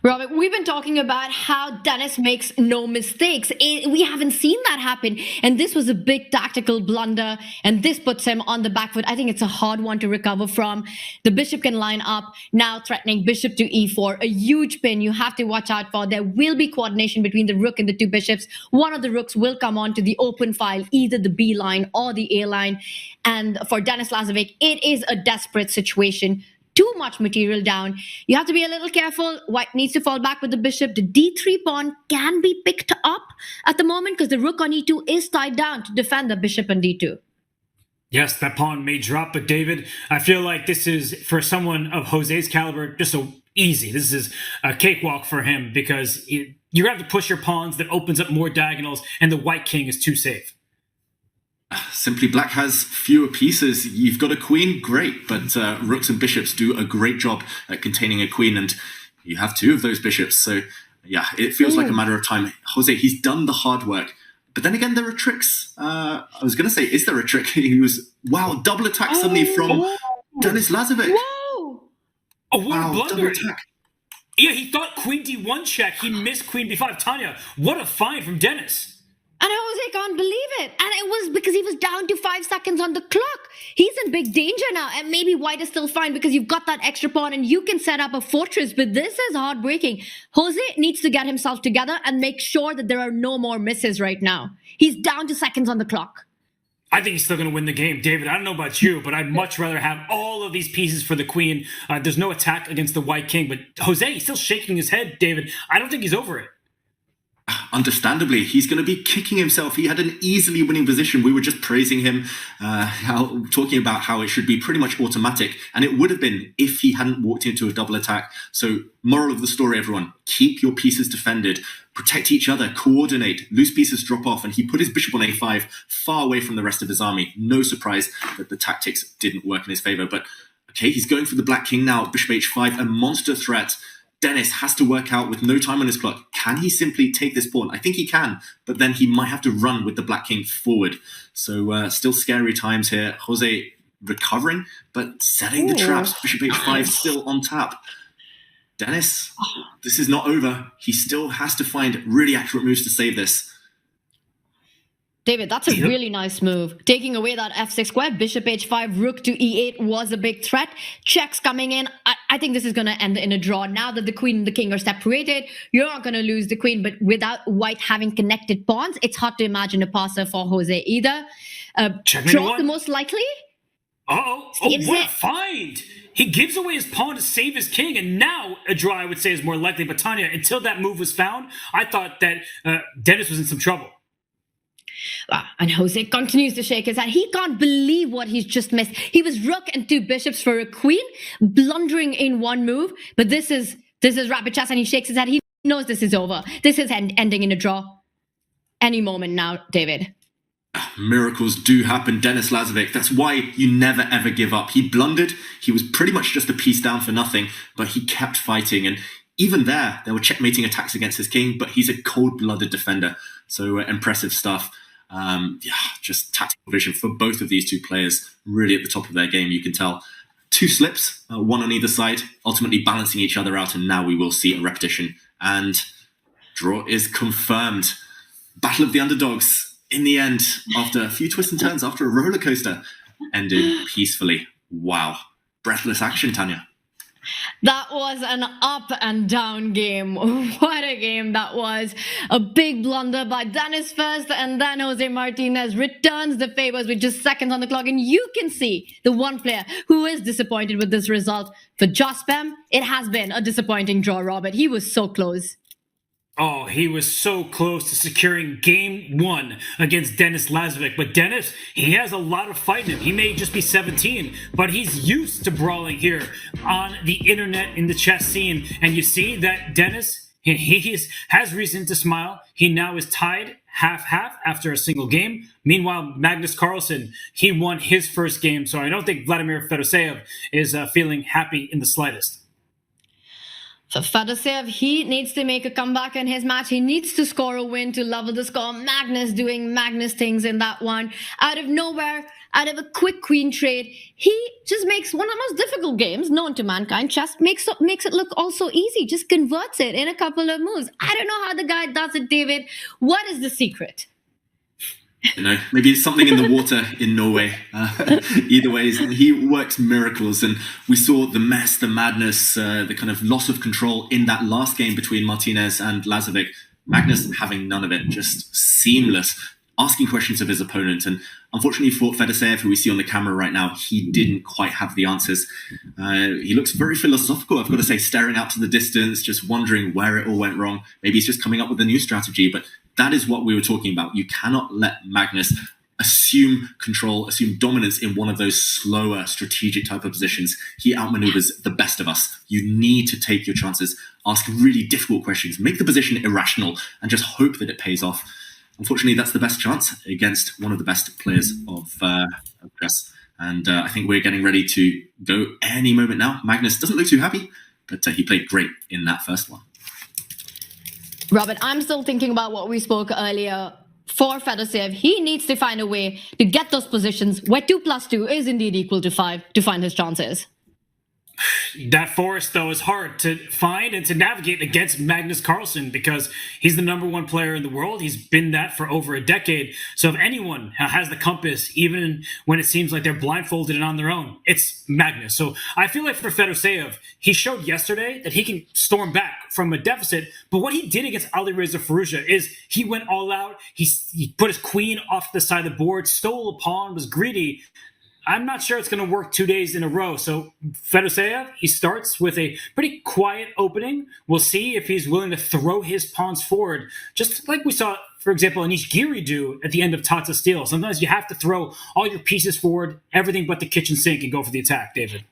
Robert, we've been talking about how Denis makes no mistakes. We haven't seen that happen. And this was a big tactical blunder. And this puts him on the back foot. I think it's a hard one to recover from. The bishop can line up, now threatening bishop to e4. A huge pin you have to watch out for. There will be coordination between the rook and the 2 bishops. One of the rooks will come on to the open file, either the B line or the A line. And for Denis Lazovic, it is a desperate situation. Too much material down. You have to be a little careful. White needs to fall back with the bishop. The d3 pawn can be picked up at the moment because the rook on e2 is tied down to defend the bishop on d2. Yes, that pawn may drop, but David, I feel like this is, for someone of Jose's caliber, just so easy. This is a cakewalk for him because you have to push your pawns. That opens up more diagonals, and the white king is too safe. Simply Black has fewer pieces. You've got a queen, great, but rooks and bishops do a great job at containing a queen, and you have 2 of those bishops. So, yeah, it feels like a matter of time. Jose, he's done the hard work. But then again, there are tricks. I was going to say, is there a trick? He was, double attack suddenly from Denis Lazovic. Whoa! Oh, what a blunder. Double attack. Yeah, he thought queen d1 check. He missed queen b5. Tanya, what a find from Denis. And Jose can't believe it. And it was because he was down to 5 seconds on the clock. He's in big danger now. And maybe White is still fine because you've got that extra pawn and you can set up a fortress. But this is heartbreaking. Jose needs to get himself together and make sure that there are no more misses right now. He's down to seconds on the clock. I think he's still going to win the game. David, I don't know about you, but I'd much rather have all of these pieces for the queen. There's no attack against the white king. But Jose, he's still shaking his head, David. I don't think he's over it. understandably, he's going to be kicking himself. He had an easily winning position. We were just praising him, talking about how it should be pretty much automatic. And it would have been if he hadn't walked into a double attack. So moral of the story, everyone, keep your pieces defended, protect each other, coordinate, loose pieces drop off. And he put his bishop on a5 far away from the rest of his army. No surprise that the tactics didn't work in his favor. But okay, he's going for the black king now, bishop h5, a monster threat. Dennis has to work out with no time on his clock. Can he simply take this pawn? I think he can, but then he might have to run with the black king forward. So still scary times here. Jose recovering, but setting the traps. Bishop h5 still on tap. Dennis, this is not over. He still has to find really accurate moves to save this. David, that's a really nice move. Taking away that f6 square, bishop h5, rook to e8 was a big threat. Checks coming in. I think this is going to end in a draw. Now that the queen and the king are separated, you're not going to lose the queen, but without white having connected pawns, it's hard to imagine a passer for Jose either. Draw the most likely? Oh, what a find! He gives away his pawn to save his king, and now a draw, I would say, is more likely. But Tanya, until that move was found, I thought that Dennis was in some trouble. And Jose continues to shake his head. He can't believe what he's just missed. He was rook and 2 bishops for a queen, blundering in one move. But this is rapid chess, and he shakes his head. He knows this is over. This is ending in a draw. Any moment now, David. Miracles do happen, Denis Lazovic. That's why you never ever give up. He blundered. He was pretty much just a piece down for nothing, but he kept fighting. And even there were checkmating attacks against his king, but he's a cold-blooded defender. So impressive stuff. Just tactical vision for both of these two players, really at the top of their game, you can tell. 2 slips, one on either side, ultimately balancing each other out, and now we will see a repetition. And draw is confirmed. Battle of the underdogs, in the end, after a few twists and turns, after a roller coaster, ended peacefully. Wow. Breathless action, Tanya. That was an up and down game. What a game that was. A big blunder by Dennis first, and then Jose Martinez returns the favors with just seconds on the clock. And you can see the one player who is disappointed with this result. For Jospem, it has been a disappointing draw, Robert. He was so close. Oh, he was so close to securing game 1 against Denis Lazovic. But Dennis, he has a lot of fight in him. He may just be 17, but he's used to brawling here on the internet in the chess scene. And you see that Dennis, he has reason to smile. He now is tied half-half after a single game. Meanwhile, Magnus Carlsen, he won his first game. So I don't think Vladimir Fedoseev is feeling happy in the slightest. For Fedoseev, he needs to make a comeback in his match. He needs to score a win to level the score. Magnus doing Magnus things in that one. Out of nowhere, out of a quick queen trade, he just makes one of the most difficult games known to mankind. Chess makes it look also easy. Just converts it in a couple of moves. I don't know how the guy does it, David. What is the secret? You know, maybe it's something in the water in Norway. Either way, he works miracles. And we saw the mess, the madness, the kind of loss of control in that last game between Martinez and Lazovic. Magnus having none of it, just seamless, asking questions of his opponent. And unfortunately for Fedoseev, who we see on the camera right now, he didn't quite have the answers. He looks very philosophical, I've got to say, staring out to the distance, just wondering where it all went wrong. Maybe he's just coming up with a new strategy, but that is what we were talking about. You cannot let Magnus assume control, assume dominance in one of those slower, strategic type of positions. He outmaneuvers the best of us. You need to take your chances, ask really difficult questions, make the position irrational, and just hope that it pays off. Unfortunately, that's the best chance against one of the best players of chess. And I think we're getting ready to go any moment now. Magnus doesn't look too happy, but he played great in that first one. Robert, I'm still thinking about what we spoke earlier. For Fedoseev, he needs to find a way to get those positions where 2 + 2 is indeed equal to 5 to find his chances. That forest, though, is hard to find and to navigate against Magnus Carlsen because he's the #1 player in the world. He's been that for over a decade. So if anyone has the compass, even when it seems like they're blindfolded and on their own, it's Magnus. So I feel like for Fedoseev, he showed yesterday that he can storm back from a deficit. But what he did against Alireza Firouzja is he went all out. He put his queen off the side of the board, stole a pawn, was greedy. I'm not sure it's going to work 2 days in a row. So Fedoseev, he starts with a pretty quiet opening. We'll see if he's willing to throw his pawns forward, just like we saw, for example, Anish Giri do at the end of Tata Steel. Sometimes you have to throw all your pieces forward, everything but the kitchen sink, and go for the attack, David.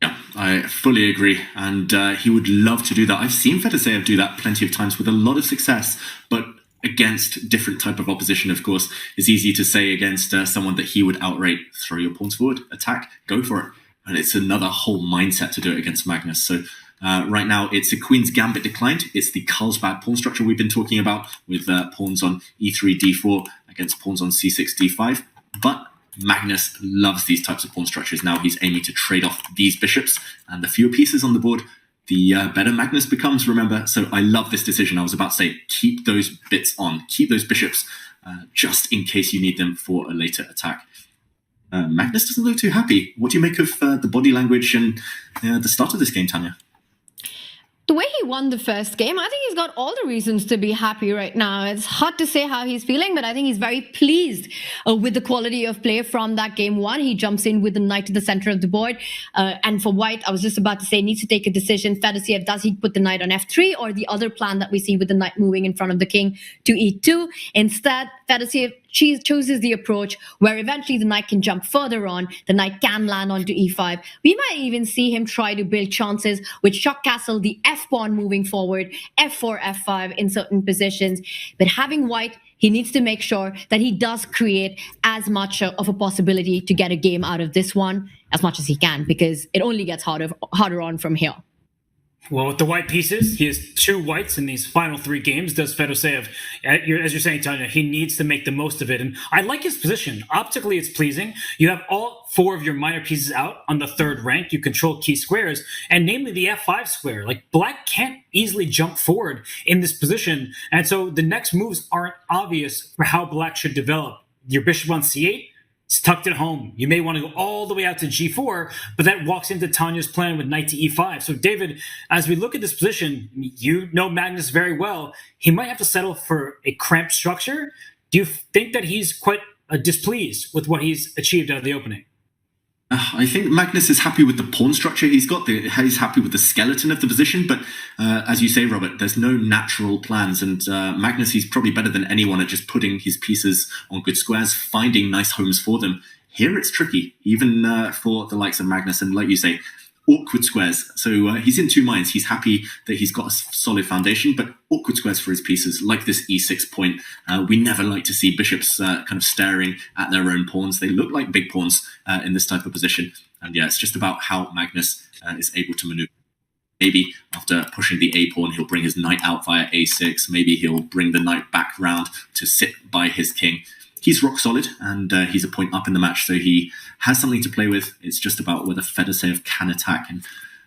Yeah, I fully agree. And he would love to do that. I've seen Fedoseev do that plenty of times with a lot of success, but against different type of opposition, of course. It's easy to say against someone that he would outright throw your pawns forward, attack, go for it. And it's another whole mindset to do it against Magnus. So right now, it's a Queen's Gambit declined. It's the Carlsbad pawn structure we've been talking about with pawns on e3, d4 against pawns on c6, d5. But Magnus loves these types of pawn structures. Now he's aiming to trade off these bishops, and the fewer pieces on the board, the better Magnus becomes, remember. So I love this decision. I was about to say, keep those bits on, keep those bishops, just in case you need them for a later attack. Magnus doesn't look too happy. What do you make of the body language and the start of this game, Tanya? The way he won the first game, I think he's got all the reasons to be happy right now. It's hard to say how he's feeling, but I think he's very pleased with the quality of play from that game one. He jumps in with the knight to the center of the board. And for white, I was just about to say, needs to take a decision. Fedoseev, does he put the knight on f3 or the other plan that we see with the knight moving in front of the king to e2? Instead, Fedoseev chooses the approach where eventually the knight can jump further on. The knight can land onto e5. We might even see him try to build chances with shock castle, the f-pawn moving forward, f4, f5 in certain positions. But having white, he needs to make sure that he does create as much of a possibility to get a game out of this one as much as he can, because it only gets harder on from here. Well, with the white pieces, he has 2 whites in these final 3 games, does Fedoseev. As you're saying, Tanya, he needs to make the most of it. And I like his position. Optically, it's pleasing. You have all 4 of your minor pieces out on the 3rd rank. You control key squares, and namely the f5 square. Like, black can't easily jump forward in this position. And so the next moves aren't obvious for how black should develop. Your bishop on c8, it's tucked at home. You may want to go all the way out to g4, but that walks into Tanya's plan with knight to e5. So, David, as we look at this position, you know Magnus very well. He might have to settle for a cramped structure. Do you think that he's quite displeased with what he's achieved out of the opening? I think Magnus is happy with the pawn structure he's got. He's happy with the skeleton of the position. But as you say, Robert, there's no natural plans. And Magnus, he's probably better than anyone at just putting his pieces on good squares, finding nice homes for them. Here it's tricky, even for the likes of Magnus. And like you say, awkward squares. So he's in 2 minds. He's happy that he's got a solid foundation, but awkward squares for his pieces, like this e6 point. We never like to see bishops kind of staring at their own pawns. They look like big pawns in this type of position. And yeah, it's just about how Magnus is able to maneuver. Maybe after pushing the a pawn, he'll bring his knight out via a6. Maybe he'll bring the knight back round to sit by his king. He's rock solid, and he's a point up in the match, so he has something to play with. It's just about whether Fedoseev can attack. And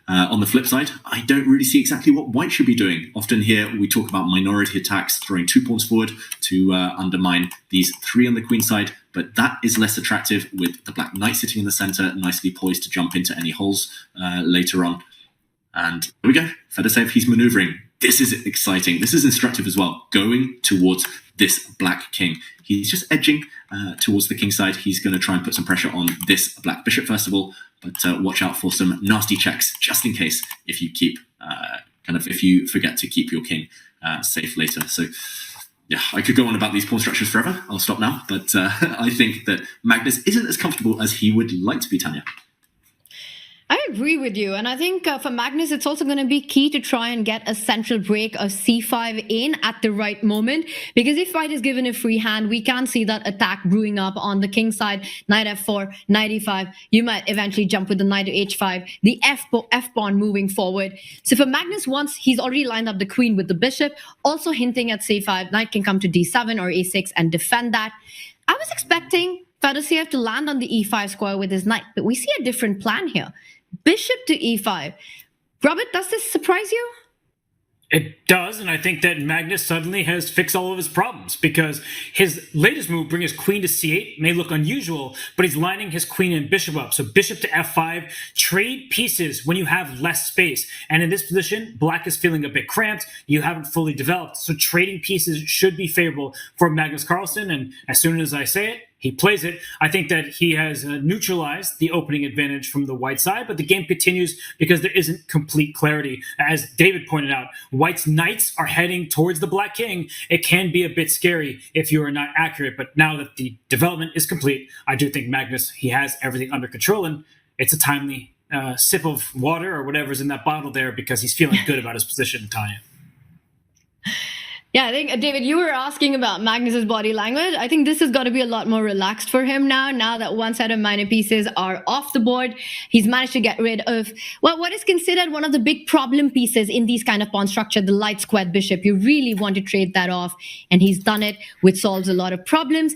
on the flip side, I don't really see exactly what white should be doing. Often here we talk about minority attacks, throwing 2 pawns forward to undermine these 3 on the queen side, but that is less attractive with the black knight sitting in the center, nicely poised to jump into any holes later on. And here we go. Fedoseev, he's maneuvering. This is exciting. This is instructive as well. Going towards this black king. He's just edging towards the king side. He's going to try and put some pressure on this black bishop first of all, but watch out for some nasty checks just in case if you keep if you forget to keep your king safe later. So yeah, I could go on about these pawn structures forever. I'll stop now, but I think that Magnus isn't as comfortable as he would like to be, Tanya. I agree with you. And I think for Magnus, it's also going to be key to try and get a central break of c5 in at the right moment. Because if white is given a free hand, we can see that attack brewing up on the king side. Knight f4, knight e5. You might eventually jump with the knight to h5. The f-pawn moving forward. So for Magnus, once he's already lined up the queen with the bishop, also hinting at c5, knight can come to d7 or a6 and defend that. I was expecting Fedoseev to land on the e5 square with his knight, but we see a different plan here. Bishop to e5. Robert, does this surprise you? It does, and I think that Magnus suddenly has fixed all of his problems because his latest move, bring his queen to c8, may look unusual, but he's lining his queen and bishop up. So bishop to f5, trade pieces when you have less space. And in this position, black is feeling a bit cramped. You haven't fully developed. So trading pieces should be favorable for Magnus Carlsen. And as soon as I say it, he plays it. I think that he has neutralized the opening advantage from the white side, but the game continues because there isn't complete clarity. As David pointed out, white's knights are heading towards the black king. It can be a bit scary if you are not accurate, but now that the development is complete, I do think Magnus, he has everything under control, and it's a timely sip of water or whatever's in that bottle there because he's feeling good about his position, Tanya. Yeah, I think, David, you were asking about Magnus's body language. I think this has got to be a lot more relaxed for him now that one set of minor pieces are off the board. He's managed to get rid of, well, what is considered one of the big problem pieces in these kind of pawn structure, the light squared bishop. You really want to trade that off, and he's done it, which solves a lot of problems.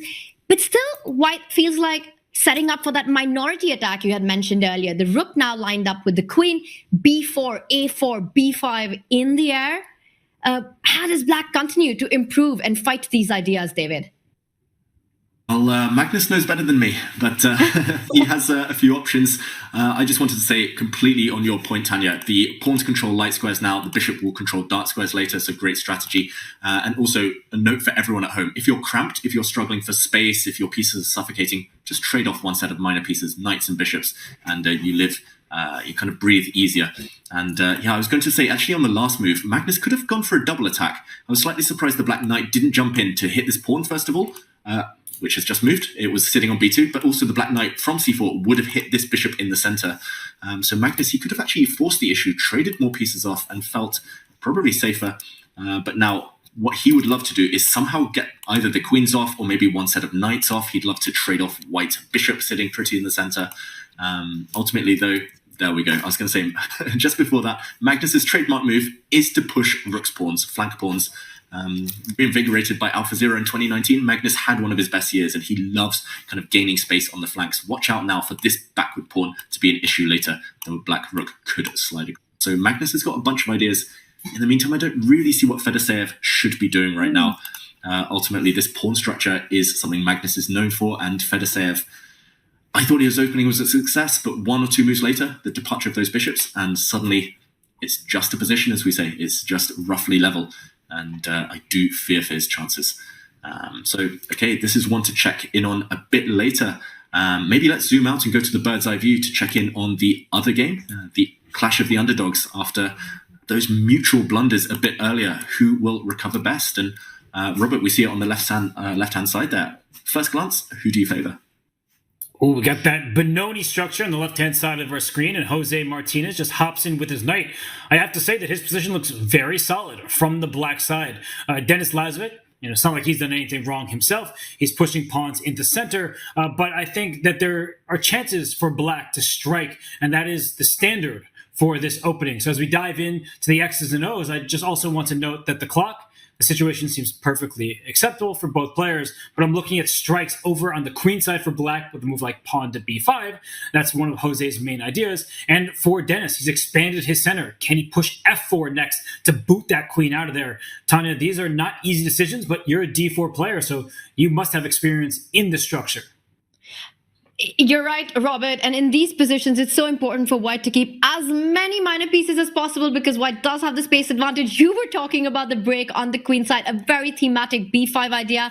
But still, white feels like setting up for that minority attack you had mentioned earlier. The rook now lined up with the queen, b4, a4, b5 in the air. How does black continue to improve and fight these ideas, David? Well, Magnus knows better than me, but he has a few options. I just wanted to say completely on your point, Tanya, the pawns control light squares now, the bishop will control dark squares later, so great strategy. And also a note for everyone at home, if you're cramped, if you're struggling for space, if your pieces are suffocating, just trade off one set of minor pieces, knights and bishops, and you kind of breathe easier. And I was going to say, actually on the last move, Magnus could have gone for a double attack. I was slightly surprised the black knight didn't jump in to hit this pawn, first of all, which has just moved. It was sitting on b2, but also the black knight from c4 would have hit this bishop in the center. So Magnus, he could have actually forced the issue, traded more pieces off, and felt probably safer. But now, what he would love to do is somehow get either the queens off or maybe one set of knights off. He'd love to trade off white bishop sitting pretty in the center. Ultimately, though, there we go. I was going to say, just before that, Magnus's trademark move is to push rook's pawns, flank pawns. Reinvigorated by AlphaZero in 2019, Magnus had one of his best years, and he loves kind of gaining space on the flanks. Watch out now for this backward pawn to be an issue later. The black rook could slide across. So Magnus has got a bunch of ideas. In the meantime, I don't really see what Fedoseev should be doing right now. Ultimately, this pawn structure is something Magnus is known for, and Fedoseev, I thought his opening was a success, but one or two moves later, the departure of those bishops, and suddenly it's just a position, as we say. It's just roughly level, and I do fear for his chances. Okay, this is one to check in on a bit later. Maybe let's zoom out and go to the bird's eye view to check in on the other game, the clash of the underdogs after those mutual blunders a bit earlier. Who will recover best? And Robert, we see it on the left-hand side there. First glance, who do you favor? Oh, we got that Benoni structure on the left-hand side of our screen, and Jose Martinez just hops in with his knight. I have to say that his position looks very solid from the black side. Denis Lazovic, it's not like he's done anything wrong himself. He's pushing pawns into center, but I think that there are chances for black to strike, and that is the standard for this opening. So as we dive in to the X's and O's, I just also want to note that the situation seems perfectly acceptable for both players, but I'm looking at strikes over on the queen side for black with a move like pawn to b5. That's one of Jose's main ideas. And for Denis, he's expanded his center. Can he push f4 next to boot that queen out of there? Tanya, these are not easy decisions, but you're a d4 player, so you must have experience in the structure. You're right, Robert. And in these positions, it's so important for white to keep as many minor pieces as possible because white does have the space advantage. You were talking about the break on the queen side, a very thematic b5 idea.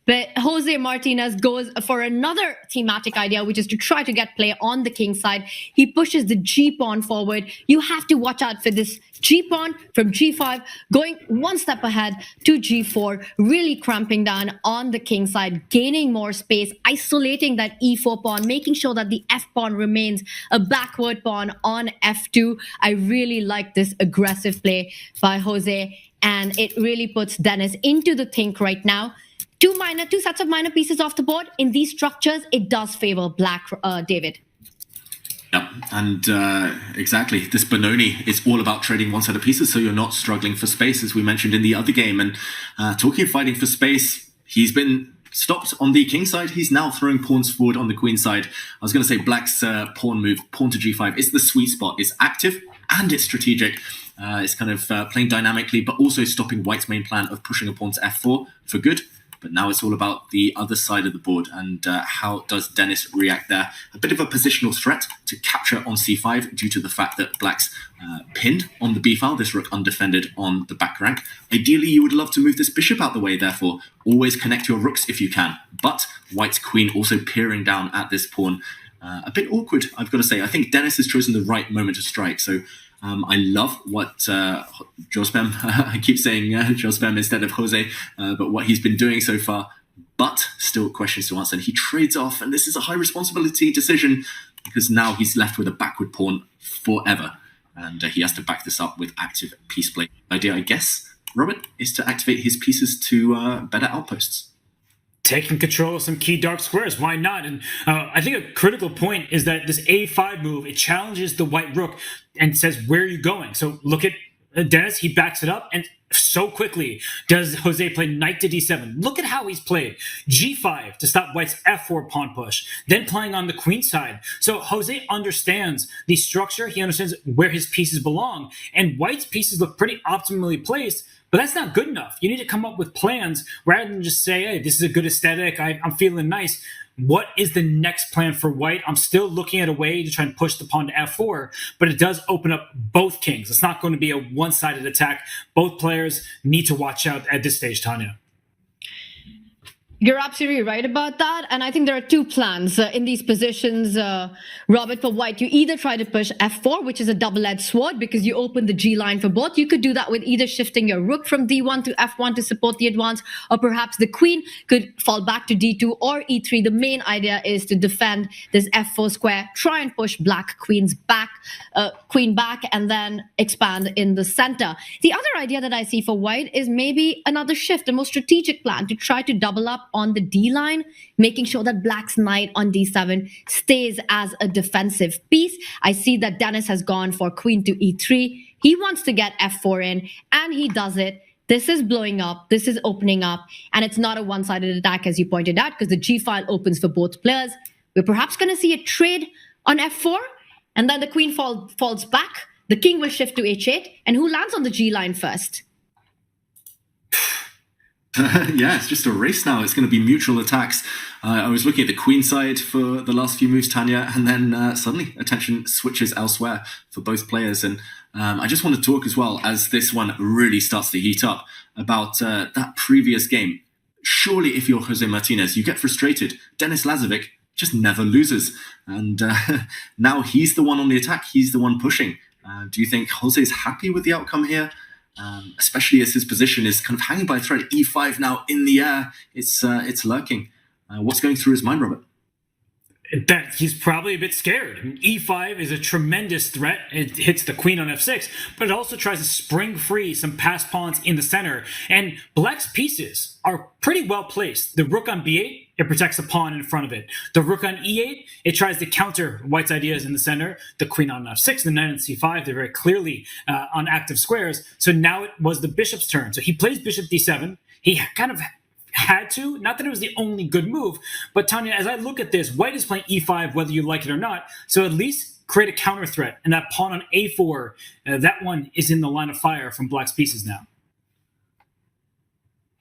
But Jose Martinez goes for another thematic idea, which is to try to get play on the king side. He pushes the g pawn forward. You have to watch out for this g pawn from g5, going one step ahead to g4, really cramping down on the king side, gaining more space, isolating that e4 pawn, making sure that the f pawn remains a backward pawn on f2. I really like this aggressive play by Jose, and it really puts Denis into the think right now. Two sets of minor pieces off the board. In these structures, it does favor black, David. Yeah, and exactly. This Benoni is all about trading one set of pieces so you're not struggling for space, as we mentioned in the other game. And talking of fighting for space, he's been stopped on the king side. He's now throwing pawns forward on the queen side. I was going to say black's pawn move, pawn to g5, it's the sweet spot. It's active and it's strategic. It's kind of playing dynamically, but also stopping white's main plan of pushing a pawn to f4 for good. But now it's all about the other side of the board, and how does Dennis react there? A bit of a positional threat to capture on c5 due to the fact that black's pinned on the b file, this rook undefended on the back rank. Ideally, you would love to move this bishop out the way, therefore always connect your rooks if you can. But white's queen also peering down at this pawn. A bit awkward, I've got to say. I think Dennis has chosen the right moment to strike. So I love what Jospem, I keep saying Jospem instead of Jose, but what he's been doing so far. But still questions to answer. And he trades off, and this is a high responsibility decision because now he's left with a backward pawn forever. And he has to back this up with active piece play. The idea, I guess, Robert, is to activate his pieces to better outposts. Taking control of some key dark squares, why not? And I think a critical point is that this a5 move, it challenges the white rook and says, where are you going? So look at Dennis, he backs it up, and so quickly does Jose play knight to d7. Look at how he's played. g5 to stop white's f4 pawn push, then playing on the queen side. So Jose understands the structure, he understands where his pieces belong, and white's pieces look pretty optimally placed. But that's not good enough. You need to come up with plans rather than just say, hey, this is a good aesthetic, I'm feeling nice. What is the next plan for white? I'm still looking at a way to try and push the pawn to f4, but it does open up both kings. It's not going to be a one-sided attack. Both players need to watch out at this stage, Tanya. You're absolutely right about that. And I think there are two plans in these positions, Robert, for white. You either try to push f4, which is a double-edged sword because you open the G line for both. You could do that with either shifting your rook from d1 to f1 to support the advance, or perhaps the queen could fall back to d2 or e3. The main idea is to defend this f4 square, try and push black queen back, and then expand in the center. The other idea that I see for white is maybe another shift, a more strategic plan to try to double up on the D line, making sure that black's knight on d7 stays as a defensive piece. I see that Dennis has gone for queen to e3. He wants to get f4 in, and he does it. This is blowing up, this is opening up, and it's not a one-sided attack, as you pointed out, because the G file opens for both players. We're perhaps going to see a trade on f4, and then the queen falls back. The king will shift to h8, and who lands on the G line first? Yeah, it's just a race now. It's going to be mutual attacks. I was looking at the queen side for the last few moves, Tanya, and then suddenly attention switches elsewhere for both players. And I just want to talk as well, as this one really starts to heat up, about that previous game. Surely if you're Jose Martinez, you get frustrated. Denis Lazovic just never loses. And now he's the one on the attack. He's the one pushing. Do you think Jose's happy with the outcome here? Especially as his position is kind of hanging by a thread. E5 now in the air. It's lurking. What's going through his mind, Robert? That he's probably a bit scared. E5 is a tremendous threat. It hits the queen on f6, but it also tries to spring free some passed pawns in the center. And black's pieces are pretty well placed. The rook on b8, it protects a pawn in front of it. The rook on e8, it tries to counter white's ideas in the center. The queen on f6, the knight on c5, they're very clearly on active squares. So now it was the bishop's turn. So he plays bishop d7. He kind of had to, not that it was the only good move, but Tanya, as I look at this, white is playing e5 whether you like it or not, so at least create a counter threat, and that pawn on a4, that one is in the line of fire from black's pieces now.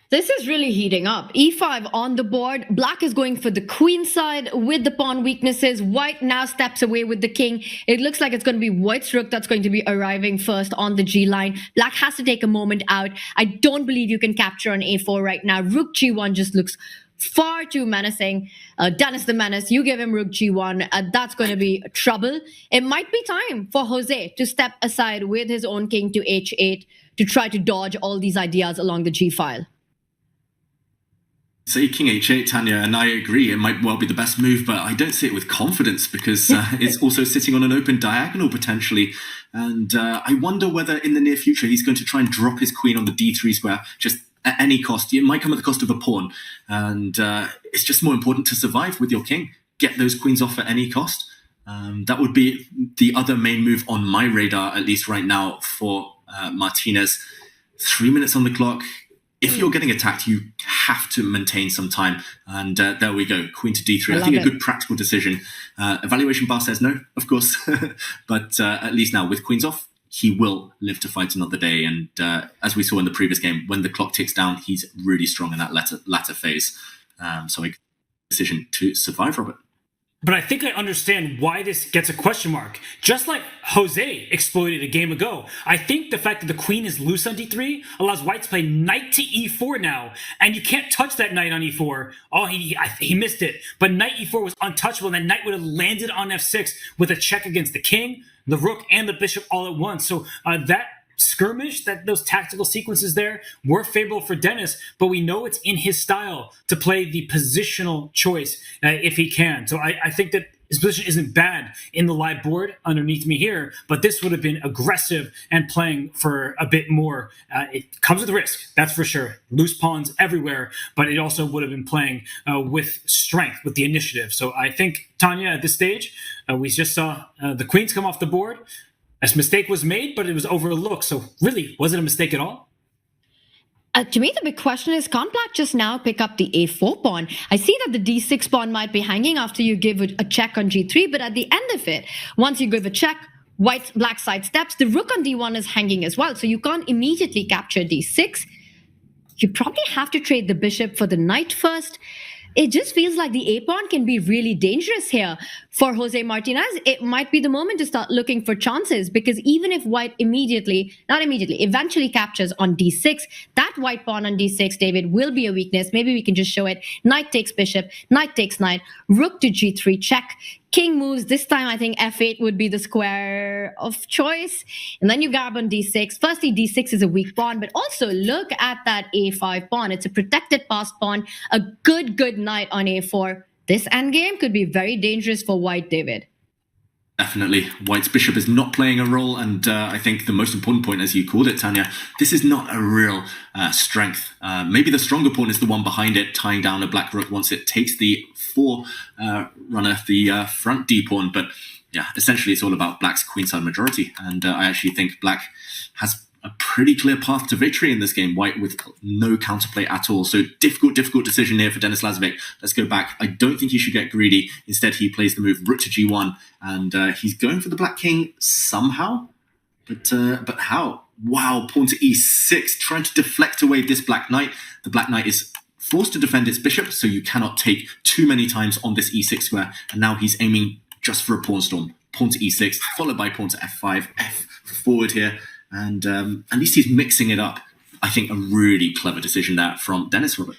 This is really heating up. E5 on the board. Black is going for the queen side with the pawn weaknesses. White now steps away with the king. It looks like it's going to be white's rook that's going to be arriving first on the G line. Black has to take a moment out. I don't believe you can capture on a4 right now. Rook G1 just looks far too menacing. Dennis the Menace, you give him rook G1. That's going to be trouble. It might be time for Jose to step aside with his own king to h8 to try to dodge all these ideas along the G file. Say king h8, Tanya, and I agree, it might well be the best move, but I don't see it with confidence because it's also sitting on an open diagonal potentially. And I wonder whether in the near future he's going to try and drop his queen on the d3 square just at any cost. It might come at the cost of a pawn. And it's just more important to survive with your king. Get those queens off at any cost. That would be the other main move on my radar, at least right now, for Martinez. 3 minutes on the clock. If you're getting attacked, you have to maintain some time. And there we go, queen to d3. I think a good practical decision. Evaluation bar says no, of course. But at least now with queens off, he will live to fight another day. And as we saw in the previous game, when the clock ticks down, he's really strong in that latter phase. So a decision to survive, Robert. But I think I understand why this gets a question mark. Just like Jose exploited a game ago, I think the fact that the queen is loose on d3 allows white to play knight to e4 now, and you can't touch that knight on e4. Oh, he missed it. But knight e4 was untouchable, and that knight would have landed on f6 with a check against the king, the rook, and the bishop all at once. So that skirmish, those tactical sequences there were favorable for Denis, but we know it's in his style to play the positional choice if he can. So I think that his position isn't bad in the live board underneath me here, but this would have been aggressive and playing for a bit more. It comes with risk, that's for sure. Loose pawns everywhere, but it also would have been playing with strength, with the initiative. So I think, Tanya, at this stage, we just saw the queens come off the board. A mistake was made, but it was overlooked. So really, was it a mistake at all? To me, the big question is, can't black just now pick up the a4 pawn? I see that the d6 pawn might be hanging after you give a check on g3, but at the end of it, once you give a check, black side steps, the rook on d1 is hanging as well, so you can't immediately capture d6. You probably have to trade the bishop for the knight first. It just feels like the a-pawn can be really dangerous here for Jose Martinez. It might be the moment to start looking for chances, because even if white eventually captures on d6, that white pawn on d6, David, will be a weakness. Maybe we can just show it. Knight takes bishop, knight takes knight, rook to g3 check. King moves. This time, I think f8 would be the square of choice. And then you grab on d6. Firstly, d6 is a weak pawn, but also look at that a5 pawn. It's a protected passed pawn, a good knight on a4. This endgame could be very dangerous for white, David. Definitely. White's bishop is not playing a role, and I think the most important point, as you called it, Tanya, this is not a real strength. Maybe the stronger pawn is the one behind it, tying down a black rook once it takes the runner, the front d pawn. But yeah, essentially it's all about black's queenside majority, and I actually think black has a pretty clear path to victory in this game. White with no counterplay at all. So difficult decision here for Denis Lazovic. Let's go back. I don't think he should get greedy. Instead, he plays the move rook to g1, and he's going for the black king somehow. But how? Wow, pawn to e6, trying to deflect away this black knight. The black knight is forced to defend its bishop, so you cannot take too many times on this e6 square. And now he's aiming just for a pawn storm. Pawn to e6, followed by pawn to f5, f forward here. And at least he's mixing it up. I think a really clever decision there from Denis, Robert.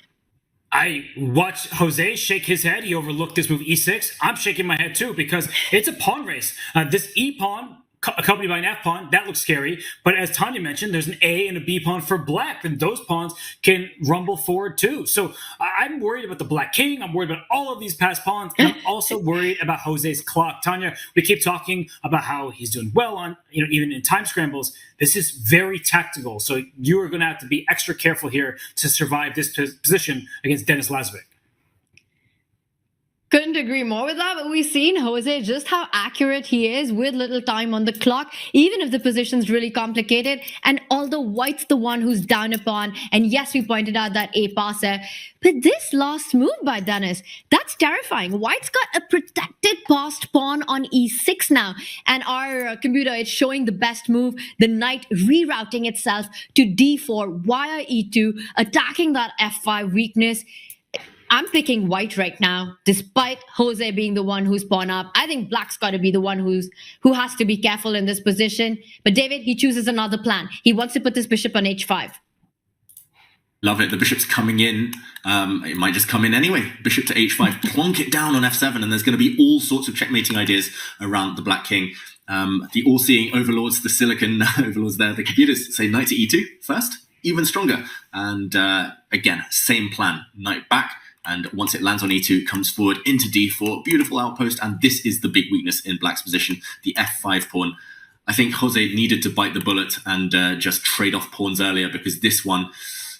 I watched Jose shake his head. He overlooked this move e6. I'm shaking my head too, because it's a pawn race. This e-pawn accompanied by an f-pawn, that looks scary. But as Tanya mentioned, there's an a and a b pawn for black, and those pawns can rumble forward too. So I'm worried about the black king. I'm worried about all of these passed pawns, and I'm also worried about Jose's clock. Tanya, we keep talking about how he's doing well on, even in time scrambles. This is very tactical, so you are going to have to be extra careful here to survive this position against Denis Lazovic. Couldn't agree more with that, but we've seen Jose just how accurate he is with little time on the clock, even if the position's really complicated. And although white's the one who's down a pawn, and yes, we pointed out that a passer, but this last move by Denis, that's terrifying. White's got a protected passed pawn on e6 now, and our computer is showing the best move, the knight rerouting itself to d4 via e2, attacking that f5 weakness. I'm picking white right now, despite Jose being the one who's pawn up. I think black's got to be the one who has to be careful in this position. But David, he chooses another plan. He wants to put this bishop on h5. Love it. The bishop's coming in. It might just come in anyway. Bishop to h5, plonk it down on f7, and there's going to be all sorts of checkmating ideas around the black king. The all-seeing overlords, the silicon overlords there, the computers say knight to e2 first, even stronger. And again, same plan, knight back. And once it lands on e2, comes forward into d4, beautiful outpost, and this is the big weakness in black's position, the f5 pawn. I think Jose needed to bite the bullet and just trade off pawns earlier, because this one,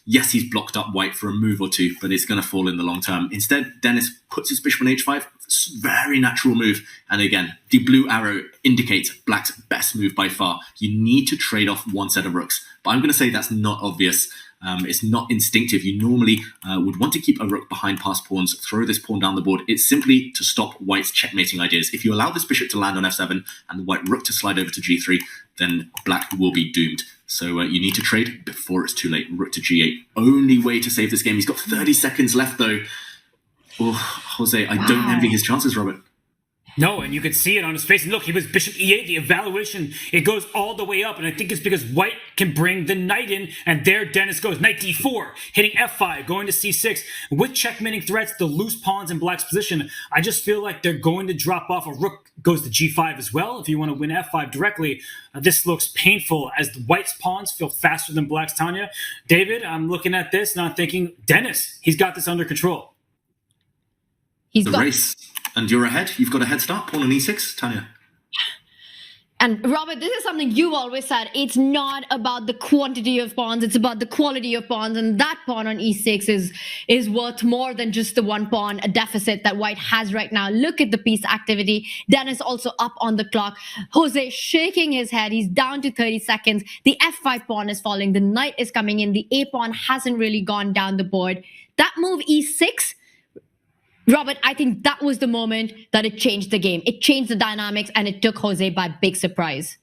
yes, he's blocked up white for a move or two, but it's going to fall in the long term. Instead, Denis puts his bishop on h5, very natural move, and again, the blue arrow indicates black's best move by far. You need to trade off one set of rooks, but I'm going to say that's not obvious. It's not instinctive. You normally would want to keep a rook behind past pawns, throw this pawn down the board. It's simply to stop white's checkmating ideas. If you allow this bishop to land on f7 and the white rook to slide over to g3, then black will be doomed. So you need to trade before it's too late. Rook to g8. Only way to save this game. He's got 30 seconds left, though. Oh, Jose, I don't envy his chances, Robert. No, and you could see it on his face. And look, he was bishop e8. The evaluation, it goes all the way up. And I think it's because white can bring the knight in. And there Dennis goes. Knight d4, hitting f5, going to c6. With checkmating threats, the loose pawns in black's position, I just feel like they're going to drop off. A rook goes to g5 as well if you want to win f5 directly. This looks painful as the white's pawns feel faster than black's, Tanya. David, I'm looking at this and I'm thinking, Dennis, he's got this under control. He's The got race. And you're ahead. You've got a head start. Pawn on e6, Tanya. And Robert, this is something you've always said. It's not about the quantity of pawns, it's about the quality of pawns. And that pawn on e6 is worth more than just the one pawn deficit that white has right now. Look at the piece activity. Dennis also up on the clock. Jose shaking his head. He's down to 30 seconds. The f5 pawn is falling. The knight is coming in. The a pawn hasn't really gone down the board. That move e6, Robert, I think that was the moment that it changed the game. It changed the dynamics and it took Jose by big surprise.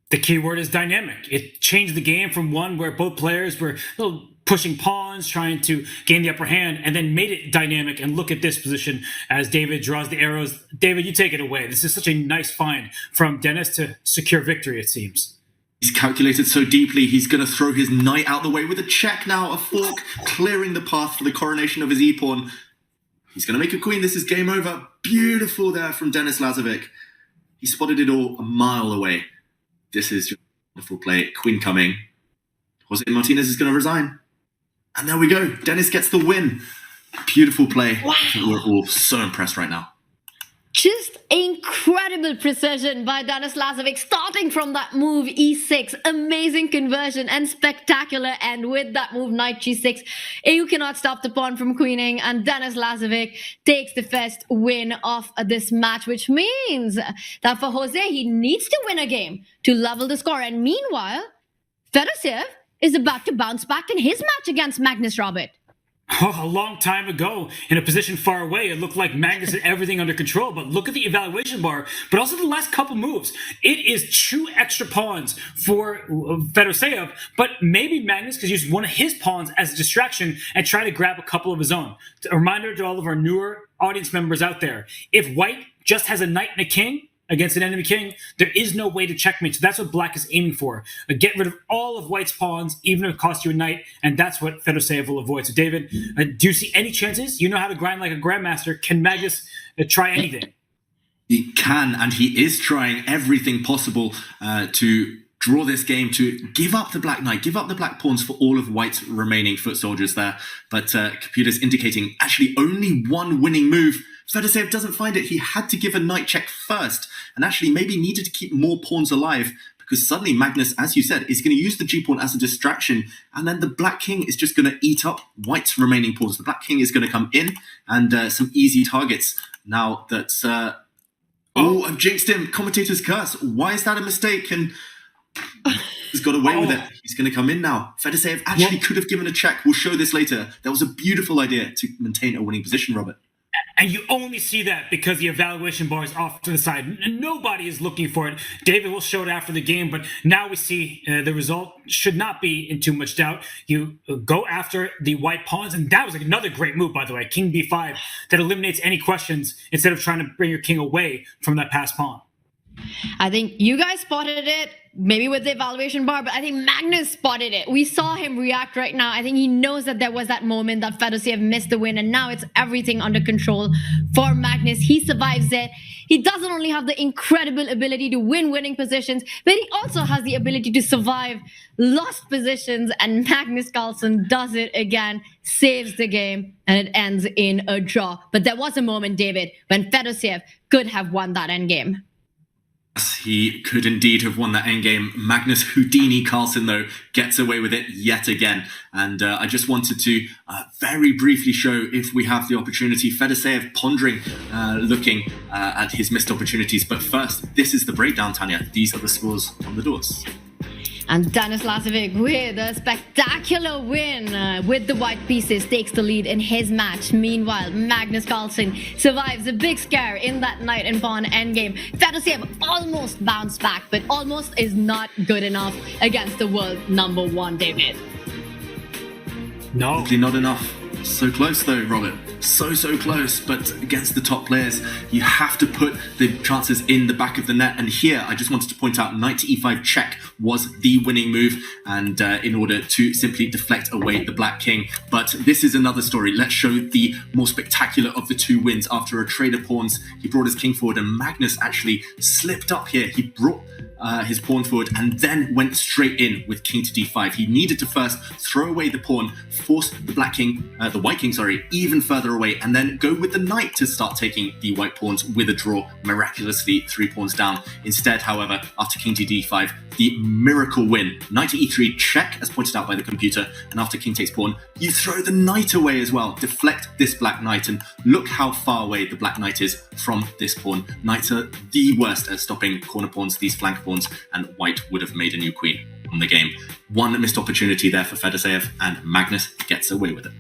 The key word is dynamic. It changed the game from one where both players were pushing pawns, trying to gain the upper hand, and then made it dynamic. And look at this position as David draws the arrows. David, you take it away. This is such a nice find from Dennis to secure victory, it seems. He's calculated so deeply, he's going to throw his knight out the way with a check now, a fork, clearing the path for the coronation of his e-pawn. He's going to make a queen. This is game over. Beautiful there from Denis Lazovic. He spotted it all a mile away. This is just wonderful play. Queen coming. Jose Martinez is going to resign. And there we go. Denis gets the win. Beautiful play. Wow. We're all so impressed right now. Just incredible precision by Denis Lazovic, starting from that move e6, amazing conversion and spectacular end with that move knight g6. You cannot stop the pawn from queening, and Denis Lazovic takes the first win of this match, which means that for Jose, he needs to win a game to level the score. And meanwhile, Fedoshev is about to bounce back in his match against Magnus, Robert. Oh, a long time ago, in a position far away, it looked like Magnus had everything under control. But look at the evaluation bar, but also the last couple moves. It is 2 extra pawns for Fedoshev, but maybe Magnus could use one of his pawns as a distraction and try to grab a couple of his own. A reminder to all of our newer audience members out there, if white just has a knight and a king against an enemy king, there is no way to checkmate. So that's what black is aiming for. Get rid of all of white's pawns, even if it costs you a knight, and that's what Fedoshev will avoid. So David, do you see any chances? You know how to grind like a grandmaster. Can Magnus try anything? He can, and he is trying everything possible to draw this game, to give up the black knight, give up the black pawns for all of white's remaining foot soldiers there. But computers indicating actually only one winning move. Fedoshev doesn't find it. He had to give a knight check first and actually maybe needed to keep more pawns alive because suddenly Magnus, as you said, is going to use the g-pawn as a distraction, and then the black king is just going to eat up white's remaining pawns. The black king is going to come in and some easy targets. Now that's... I've jinxed him. Commentator's curse. Why is that a mistake? And he's got away with it. He's going to come in now. Fedoshev actually could have given a check. We'll show this later. That was a beautiful idea to maintain a winning position, Robert. And you only see that because the evaluation bar is off to the side. Nobody is looking for it. David will show it after the game, but now we see the result should not be in too much doubt. You go after the white pawns, and that was another great move, by the way. King b5, that eliminates any questions instead of trying to bring your king away from that passed pawn. I think you guys spotted it, maybe with the evaluation bar, but I think Magnus spotted it. We saw him react right now. I think he knows that there was that moment that Fedoshev missed the win, and now it's everything under control for Magnus. He survives it. He doesn't only have the incredible ability to win winning positions, but he also has the ability to survive lost positions, and Magnus Carlsen does it again, saves the game, and it ends in a draw. But there was a moment, David, when Fedoshev could have won that endgame. He could indeed have won that endgame. Magnus Houdini Carlsen, though, gets away with it yet again. And I just wanted to very briefly show, if we have the opportunity, Fedoshev pondering, looking at his missed opportunities. But first, this is the breakdown, Tanya. These are the scores on the doors. And Denis Lazovic with a spectacular win with the white pieces takes the lead in his match. Meanwhile, Magnus Carlsen survives a big scare in that knight and pawn endgame. Fedosiev almost bounced back, but almost is not good enough against the world number 1, David. No. Not enough. So close though, Robert. So close, but against the top players, you have to put the chances in the back of the net. And here, I just wanted to point out, knight to e5 check was the winning move, and in order to simply deflect away the black king. But this is another story. Let's show the more spectacular of the two wins. After a trade of pawns, he brought his king forward, and Magnus actually slipped up here. He brought his pawn forward and then went straight in with king to d5. He needed to first throw away the pawn, force the the white king, even further away, and then go with the knight to start taking the white pawns with a draw, miraculously 3 pawns down. Instead, however, after king to d5, the miracle win. Knight to e3 check, as pointed out by the computer, and after king takes pawn, you throw the knight away as well. Deflect this black knight, and look how far away the black knight is from this pawn. Knights are the worst at stopping corner pawns, these flank pawns, and white would have made a new queen on the game. One missed opportunity there for Fedosiev, and Magnus gets away with it.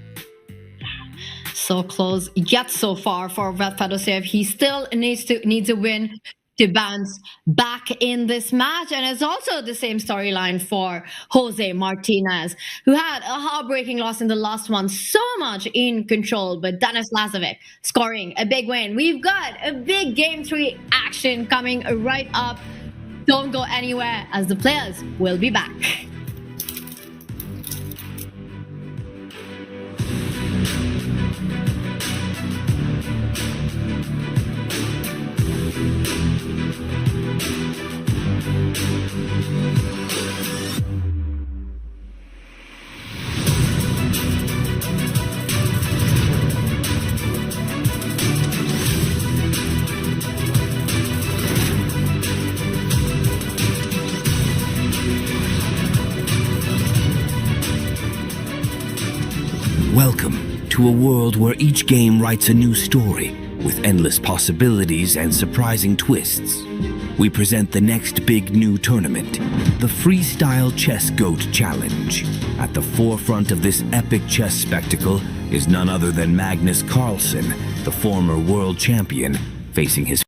So close, yet so far for Fedosiev. He still needs a win to bounce back in this match. And it's also the same storyline for Jose Martinez, who had a heartbreaking loss in the last one, so much in control, but Denis Lazovic scoring a big win. We've got a big Game 3 action coming right up. Don't go anywhere, as the players will be back. Welcome to a world where each game writes a new story with endless possibilities and surprising twists. We present the next big new tournament, the Freestyle Chess GOAT Challenge. At the forefront of this epic chess spectacle is none other than Magnus Carlsen, the former world champion, facing his